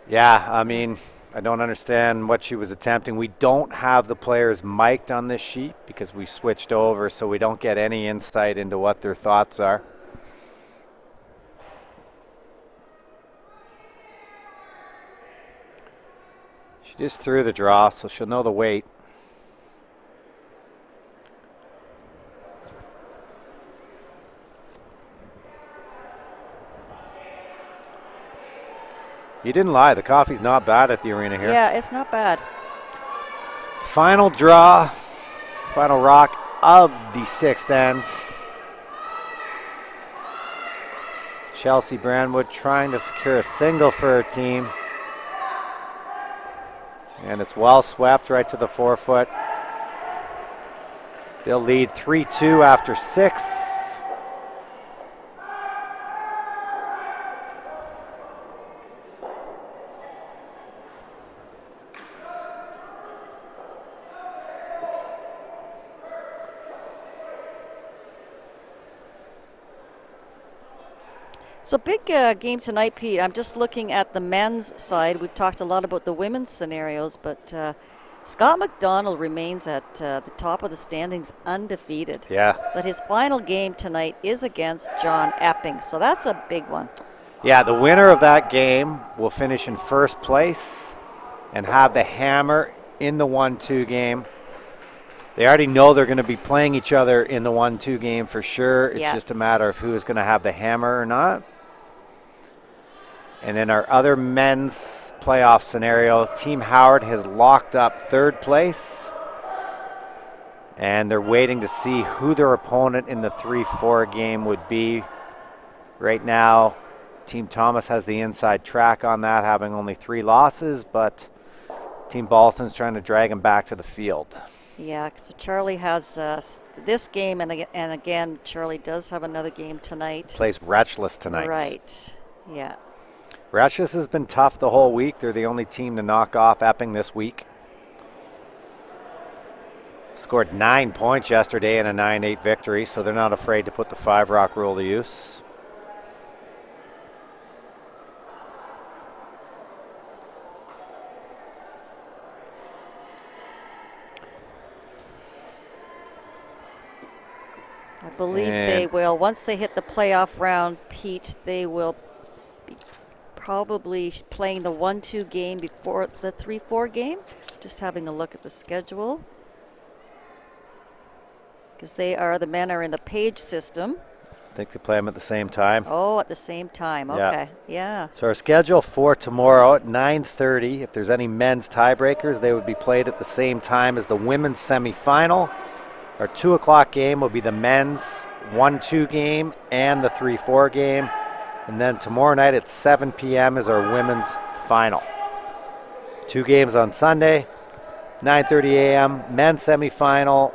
Yeah, I mean, I don't understand what she was attempting. We don't have the players mic'd on this sheet because we switched over, so we don't get any insight into what their thoughts are. She just threw the draw, so she'll know the weight. You didn't lie. The coffee's not bad at the arena here. Yeah, it's not bad. Final draw, final rock of the sixth end. Chelsea Brandwood trying to secure a single for her team. And it's well swept right to the forefoot. They'll lead 3-2 after 6. So big game tonight, Pete. I'm just looking at the men's side. We've talked a lot about the women's scenarios, but Scott McDonald remains at the top of the standings undefeated. Yeah. But his final game tonight is against John Epping, so that's a big one. Yeah, the winner of that game will finish in first place and have the hammer in the 1-2 game. They already know they're going to be playing each other in the 1-2 game for sure. It's just a matter of who is going to have the hammer or not. And in our other men's playoff scenario, Team Howard has locked up third place. And they're waiting to see who their opponent in the 3-4 game would be. Right now, Team Thomas has the inside track on that, having only 3 losses, but Team Boston's trying to drag him back to the field. Yeah, so Charlie has this game, and again, Charlie does have another game tonight. Plays Ratchless tonight. Right, yeah. Ratchless has been tough the whole week. They're the only team to knock off Epping this week. Scored 9 points yesterday in a 9-8 victory, so they're not afraid to put the 5-rock rule to use. I believe they will, once they hit the playoff round, Pete, they will be probably playing the 1-2 game before the 3-4 game. Just having a look at the schedule. Because the men are in the Page system. I think they play them at the same time. Oh, at the same time, okay, yeah. So our schedule for tomorrow at 9:30, if there's any men's tiebreakers, they would be played at the same time as the women's semifinal. Our 2 o'clock game will be the men's 1-2 game and the 3-4 game. And then tomorrow night at 7 p.m. is our women's final. 2 games on Sunday, 9:30 a.m. men's semifinal,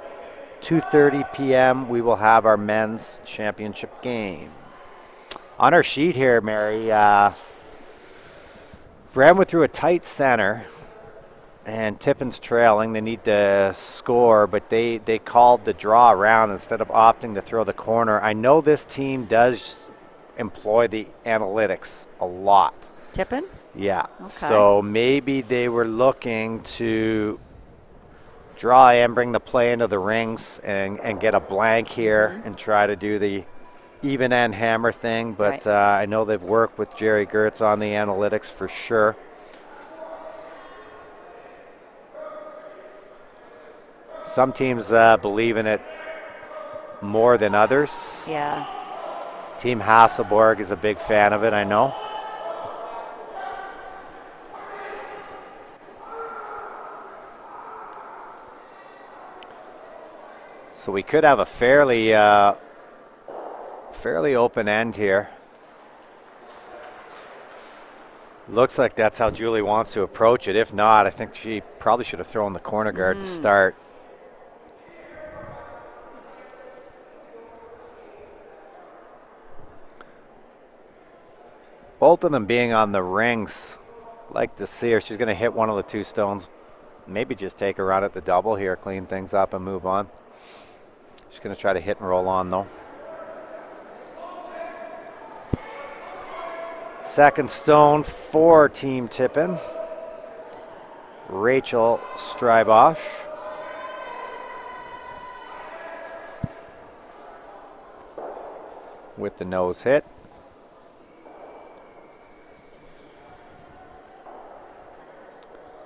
2:30 p.m. we will have our men's championship game. On our sheet here, Mary, Brandwood threw a tight center. And Tippin's trailing. They need to score, but they called the draw around instead of opting to throw the corner. I know this team does employ the analytics a lot. Tippin? Yeah. Okay. So maybe they were looking to draw in, bring the play into the rings, and get a blank here and try to do the even end hammer thing. But I know they've worked with Jerry Gertz on the analytics for sure. Some teams believe in it more than others. Yeah. Team Hasselborg is a big fan of it, I know. So we could have a fairly open end here. Looks like that's how Julie wants to approach it. If not, I think she probably should have thrown the corner guard to start. Both of them being on the rings. Like to see her. She's going to hit one of the two stones. Maybe just take a run at the double here, clean things up and move on. She's going to try to hit and roll on though. Second stone for Team Tippin. Rachel Strybosch. With the nose hit.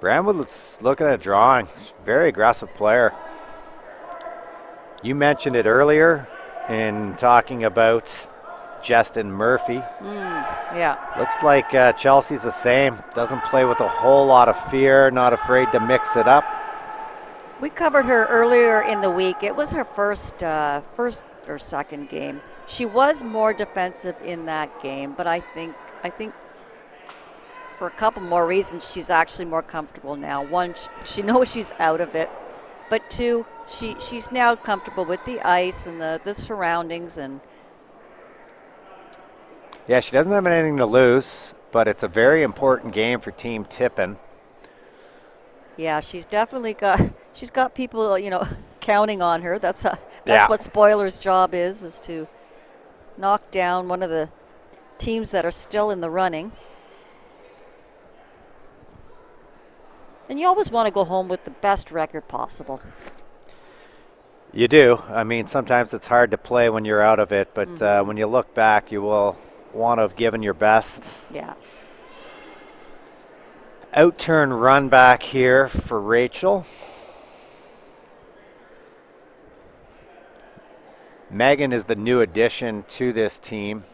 Brandwood's looking at drawing. Very aggressive player. You mentioned it earlier in talking about Justin Murphy. Yeah. Looks like Chelsea's the same. Doesn't play with a whole lot of fear, not afraid to mix it up. We covered her earlier in the week. It was her first or second game. She was more defensive in that game, but I think for a couple more reasons, she's actually more comfortable now. One, she knows she's out of it, but two, she's now comfortable with the ice and the surroundings. And yeah, she doesn't have anything to lose, but it's a very important game for Team Tippin. Yeah, she's definitely got people, counting on her. That's what Spoiler's job is to knock down one of the teams that are still in the running. And you always want to go home with the best record possible. You do. I mean, sometimes it's hard to play when you're out of it, but when you look back, you will want to have given your best. Yeah. Out-turn run back here for Rachel. Megan is the new addition to this team.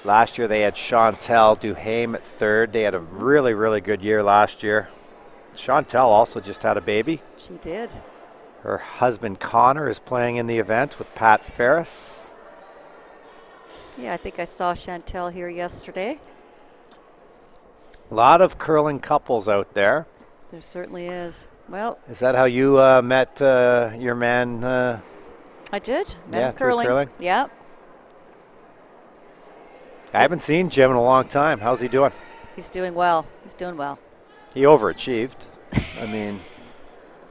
Last year they had Chantel Duhame at third. They had a really, really good year last year. Chantel also just had a baby. She did. Her husband Connor is playing in the event with Pat Ferris. Yeah, I think I saw Chantel here yesterday. A lot of curling couples out there. There certainly is. Well, is that how you met your man? I did. Met him curling. Yeah. I haven't seen Jim in a long time. How's he doing? He's doing well. He's doing well. He overachieved. I mean,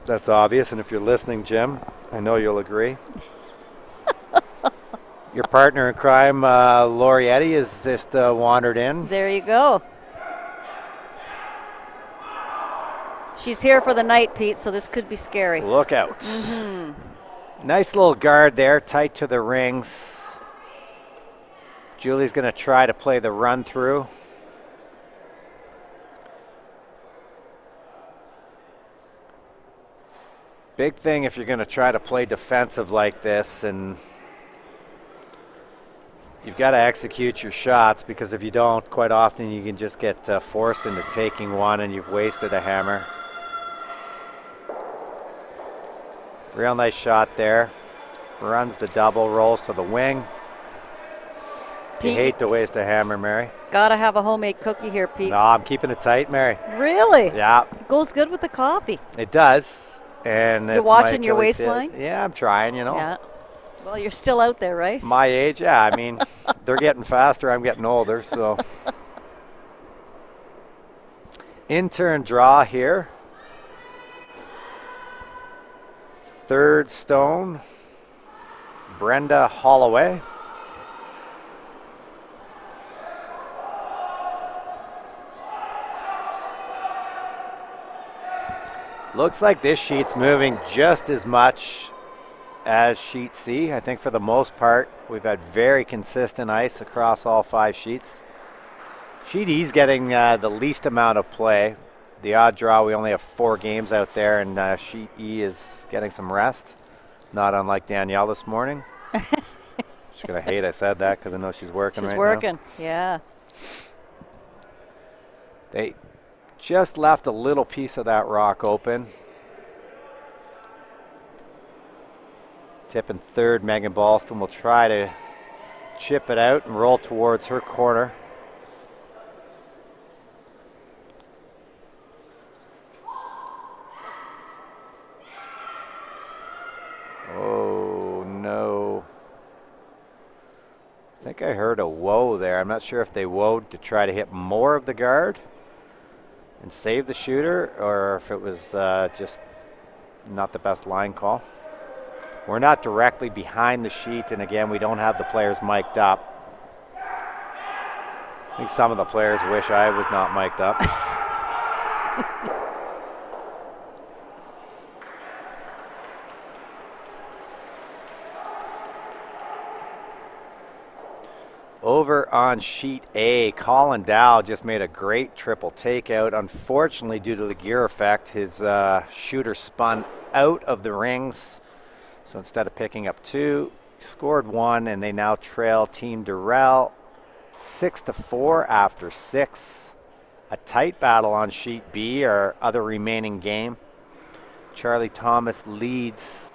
that's obvious. And if you're listening, Jim, I know you'll agree. Your partner in crime, Laurietti, has just wandered in. There you go. She's here for the night, Pete, so this could be scary. Look out. Nice little guard there, tight to the rings. Julie's going to try to play the run through. Big thing if you're going to try to play defensive like this, and you've got to execute your shots, because if you don't, quite often you can just get forced into taking one and you've wasted a hammer. Real nice shot there. Runs the double, rolls to the wing. You hate to waste a hammer, Mary. Gotta have a homemade cookie here, Pete. No, I'm keeping it tight, Mary. Really? Yeah. It goes good with the coffee. It does. And you're watching your waistline? Yeah, I'm trying, Yeah. Well, you're still out there, right? My age, yeah. I mean, they're getting faster. I'm getting older, so. In-turn draw here. Third stone, Brenda Holloway. Looks like this sheet's moving just as much as sheet C. I think for the most part, we've had very consistent ice across all 5 sheets. Sheet E's getting the least amount of play. The odd draw, we only have 4 games out there, and sheet E is getting some rest. Not unlike Danielle this morning. She's going to hate I said that because I know she's working right now. She's working, yeah. They just left a little piece of that rock open. Tipping third, Megan Ballston will try to chip it out and roll towards her corner. Oh, no. I think I heard a whoa there. I'm not sure if they whoa'd to try to hit more of the guard and save the shooter, or if it was just not the best line call. We're not directly behind the sheet, and again, we don't have the players mic'd up. I think some of the players wish I was not mic'd up. Over on sheet A, Colin Dow just made a great triple takeout. Unfortunately, due to the gear effect, his shooter spun out of the rings. So instead of picking up 2, he scored 1, and they now trail Team Durrell 6-4 after 6. A tight battle on sheet B, our other remaining game. Charlie Thomas leads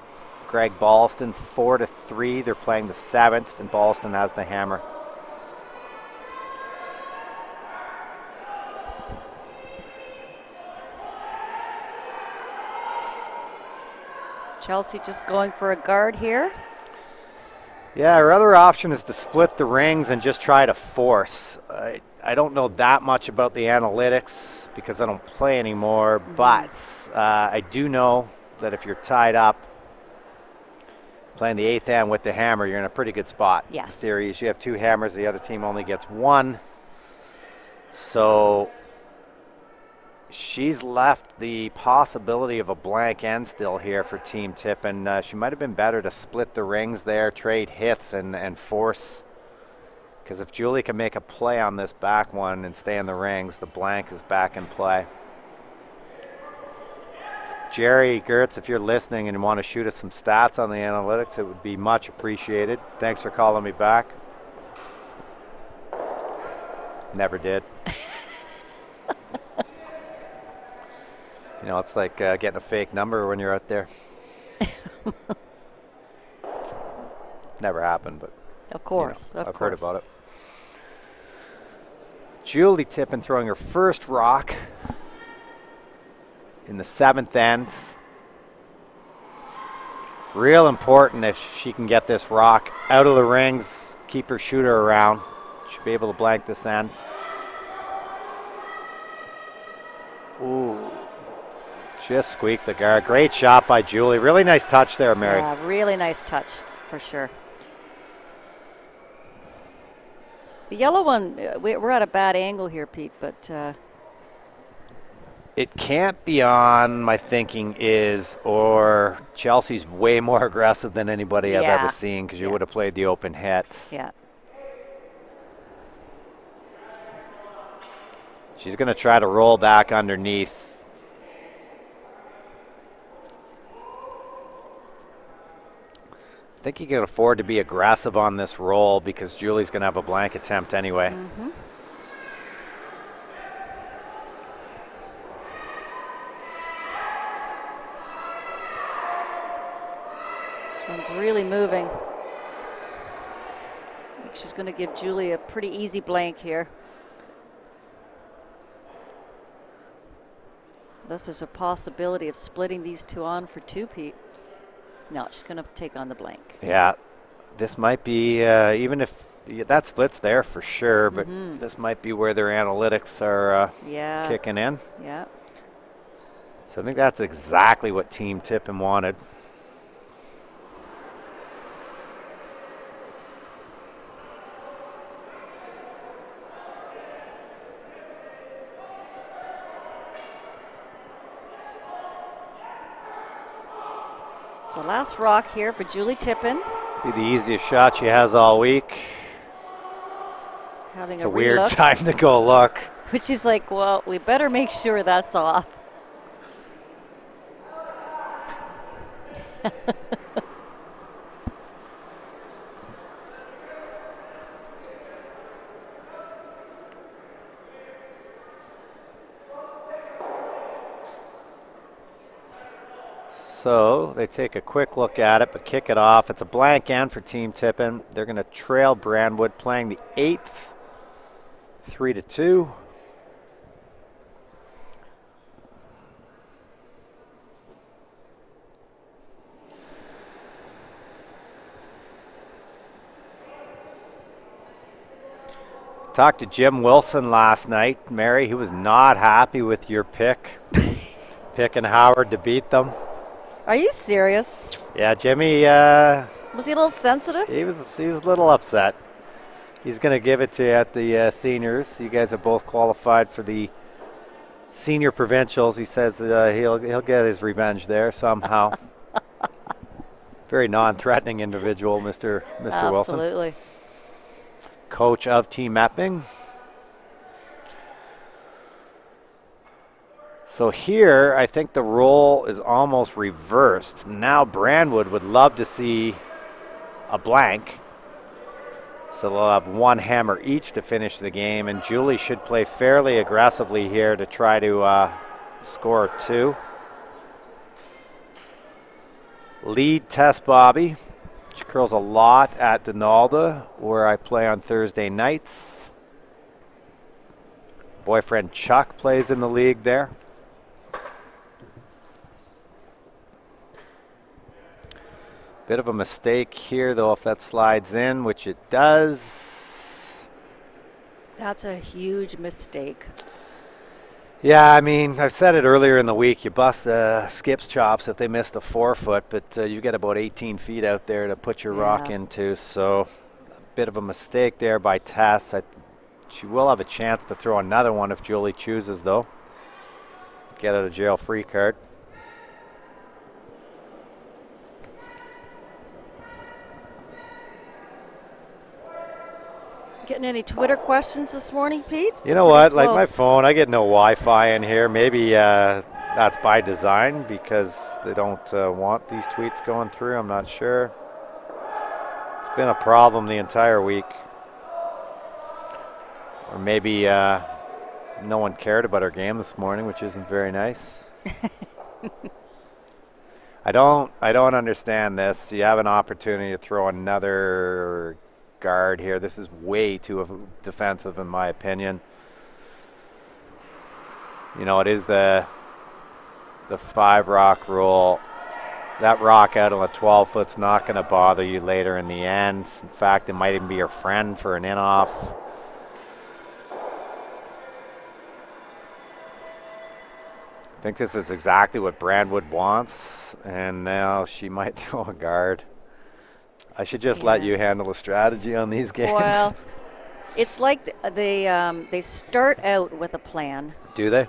Greg Ballston 4-3. They're playing the 7th, and Ballston has the hammer. Chelsea just going for a guard here. Yeah, our other option is to split the rings and just try to force. I don't know that much about the analytics because I don't play anymore, but I do know that if you're tied up playing the 8th hand with the hammer, you're in a pretty good spot. Yes. The theory is you have 2 hammers, the other team only gets 1. So she's left the possibility of a blank end still here for Team Tip, and she might have been better to split the rings there, trade hits, and force. Because if Julie can make a play on this back one and stay in the rings, the blank is back in play. Jerry Gertz, if you're listening and you want to shoot us some stats on the analytics, it would be much appreciated. Thanks for calling me back. Never did. You know, it's like getting a fake number when you're out there. Never happened, but of course, you know, I've heard about it. Julie Tippin throwing her first rock in the 7th end. Real important if she can get this rock out of the rings, keep her shooter around. Should be able to blank this end. Ooh. Just squeaked the guard. Great shot by Julie. Really nice touch there, Mary. Yeah, really nice touch, for sure. The yellow one, we're at a bad angle here, Pete, but... It can't be on, my thinking is, or Chelsea's way more aggressive than anybody I've ever seen, because you would have played the open hit. Yeah. She's going to try to roll back underneath. I think you can afford to be aggressive on this roll because Julie's going to have a blank attempt anyway. Mm-hmm. This one's really moving. I think she's going to give Julie a pretty easy blank here. Thus there's a possibility of splitting these 2 on for 2, Pete. No, she's going to take on the blank. Yeah, this might be, even if that split's there for sure, but this might be where their analytics are kicking in. Yeah. So I think that's exactly what Team Tippin wanted. So last rock here for Julie Tippin. Be the easiest shot she has all week. Having It's a weird time to go look. But she's like, well, we better make sure that's off. So they take a quick look at it, but kick it off. It's a blank end for Team Tippin. They're going to trail Brandwood, playing the 8th, 3-2. Talked to Jim Wilson last night. Mary, he was not happy with your pick, picking Howard to beat them. Are you serious? Yeah, Jimmy. Was he a little sensitive? He was a little upset. He's going to give it to you at the seniors. You guys are both qualified for the senior provincials. He says he'll get his revenge there somehow. Very non-threatening individual, Mr. Wilson. Absolutely. Coach of Team Epping. So here, I think the role is almost reversed. Now Brandwood would love to see a blank. So they'll have one hammer each to finish the game, and Julie should play fairly aggressively here to try to score 2. Lead Tess Bobby. She curls a lot at Donalda, where I play on Thursday nights. Boyfriend Chuck plays in the league there. Bit of a mistake here, though, if that slides in, which it does. That's a huge mistake. Yeah, I mean, I've said it earlier in the week. You bust the skip's chops if they miss the 4-foot, but you get about 18 feet out there to put your rock into. So a bit of a mistake there by Tess. She will have a chance to throw another one if Julie chooses, though. Get out of jail free card. Getting any Twitter questions this morning, Pete? You know what? Like my phone, I get no Wi-Fi in here. Maybe that's by design because they don't want these tweets going through. I'm not sure. It's been a problem the entire week. Or maybe no one cared about our game this morning, which isn't very nice. I don't understand this. You have an opportunity to throw another guard here. This is way too defensive in my opinion. You know, it is the 5 rock rule. That rock out on the 12-foot's not going to bother you later in the end. In fact, it might even be your friend for an in-off. I think this is exactly what Brandwood wants, and now she might throw a guard. I should just let you handle the strategy on these games. Well, it's like they start out with a plan. Do they?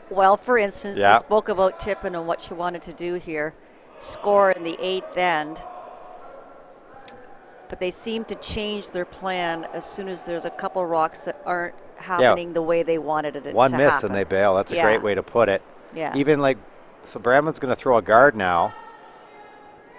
Well, for instance, you spoke about Tippin and what she wanted to do here, score in the 8th end. But they seem to change their plan as soon as there's a couple rocks that aren't happening the way they wanted it to happen. One miss and they bail. That's a great way to put it. Yeah. Even like, so Brandwood's going to throw a guard now.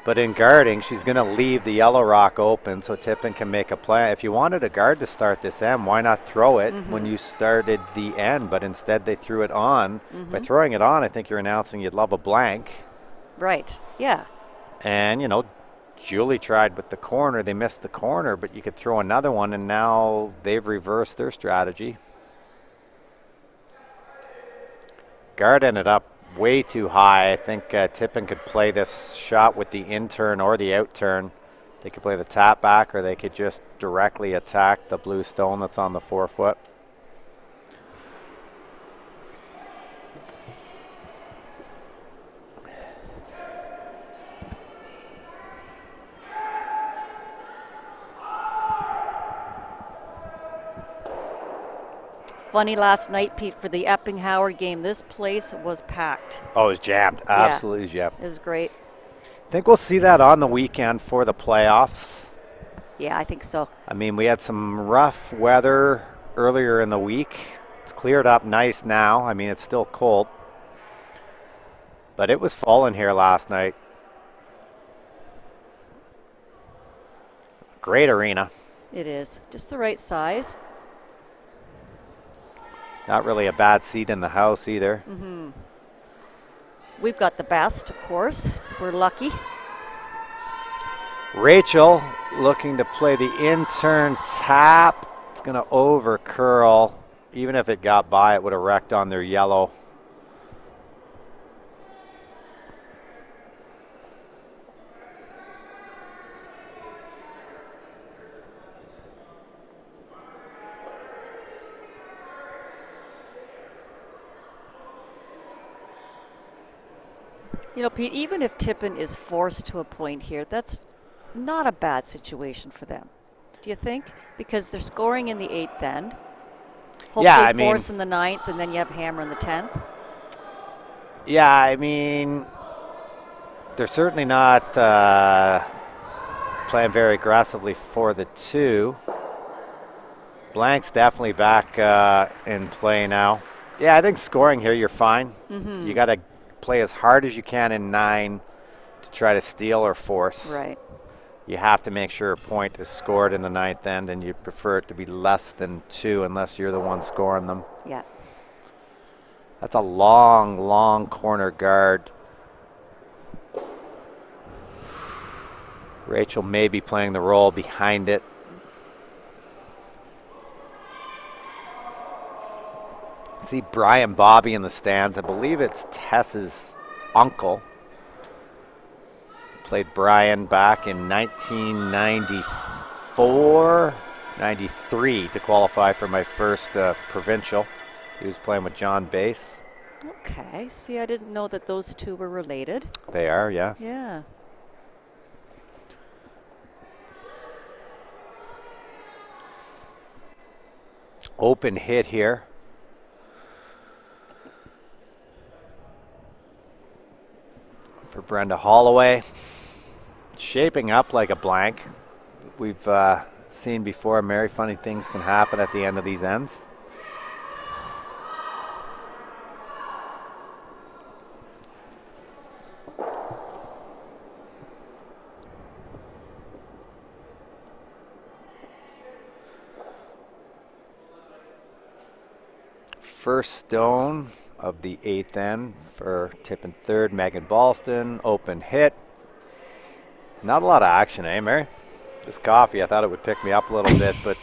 But in guarding, she's going to leave the yellow rock open so Tippin can make a play. If you wanted a guard to start this end, why not throw it when you started the end? But instead they threw it on. By throwing it on, I think you're announcing you'd love a blank. Right, yeah. And, you know, Julie tried with the corner. They missed the corner, but you could throw another one, and now they've reversed their strategy. Guard ended up way too high. I think Tippin could play this shot with the in-turn or the out-turn. They could play the tap back, or they could just directly attack the blue stone that's on the 4-foot. Funny last night, Pete, for the Epping-Howard game, this place was packed. Oh, it was jammed. Absolutely jammed. It was great. think we'll see that on the weekend for the playoffs. Yeah, I think so. I mean, we had some rough weather earlier in the week. It's cleared up nice now. I mean, it's still cold. But it was falling here last night. Great arena. It is. Just the right size. Not really a bad seat in the house either. Mm-hmm. We've got the best, of course. We're lucky. Rachel looking to play the in-turn tap. It's going to over curl. Even if it got by, it would have wrecked on their yellow. You know, Pete, even if Tippin is forced to a point here, that's not a bad situation for them. Do you think? Because they're scoring in the 8th end. Hopefully yeah, I mean, force in the 9th, and then you have hammer in the 10th. Yeah, I mean, they're certainly not playing very aggressively for the 2. Blank's definitely back in play now. Yeah, I think scoring here, you're fine. Mm-hmm. You got to play as hard as you can in 9 to try to steal or force. Right. You have to make sure a point is scored in the 9th end, and you prefer it to be less than 2 unless you're the one scoring them. Yeah. That's a long, long corner guard. Rachel may be playing the role behind it. See Brian Bobby in the stands. I believe it's Tess's uncle. Played Brian back in 1994, 93 to qualify for my first provincial. He was playing with John Bass. Okay. See, I didn't know that those two were related. They are, yeah. Yeah. Open hit here. For Brenda Holloway. Shaping up like a blank. We've seen before, Mary, funny things can happen at the end of these ends. First stone of the 8th end for Tippin 3rd, Megan Ballston. Open hit. Not a lot of action, eh, Mary? This coffee, I thought it would pick me up a little bit, but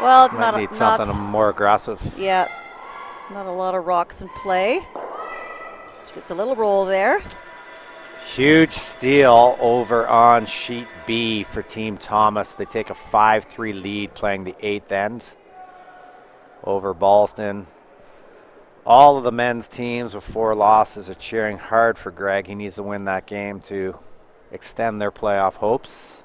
well, might need something more aggressive. Yeah, not a lot of rocks in play. She gets a little roll there. Huge steal over on sheet B for Team Thomas. They take a 5-3 lead playing the 8th end over Ballston. All of the men's teams with 4 losses are cheering hard for Greg. He needs to win that game to extend their playoff hopes.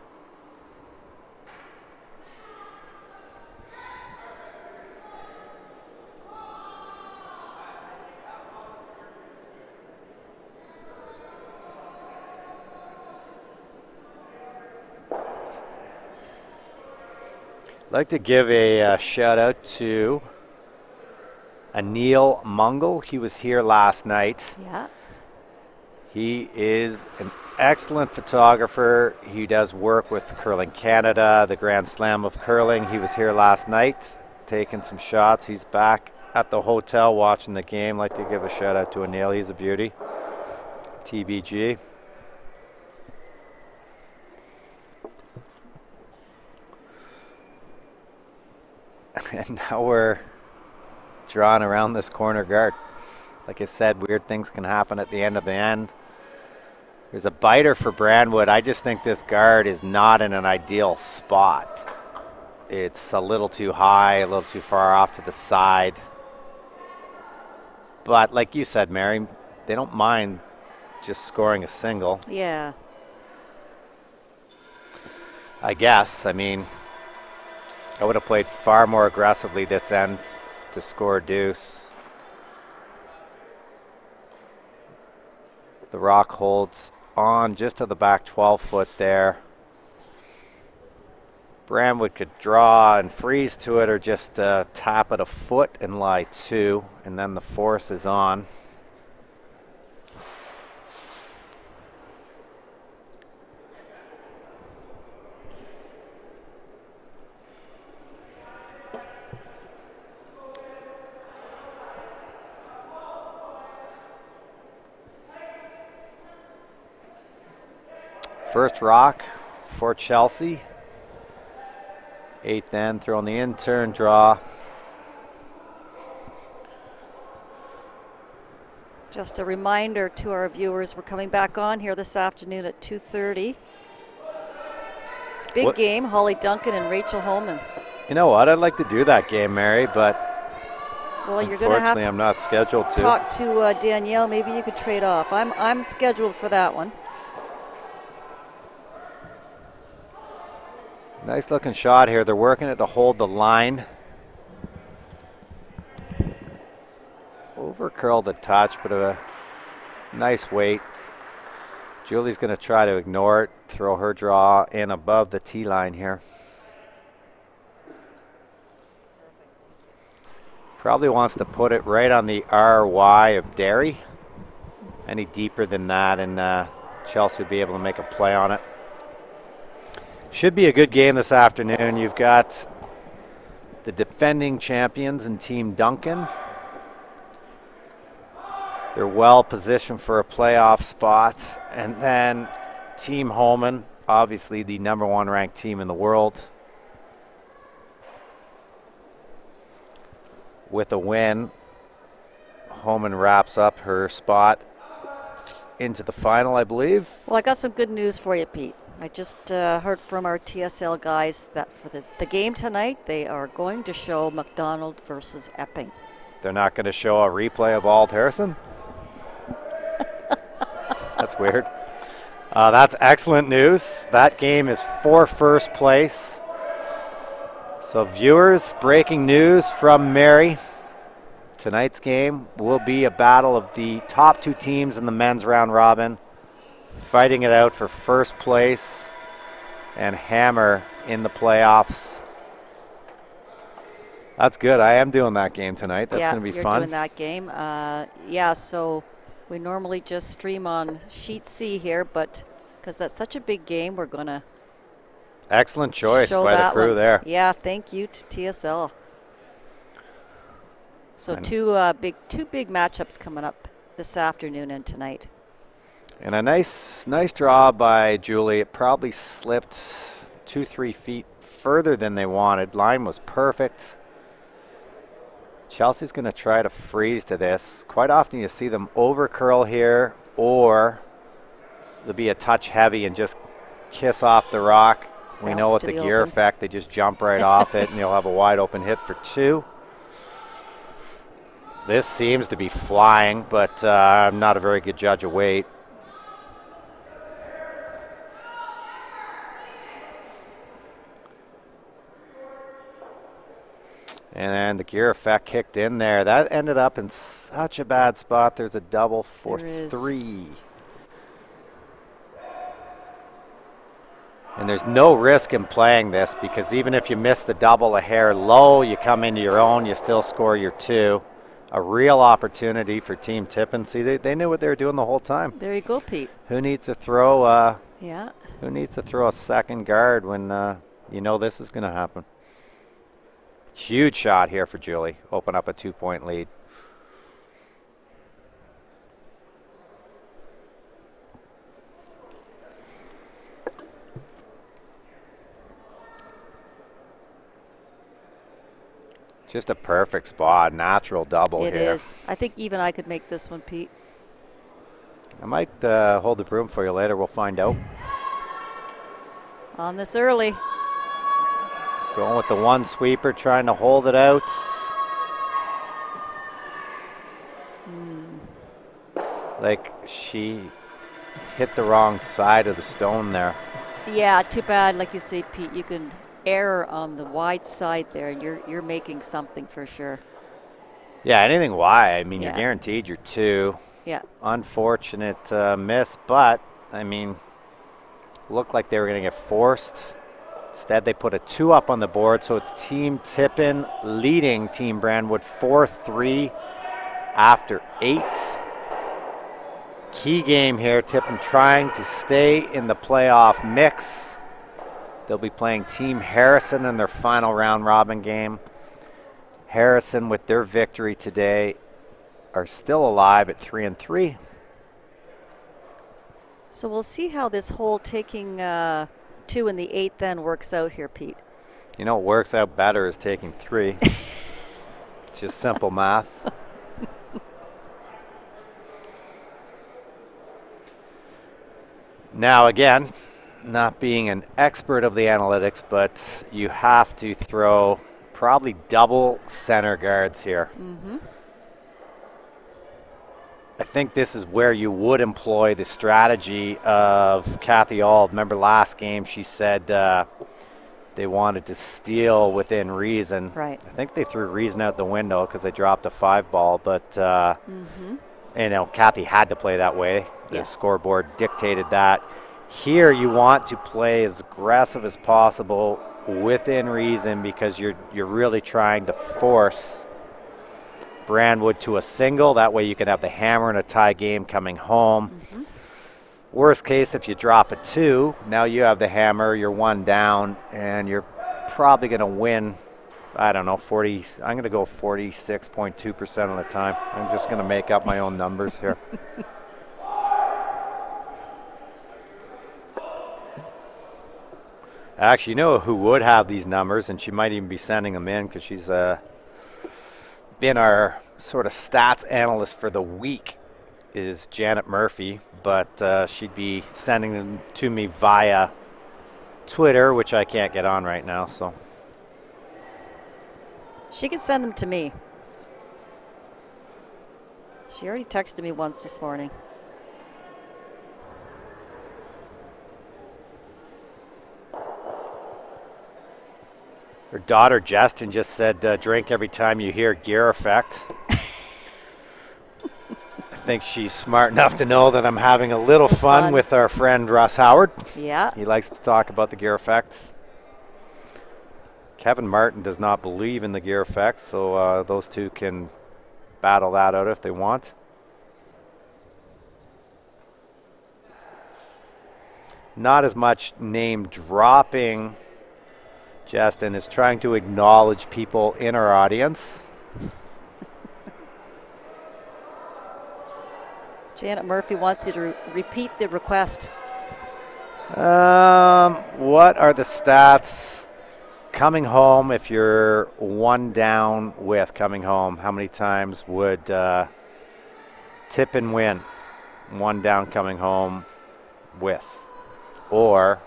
I'd like to give a shout out to Anil Mungal. He was here last night. Yeah. He is an excellent photographer. He does work with Curling Canada, the Grand Slam of Curling. He was here last night taking some shots. He's back at the hotel watching the game. I'd like to give a shout out to Anil. He's a beauty. TBG. And now we're drawn around this corner guard. Like I said, weird things can happen at the end of the end. There's a biter for Brandwood. I just think this guard is not in an ideal spot. It's a little too high, a little too far off to the side. But like you said, Mary, they don't mind just scoring a single. Yeah. I guess. I mean, I would have played far more aggressively this end to score a deuce. The rock holds on just to the back 12 foot there. Bramwood could draw and freeze to it or just tap it a foot and lie 2, and then the force is on. First rock for Chelsea. 8th end, throwing the in-turn draw. Just a reminder to our viewers, we're coming back on here this afternoon at 2:30. Big game, Holly Duncan and Rachel Holman. You know what? I'd like to do that game, Mary, but well, you're going to have to I'm not scheduled to. Talk to Danielle. Maybe you could trade off. I'm scheduled for that one. Nice looking shot here. They're working it to hold the line. Over curled a touch, but a nice weight. Julie's going to try to ignore it, throw her draw in above the tee line here. Probably wants to put it right on the RY of Derry. Any deeper than that, and Chelsea will be able to make a play on it. Should be a good game this afternoon. You've got the defending champions in Team Duncan. They're well positioned for a playoff spot. And then Team Holman, obviously the #1 ranked team in the world. With a win, Holman wraps up her spot into the final, I believe. Well, I got some good news for you, Pete. I just heard from our TSL guys that for the game tonight, they are going to show McDonald versus Epping. They're not going to show a replay of Auld Harrison? That's weird. That's excellent news. That game is for first place. So viewers, breaking news from Mary. Tonight's game will be a battle of the top 2 teams in the men's round robin, fighting it out for first place and hammer in the playoffs. That's good. I am doing that game tonight. That's going to be fun. Yeah, you're doing that game. Yeah, so we normally just stream on Sheet C here, but because that's such a big game, we're going to excellent choice by the crew there. Yeah, thank you to TSL. So two big matchups coming up this afternoon and tonight. And a nice draw by Julie. It probably slipped 2-3 feet further than they wanted. Line was perfect. Chelsea's going to try to freeze to this. Quite often you see them over curl here, or they'll be a touch heavy and just kiss off the rock. We know with the gear effect, they just jump right off it, and you'll have a wide open hit for 2. This seems to be flying, but I'm not a very good judge of weight. And the gear effect kicked in there. That ended up in such a bad spot. There's a double for 3. And there's no risk in playing this, because even if you miss the double a hair low, you come into your own, you still score your 2. A real opportunity for Team Tippin. See, they knew what they were doing the whole time. There you go, Pete. Who needs to throw? Yeah. Who needs to throw a second guard when you know this is going to happen? Huge shot here for Julie. Open up a 2-point lead. Just a perfect spot, natural double here. It is. I think even I could make this one, Pete. I might hold the broom for you later. We'll find out. On this early. Going with the one sweeper, trying to hold it out. Like she hit the wrong side of the stone there. Yeah, too bad. Like you say, Pete, you can err on the wide side there, and you're making something for sure. Yeah, anything wide. I mean, you're guaranteed your 2. Yeah. Unfortunate miss, but, I mean, looked like they were going to get forced. Instead, they put a 2 up on the board, so it's Team Tippin leading Team Brandwood 4-3 after 8. Key game here, Tippin trying to stay in the playoff mix. They'll be playing Team Harrison in their final round robin game. Harrison, with their victory today, are still alive at 3-3. So we'll see how this whole taking 2 in the 8th then works out here, Pete. You know what works out better is taking 3. It's just simple math. Now again, not being an expert of the analytics, but you have to throw probably double center guards here. Mm-hmm. I think this is where you would employ the strategy of Kathy Auld. Remember last game she said they wanted to steal within reason. Right. I think they threw reason out the window because they dropped a 5 ball, but you know, Kathy had to play that way. The scoreboard dictated that. Here you want to play as aggressive as possible within reason because you're really trying to force Brandwood to a single. That way you can have the hammer in a tie game coming home. Worst case, if you drop a 2, now you have the hammer, you're 1 down, and you're probably going to win, I don't know, 40. I'm going to go 46.2% of the time. I'm just going to make up my own numbers here. Actually, you know who would have these numbers, and she might even be sending them in because she's been our sort of stats analyst for the week, is Janet Murphy, but she'd be sending them to me via Twitter, which I can't get on right now, so. She can send them to me. She already texted me once this morning. Her daughter, Justin, just said, drink every time you hear gear effect. I think she's smart enough to know that I'm having a little fun with our friend Russ Howard. Yeah. He likes to talk about the gear effect. Kevin Martin does not believe in the gear effect, so those two can battle that out if they want. Not as much name dropping. Justin is trying to acknowledge people in our audience. Janet Murphy wants you to repeat the request. What are the stats coming home if you're 1 down with coming home? How many times would tip and win 1 down coming home with? Or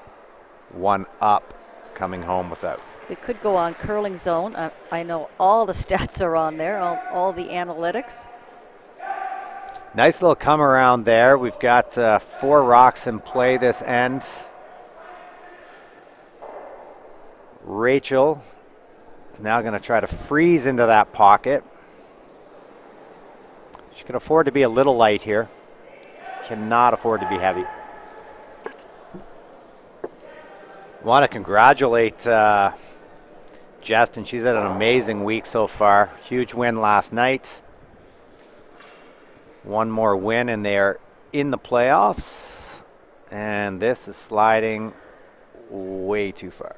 1 up coming home without? We could go on curling zone. I know all the stats are on there, all the analytics. Nice little come around there. We've got 4 rocks in play this end. Rachel is now going to try to freeze into that pocket. She can afford to be a little light here. Cannot afford to be heavy. Want to congratulate Justin. She's had an amazing week so far. Huge win last night. 1 more win and they're in the playoffs. And this is sliding way too far.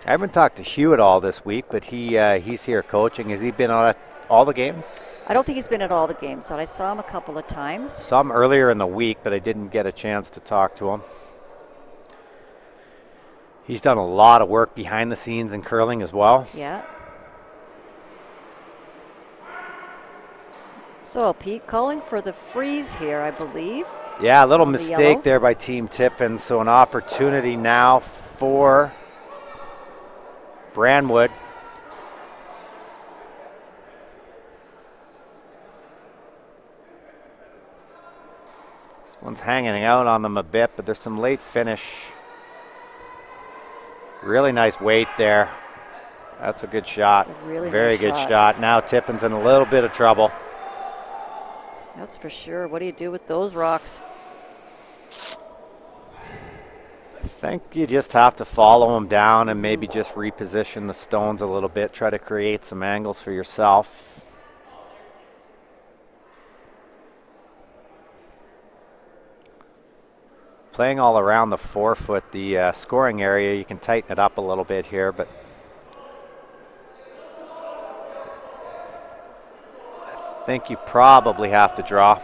I haven't talked to Hugh at all this week, but he's here coaching. Has he been on all the games? I don't think he's been at all the games, but I saw him a couple of times. Saw him earlier in the week, but I didn't get a chance to talk to him. He's done a lot of work behind the scenes in curling as well. Yeah. So, Pete, calling for the freeze here, I believe. Yeah, a little mistake there by Team Tippin. So an opportunity now for Brandwood. This one's hanging out on them a bit, but there's some late finish. Really nice weight there. That's a good shot. A really Very nice good shot. Now Tippin's in a little bit of trouble. That's for sure. What do you do with those rocks? I think you just have to follow them down and maybe just reposition the stones a little bit. Try to create some angles for yourself. Playing all around the 4-foot, the scoring area, you can tighten it up a little bit here, but I think you probably have to draw.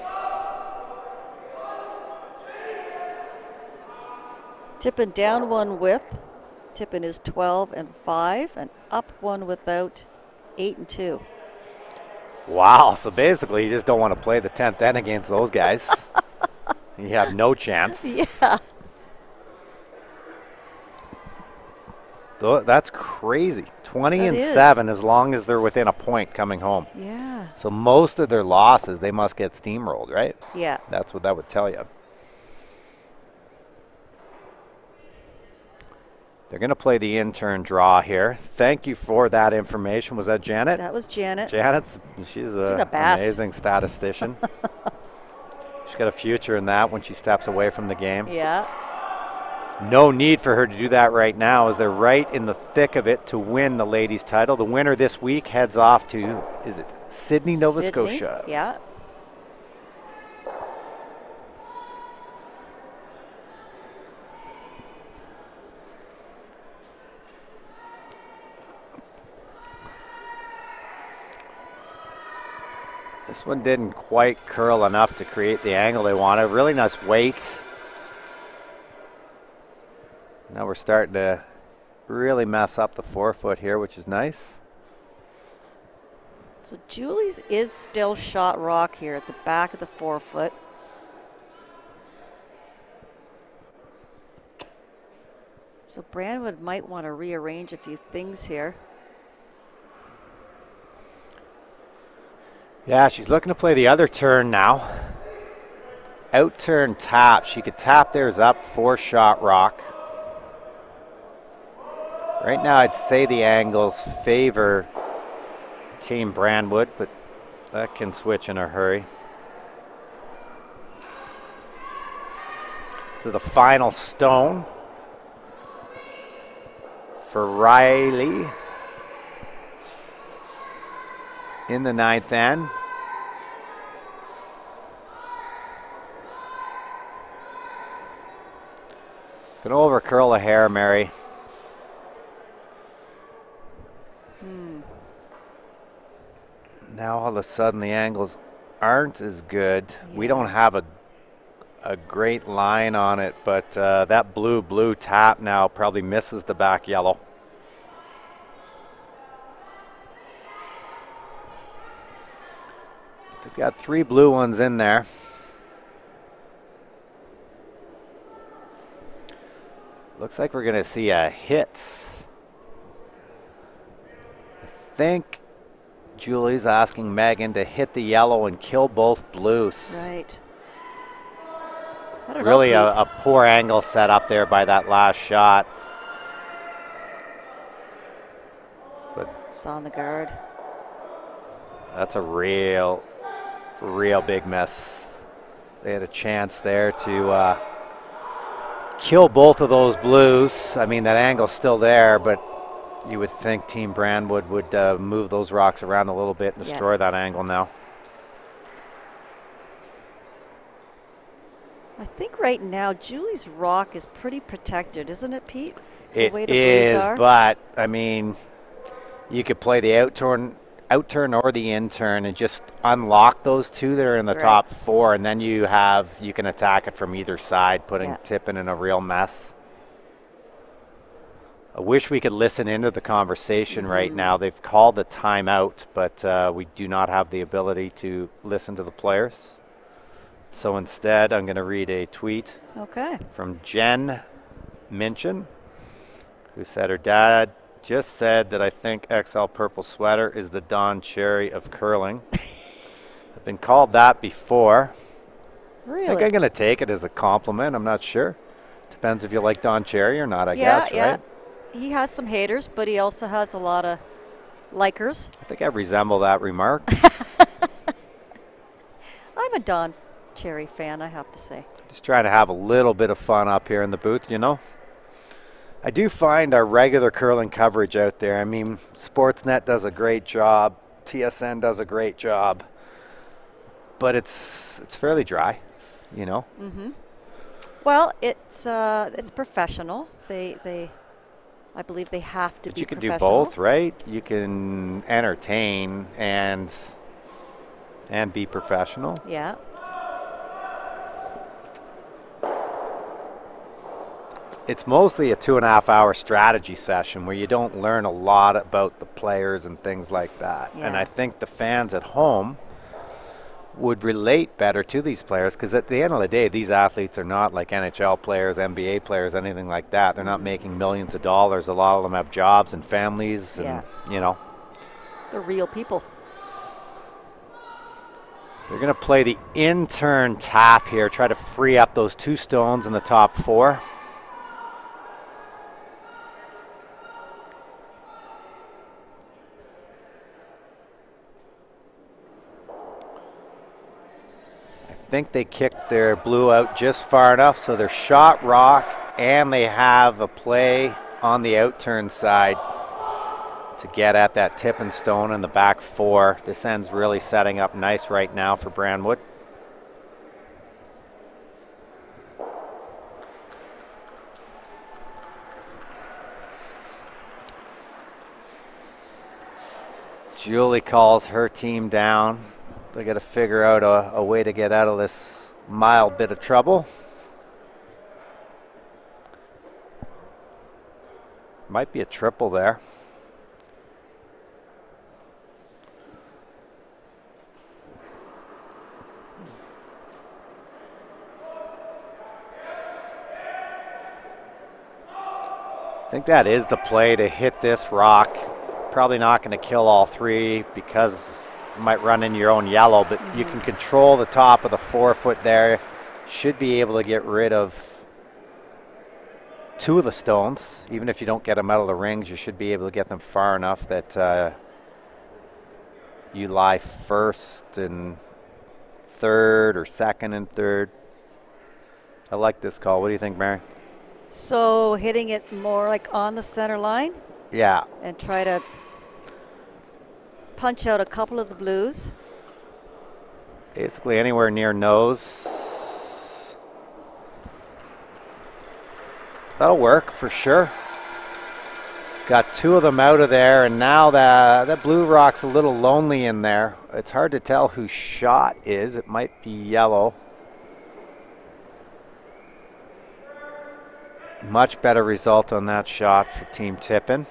Tippin down one with. Tippin is 12 and 5, and up one without 8 and 2. Wow, so basically you just don't want to play the 10th end against those guys. You have no chance. Yeah. That's crazy. 20 That and is. 7 as long as they're within a point coming home. Yeah. So most of their losses, they must get steamrolled, right? Yeah. That's what that would tell you. They're going to play the in-turn draw here. Thank you for that information. Was that Janet? That was Janet. She's the an best. amazing statistician. She's got a future in that when she steps away from the game. Yeah. No need for her to do that right now as they're right in the thick of it to win the ladies' title. The winner this week heads off to, is it Sydney, Nova Scotia? Yeah. This one didn't quite curl enough to create the angle they wanted. Really nice weight. Now we're starting to really mess up the 4-foot here, which is nice. So Julie's is still shot rock here at the back of the 4-foot. So Brandwood might want to rearrange a few things here. Yeah, she's looking to play the other turn now. Out turn tap. She could tap theirs up 4-shot rock. Right now, I'd say the angles favor Team Brandwood, but that can switch in a hurry. This is the final stone for Riley in the 9th end. It's going to overcurl a hair, Mary. Now all of a sudden the angles aren't as good. Yeah. We don't have a great line on it, but that blue tap now probably misses the back yellow. They've got 3 blue ones in there. Looks like we're going to see a hit. I think Julie's asking Megan to hit the yellow and kill both blues. Right. Really a poor angle set up there by that last shot. But it's on the guard. That's a real big mess. They had a chance there to kill both of those blues. I mean, that angle's still there, but you would think Team Brandwood would move those rocks around a little bit and destroy that angle now. I think right now Julie's rock is pretty protected, isn't it, Pete? It is, but I mean, you could play the out turn or the in turn and just unlock those 2 that are in the top 4, and then you can attack it from either side, putting Tippin in a real mess. I wish we could listen into the conversation right now. They've called the timeout, but we do not have the ability to listen to the players. So instead, I'm going to read a tweet from Jen Minchin, who said her dad just said that I think XL Purple Sweater is the Don Cherry of curling. I've been called that before. Really? I think I'm going to take it as a compliment. I'm not sure. Depends if you like Don Cherry or not, I guess, yeah. right? He has some haters, but he also has a lot of likers. I think I resemble that remark. I'm a Don Cherry fan, I have to say. Just trying to have a little bit of fun up here in the booth, you know. I do find our regular curling coverage out there. I mean, Sportsnet does a great job. TSN does a great job. But it's fairly dry, you know. Mm-hmm. Well, it's professional. I believe they have to but be you can professional. do both, right? You can entertain and be professional. Yeah. It's mostly a 2.5-hour strategy session where you don't learn a lot about the players and things like that. Yeah. And I think the fans at home would relate better to these players, because at the end of the day, these athletes are not like NHL players, NBA players, anything like that. They're not making millions of dollars. A lot of them have jobs and families, and you know. They're real people. They're going to play the in-turn tap here, try to free up those 2 stones in the top 4. I think they kicked their blue out just far enough, so they're shot rock, and they have a play on the out-turn side to get at that tip and stone in the back 4. This end's really setting up nice right now for Brandwood. Julie calls her team down. They got to figure out a way to get out of this mild bit of trouble. Might be a triple there. I think that is the play to hit this rock. Probably not going to kill all 3 because you might run in your own yellow, but you can control the top of the 4-foot there. Should be able to get rid of 2 of the stones. Even if you don't get them out of the rings, you should be able to get them far enough that you lie first and third or second and third. I like this call. What do you think, Mary? So hitting it more like on the center line? Yeah. And try to punch out a couple of the blues. Basically anywhere near nose. That'll work for sure. Got 2 of them out of there, and now that blue rock's a little lonely in there. It's hard to tell whose shot is. It might be yellow. Much better result on that shot for Team Tippin.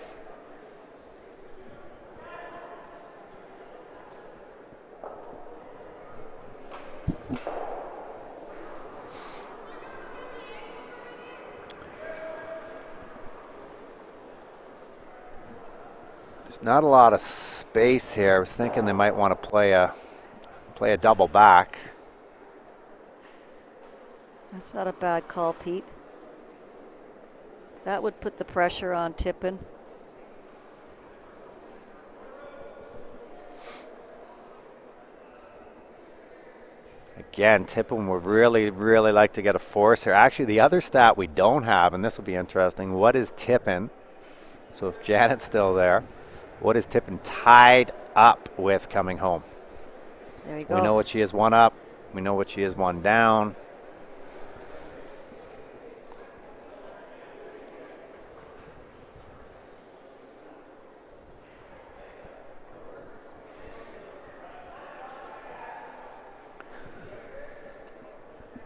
There's not a lot of space here. I was thinking they might want to play a double back. That's not a bad call, Pete. That would put the pressure on Tippin. Again, Tippin would really, really like to get a force here. Actually, the other stat we don't have, and this will be interesting, what is Tippin? So if Janet's still there, what is Tippin tied up with coming home? There you go. We know what she is, 1 up. We know what she is, 1 down.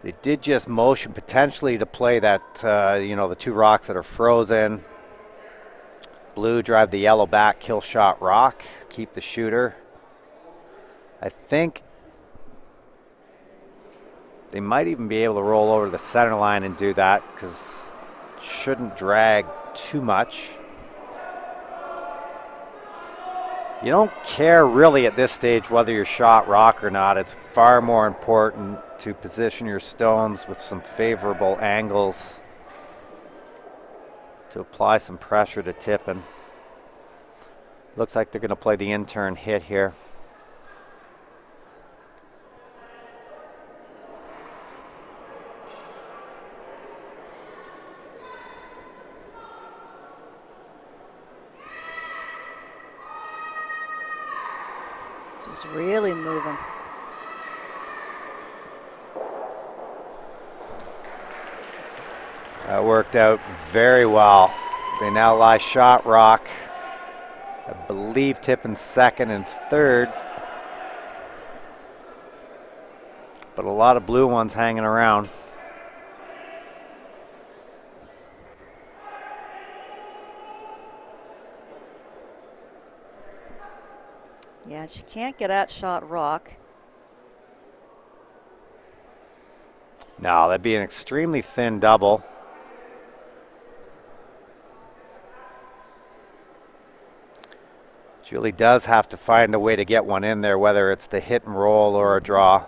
They did just motion potentially to play that, the 2 rocks that are frozen. Blue drive the yellow back, kill shot rock, keep the shooter. I think they might even be able to roll over the center line and do that, because it shouldn't drag too much. You don't care really at this stage whether you're shot rock or not. It's far more important to position your stones with some favorable angles to apply some pressure to tipping. Looks like they're going to play the in-turn hit here. This is really moving. That worked out very well. They now lie shot rock. I believe tipping second and third. But a lot of blue ones hanging around. Yeah, she can't get at shot rock. No, that'd be an extremely thin double. Julie does have to find a way to get one in there, whether it's the hit and roll or a draw.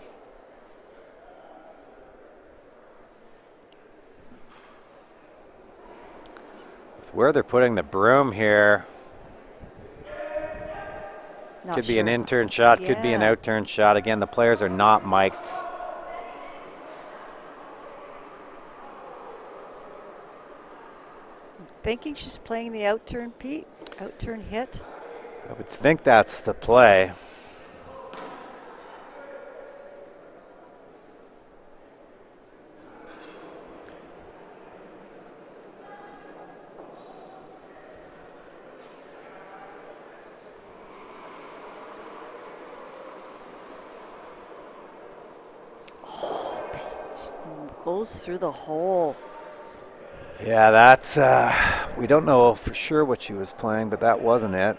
With where they're putting the broom here, could be an in-turn shot, could be an out-turn shot. Again, the players are not mic'd. I'm thinking she's playing the out-turn, Pete, out-turn hit. I would think that's the play. Goes through the hole. Yeah, that, we don't know for sure what she was playing, but that wasn't it.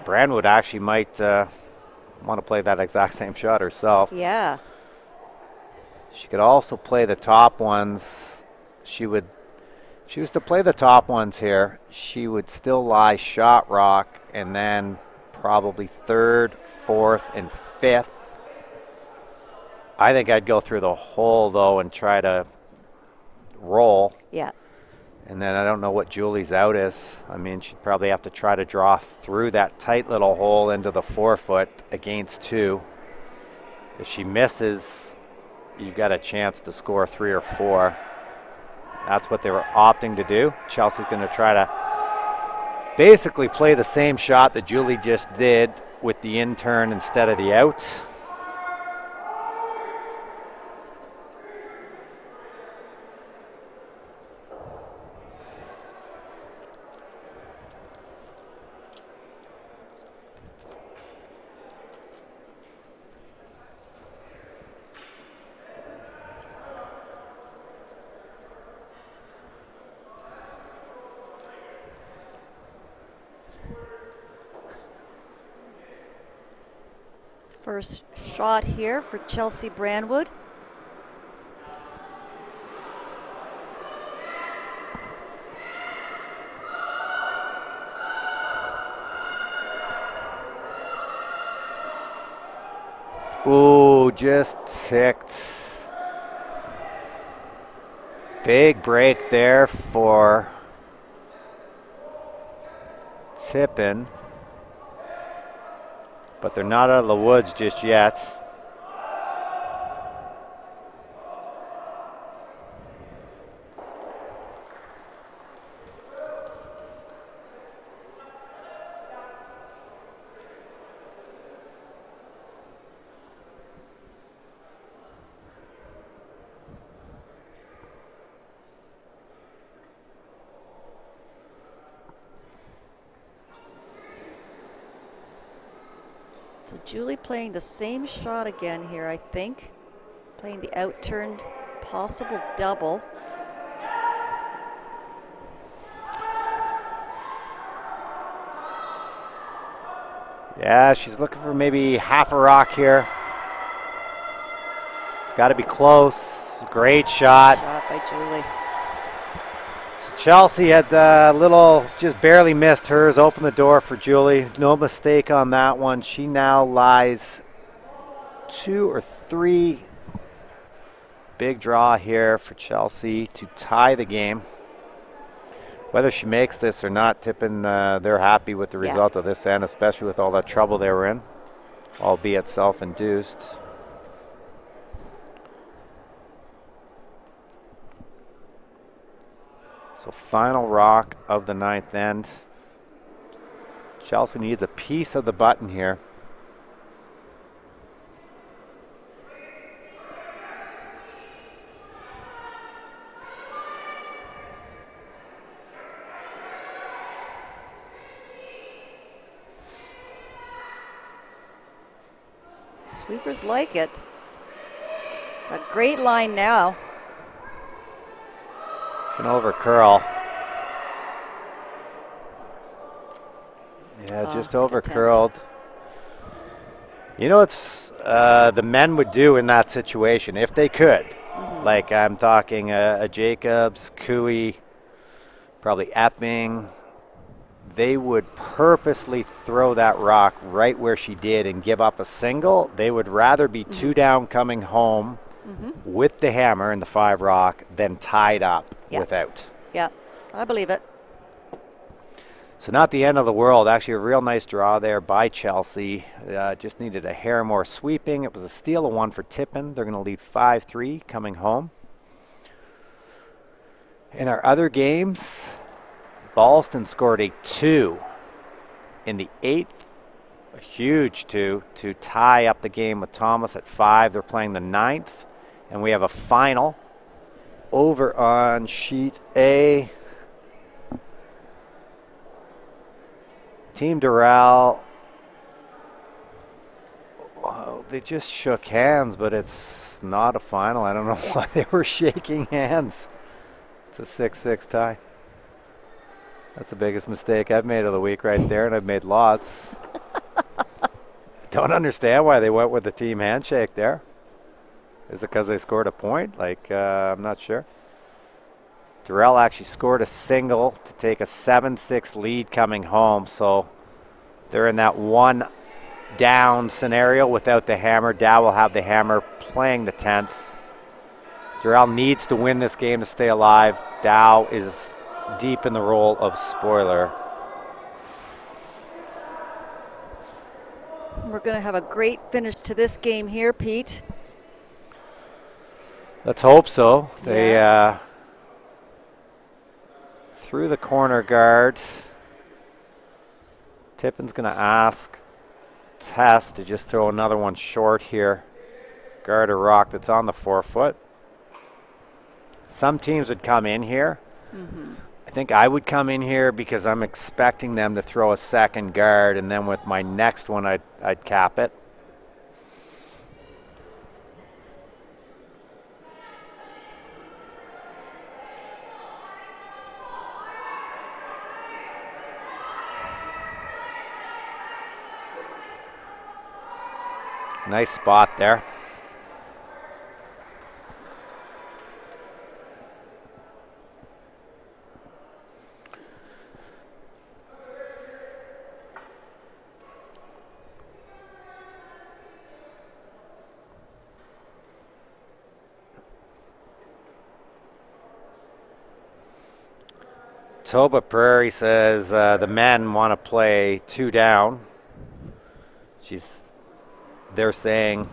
Brandwood actually might want to play that exact same shot herself. Yeah. She could also play the top ones. If she was to play the top ones here, she would still lie shot rock and then probably third, fourth, and fifth. I think I'd go through the hole, though, and try to roll. Yeah. And then I don't know what Julie's out is. I mean, she'd probably have to try to draw through that tight little hole into the 4-foot against 2. If she misses, you've got a chance to score 3 or 4. That's what they were opting to do. Chelsea's going to try to basically play the same shot that Julie just did with the in-turn instead of the out. First shot here for Chelsea Brandwood. Ooh, just ticked. Big break there for Tippin. But they're not out of the woods just yet. So Julie playing the same shot again here, I think. Playing the outturned possible double. Yeah, she's looking for maybe half a rock here. It's got to be close. Great shot. Shot by Julie. So Chelsea had the little, just barely missed hers, opened the door for Julie. No mistake on that one. She now lies 2 or 3. Big draw here for Chelsea to tie the game. Whether she makes this or not, Tippin, they're happy with the result of this end, especially with all that trouble they were in, albeit self-induced. So final rock of the 9th end. Chelsea needs a piece of the button here. Sweepers like it. A great line now. It's going to over curl. Yeah, just over curled. You know what's the men would do in that situation if they could? Like I'm talking a Jacobs, Cooey, probably Epping. They would purposely throw that rock right where she did and give up a single. They would rather be 2 down coming home with the hammer and the 5 rock than tied up without. Yeah, I believe it. So not the end of the world. Actually, a real nice draw there by Chelsea. Just needed a hair more sweeping. It was a steal of 1 for Tippin. They're going to lead 5-3 coming home. In our other games, Ballston scored a 2 in the 8th, a huge 2 to tie up the game with Thomas at 5. They're playing the 9th, and we have a final over on sheet A. Team Doral, wow, they just shook hands, but it's not a final. I don't know why they were shaking hands. It's a 6-6 tie. That's the biggest mistake I've made of the week right there, and I've made lots. Don't understand why they went with the team handshake there. Is it because they scored a point? I'm not sure. Durrell actually scored a single to take a 7-6 lead coming home, so they're in that 1 down scenario without the hammer. Dow will have the hammer playing the 10th. Durrell needs to win this game to stay alive. Dow is deep in the role of spoiler. We're going to have a great finish to this game here, Pete. Let's hope so. They through the corner guard. Tippin's going to ask Tess to just throw another one short here. Guard a rock that's on the 4-foot. Some teams would come in here. I think I would come in here because I'm expecting them to throw a second guard, and then with my next one, I'd cap it. Nice spot there. Toba Prairie says the men want to play 2 down. They're saying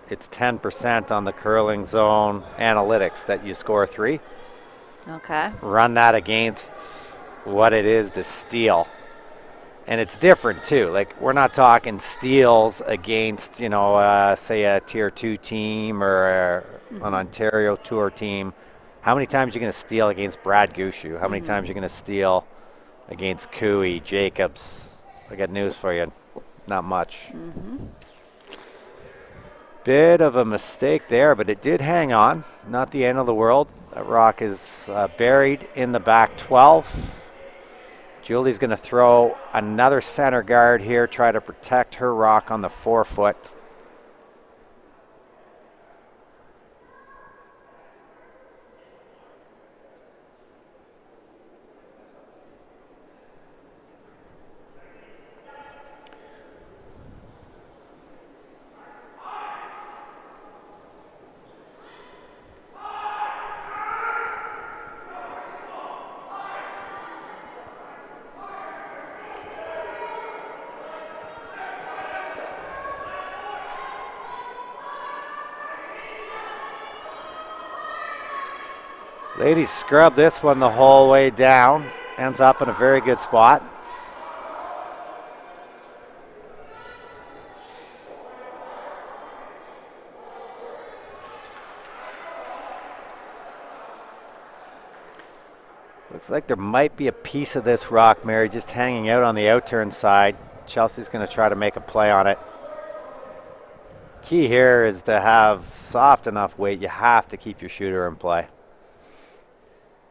it's 10% on the curling zone analytics that you score 3. Okay. Run that against what it is to steal. And it's different too. Like, we're not talking steals against, say a tier 2 team or an Ontario Tour team. How many times are you going to steal against Brad Gushu? How many times are you going to steal against Cooey, Jacobs? I got news for you. Not much. Bit of a mistake there, but it did hang on. Not the end of the world. That rock is buried in the back 12. Julie's going to throw another center guard here, try to protect her rock on the 4-foot. Ladies scrub this one the whole way down. Ends up in a very good spot. Looks like there might be a piece of this rock, Mary, just hanging out on the outturn side. Chelsea's going to try to make a play on it. Key here is to have soft enough weight. You have to keep your shooter in play.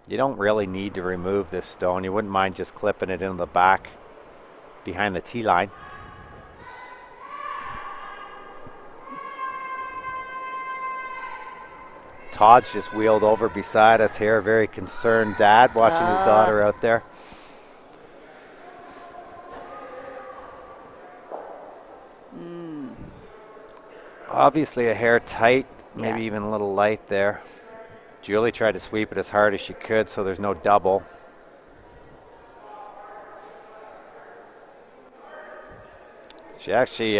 You don't really need to remove this stone. You wouldn't mind just clipping it into the back behind the tee line. Todd's just wheeled over beside us here, very concerned dad watching his daughter out there. Obviously a hair tight, maybe even a little light there. Julie tried to sweep it as hard as she could so there's no double. She actually,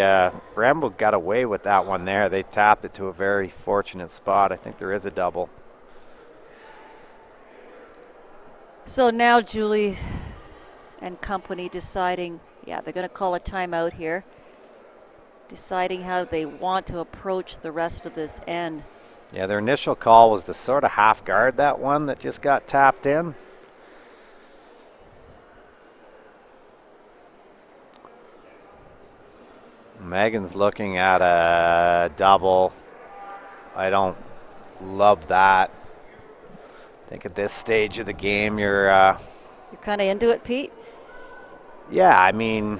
Bramble got away with that one there. They tapped it to a very fortunate spot. I think there is a double. So now Julie and company deciding, they're going to call a timeout here. Deciding how they want to approach the rest of this end. Yeah, their initial call was to sort of half guard that one that just got tapped in. Megan's looking at a double. I don't love that. I think at this stage of the game, you're kind of into it, Pete? Yeah, I mean,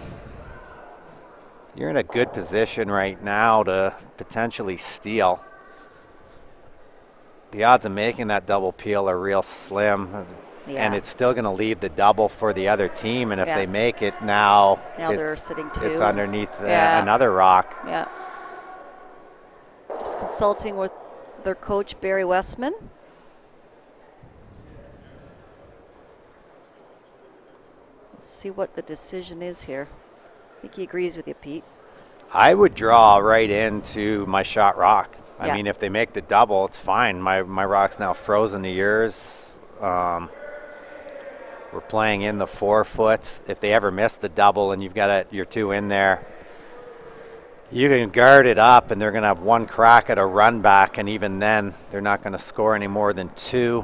you're in a good position right now to potentially steal. The odds of making that double peel are real slim. Yeah. And it's still going to leave the double for the other team. And if they make it now they're sitting two. It's underneath another rock. Yeah. Just consulting with their coach, Barry Westman. Let's see what the decision is here. I think he agrees with you, Pete. I would draw right into my shot rock. I mean, if they make the double, it's fine. My rock's now frozen to yours. We're playing in the 4 foot. If they ever miss the double and you've got your 2 in there, you can guard it up and they're going to have 1 crack at a run back, and even then they're not going to score any more than 2.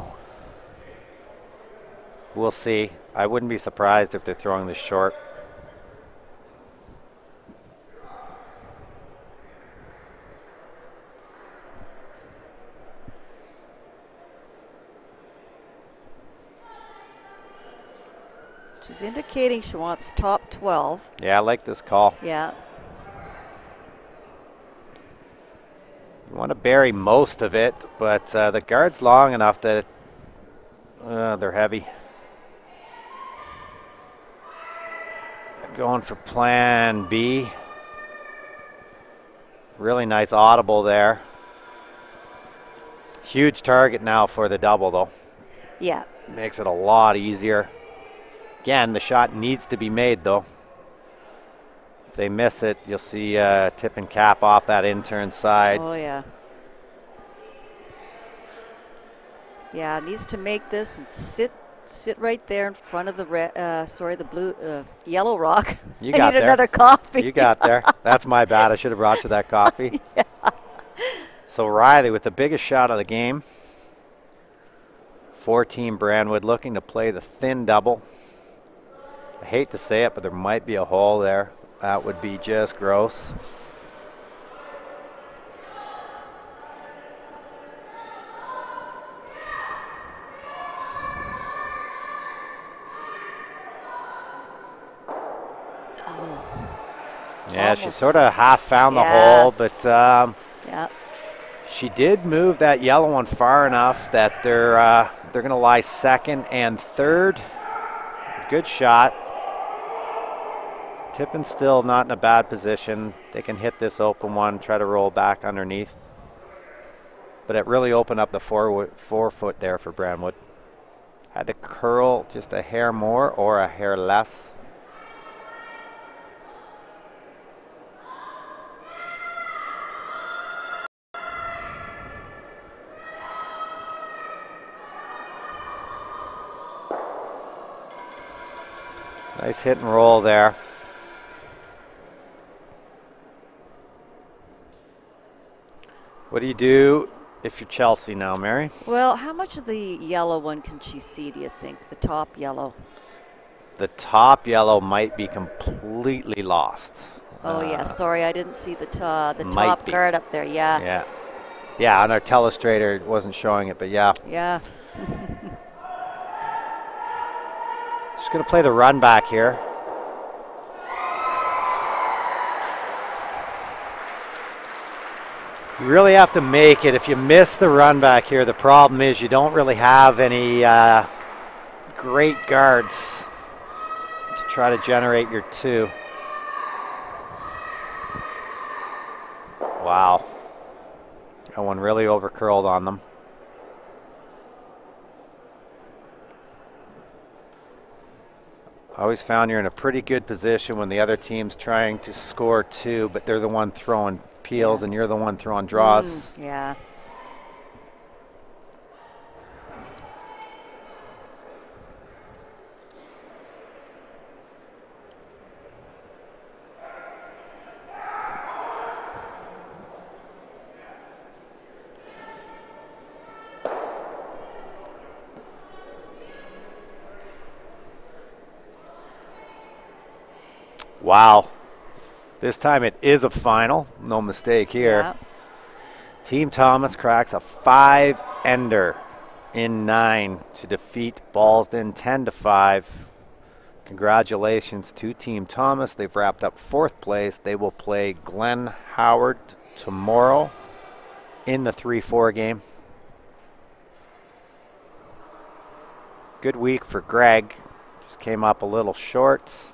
We'll see. I wouldn't be surprised if they're throwing this short. She's indicating she wants top 12. Yeah, I like this call. Yeah. You want to bury most of it, but the guard's long enough that they're heavy. Going for plan B. Really nice audible there. Huge target now for the double, though. Yeah. Makes it a lot easier. Again, the shot needs to be made, though. If they miss it, you'll see tip and cap off that intern side. Oh, yeah. Yeah, needs to make this and sit right there in front of the yellow rock. You got I need another coffee. You got there. That's my bad. I should have brought you that coffee. Yeah. So Riley with the biggest shot of the game. 4-team Brandwood looking to play the thin double. I hate to say it, but there might be a hole there. That would be just gross. Yeah, she sort of half found the hole, but she did move that yellow one far enough that they're going to lie second and third. Good shot. Tippin still not in a bad position. They can hit this open one, try to roll back underneath. But it really opened up the 4 foot there for Brandwood. Had to curl just a hair more or a hair less. Nice hit and roll there. What do you do if you're Chelsea now, Mary? Well, how much of the yellow one can she see, do you think? The top yellow? The top yellow might be completely lost. Oh, yeah. Sorry, I didn't see the top be. guard up there. Yeah. Yeah. Yeah, on our telestrator, it wasn't showing it, but yeah. Yeah. Just going to play the run back here. You really have to make it. If you miss the run back here, the problem is you don't really have any great guards to try to generate your 2. Wow. That one really overcurled on them. I always found you're in a pretty good position when the other team's trying to score 2, but they're the one throwing peels and you're the one throwing draws. Yeah. Wow. This time it is a final. No mistake here. Yeah. Team Thomas cracks a 5-ender in 9 to defeat Ballston 10-5. Congratulations to Team Thomas. They've wrapped up 4th place. They will play Glen Howard tomorrow in the 3-4 game. Good week for Greg. Just came up a little short.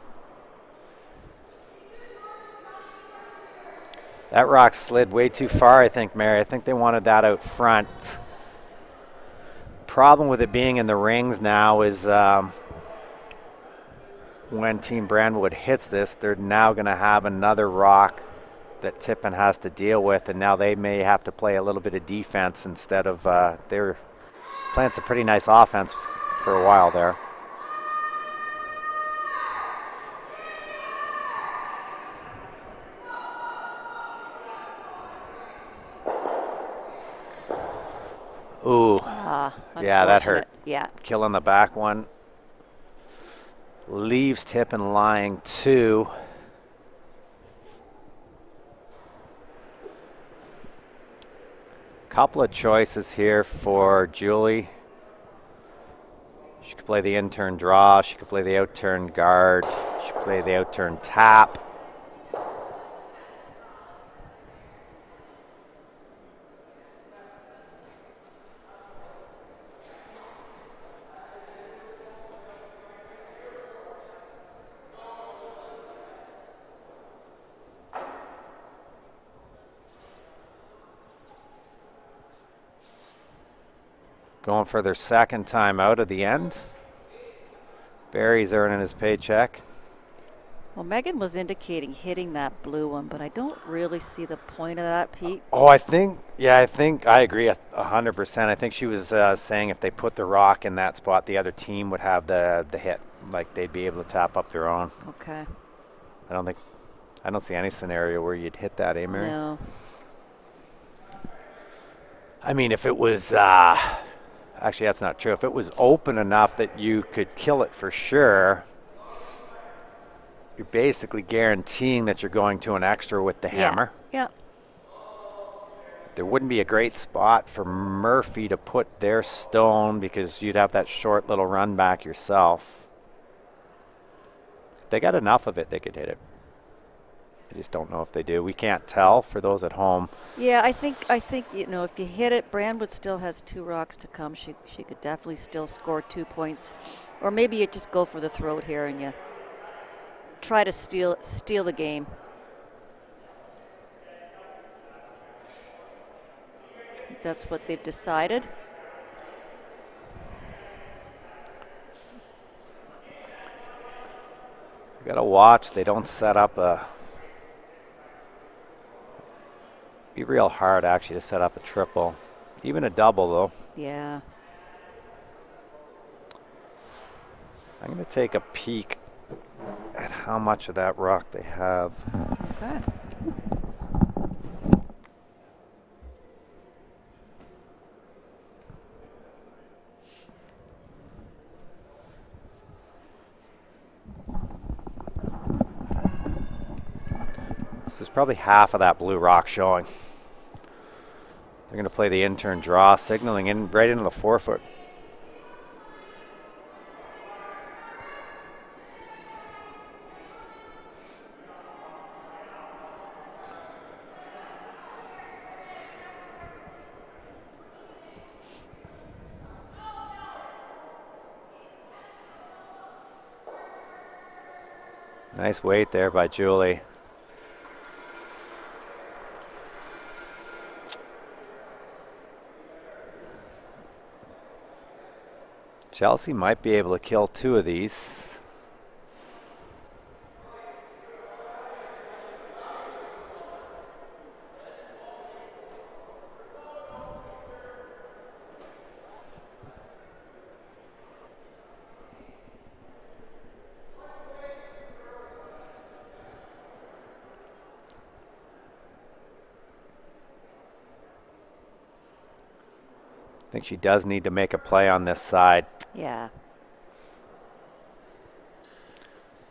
That rock slid way too far, I think, Mary. I think they wanted that out front. Problem with it being in the rings now is when Team Brandwood hits this, they're now going to have another rock that Tippin has to deal with, and now they may have to play a little bit of defense instead of they were playing some pretty nice offense for a while there. Ooh, yeah, that hurt. Yeah. Killing the back one. Leaves Tippin lying 2. Couple of choices here for Julie. She could play the in-turn draw. She could play the out-turn guard. She could play the out-turn tap. Going for their 2nd time out of the end. Barry's earning his paycheck. Well, Megan was indicating hitting that blue one, but I don't really see the point of that, Pete. Oh, I think I agree 100%. I think she was saying if they put the rock in that spot, the other team would have the hit. Like they'd be able to tap up their own. Okay. I don't see any scenario where you'd hit that, eh, Mary? No. I mean, if it was... Actually, that's not true. If it was open enough that you could kill it for sure, you're basically guaranteeing that you're going to an extra with the hammer. Yeah. There wouldn't be a great spot for Murphy to put their stone because you'd have that short little run back yourself. If they got enough of it, they could hit it. I just don't know if they do. We can't tell for those at home. Yeah, I think you know, if you hit it, Brandwood still has 2 rocks to come. She could definitely still score 2 points, or maybe you just go for the throat here and you try to steal the game. That's what they've decided. You gotta watch they don't set up a... Be real hard actually to set up a triple, even a double though. Yeah. I'm going to take a peek at how much of that rock they have. Okay. So there's probably half of that blue rock showing. They're going to play the in-turn draw, signaling in right into the 4-foot. Nice weight there by Julie. Chelsea might be able to kill 2 of these. I think she does need to make a play on this side. Yeah.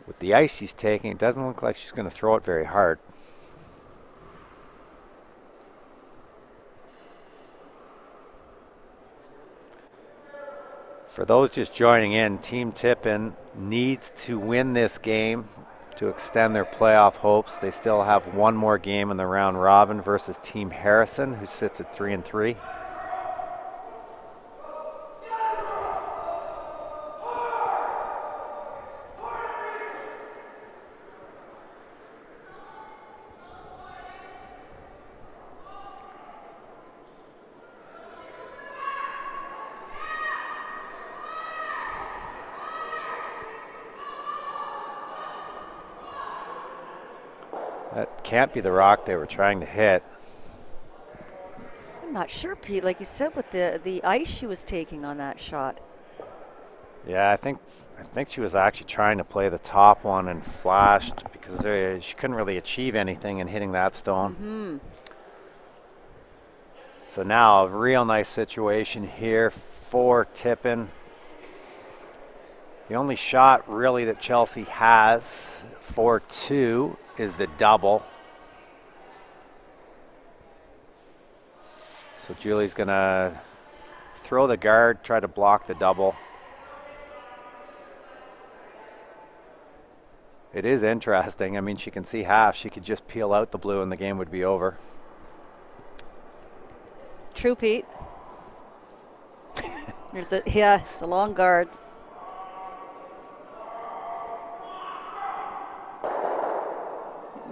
With the ice she's taking, it doesn't look like she's going to throw it very hard. For those just joining in, Team Tippin needs to win this game to extend their playoff hopes. They still have one more game in the round robin versus Team Harrison, who sits at 3-3. That can't be the rock they were trying to hit. I'm not sure, Pete. Like you said, with the ice she was taking on that shot. Yeah, I think she was actually trying to play the top one and flashed because she couldn't really achieve anything in hitting that stone. Mm-hmm. So now a real nice situation here for Tippin. The only shot really that Chelsea has for 2 is the double. So Julie's gonna throw the guard, try to block the double. It is interesting. I mean, she can see half. She could just peel out the blue and the game would be over. True, Pete. Yeah, it's a long guard.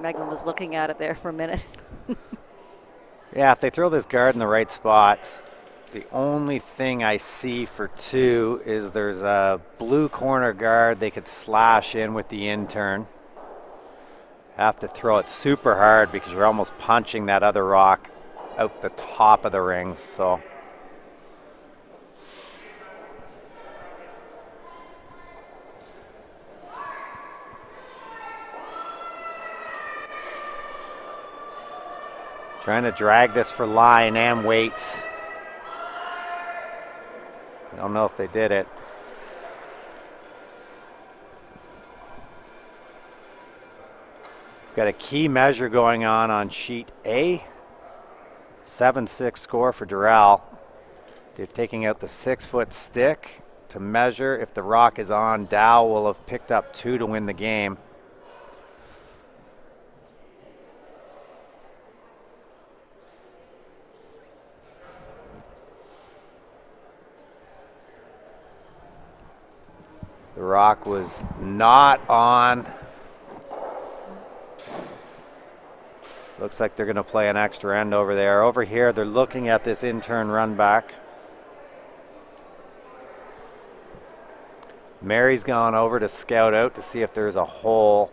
Megan was looking at it there for a minute. Yeah, if they throw this guard in the right spot, the only thing I see for 2 is there's a blue corner guard they could slash in with the in-turn. Have to throw it super hard because you're almost punching that other rock out the top of the rings. So trying to drag this for line and weight. I don't know if they did it. Got a key measure going on sheet A. 7-6 score for Durrell. They're taking out the 6-foot stick to measure. If the rock is on, Dow will have picked up 2 to win the game. The rock was not on. Looks like they're going to play an extra end over there. Over here, they're looking at this in-turn run back. Mary's gone over to scout out to see if there's a hole.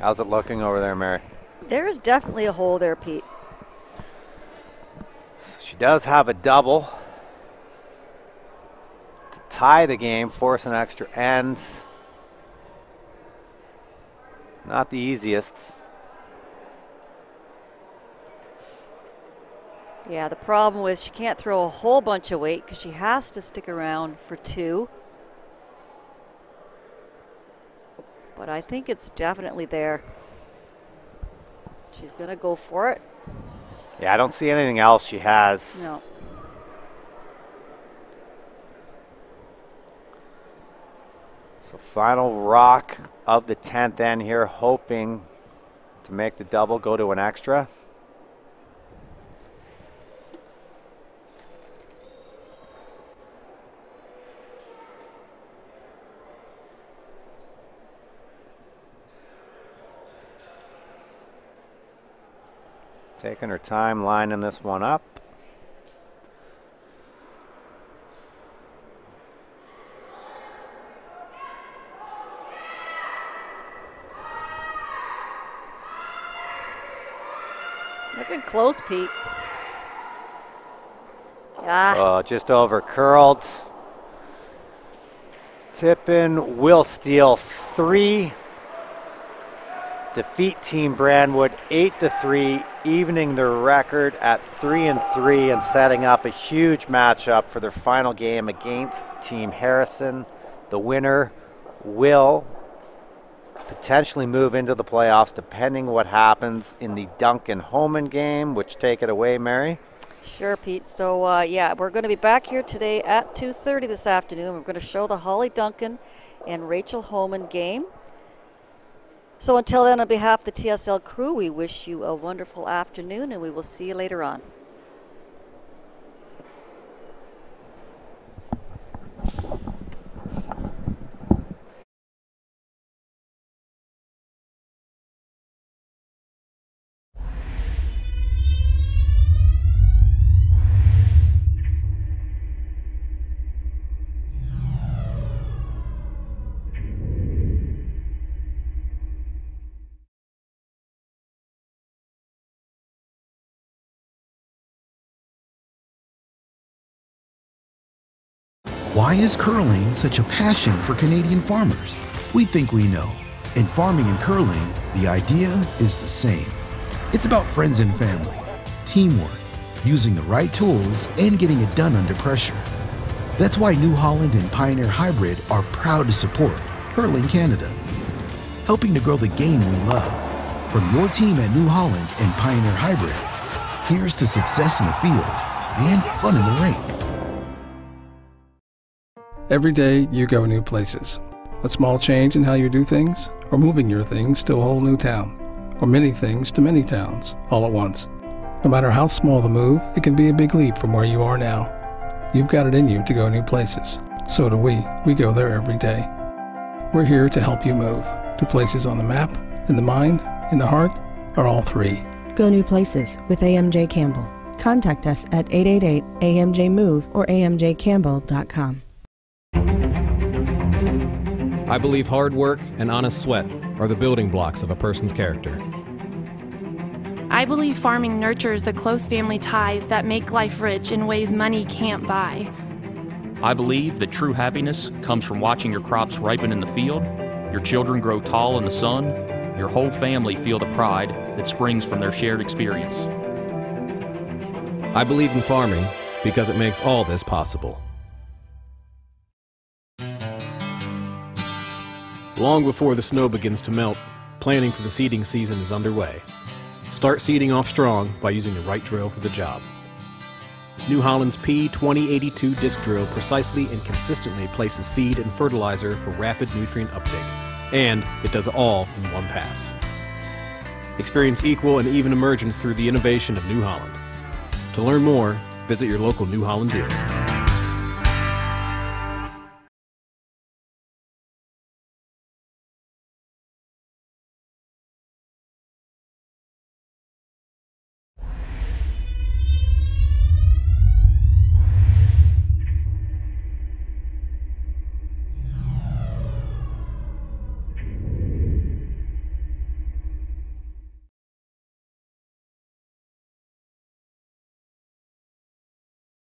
How's it looking over there, Mary? There's definitely a hole there, Pete. So she does have a double to tie the game, force an extra end. Not the easiest. Yeah, the problem was she can't throw a whole bunch of weight because she has to stick around for 2. But I think it's definitely there. She's going to go for it. Yeah, I don't see anything else she has. No. So final rock of the 10th end here, hoping to make the double go to an extra. Taking her time lining this one up. Looking close, Pete. Ah. Oh, just over curled. Tippin will steal 3. Defeat Team Brandwood 8-3, evening their record at 3-3 and setting up a huge matchup for their final game against Team Harrison. The winner will potentially move into the playoffs depending what happens in the Duncan-Homan game, which take it away, Mary. Sure, Pete. So, yeah, we're going to be back here today at 2:30 this afternoon. We're going to show the Holly Duncan and Rachel Homan game. So until then, on behalf of the TSL crew, we wish you a wonderful afternoon, and we will see you later on. Why is curling such a passion for Canadian farmers? We think we know. In farming and curling, the idea is the same. It's about friends and family, teamwork, using the right tools, and getting it done under pressure. That's why New Holland and Pioneer Hybrid are proud to support Curling Canada, helping to grow the game we love. From your team at New Holland and Pioneer Hybrid, here's to success in the field and fun in the rink. Every day you go new places. A small change in how you do things, or moving your things to a whole new town, or many things to many towns all at once. No matter how small the move, it can be a big leap from where you are now. You've got it in you to go new places. So do we. We go there every day. We're here to help you move to places on the map, in the mind, in the heart, or all three. Go new places with AMJ Campbell. Contact us at 888-AMJ-MOVE or amjcampbell.com. I believe hard work and honest sweat are the building blocks of a person's character. I believe farming nurtures the close family ties that make life rich in ways money can't buy. I believe that true happiness comes from watching your crops ripen in the field, your children grow tall in the sun, your whole family feel the pride that springs from their shared experience. I believe in farming because it makes all this possible. Long before the snow begins to melt, planning for the seeding season is underway. Start seeding off strong by using the right drill for the job. New Holland's P2082 disc drill precisely and consistently places seed and fertilizer for rapid nutrient uptake, and it does it all in one pass. Experience equal and even emergence through the innovation of New Holland. To learn more, visit your local New Holland dealer.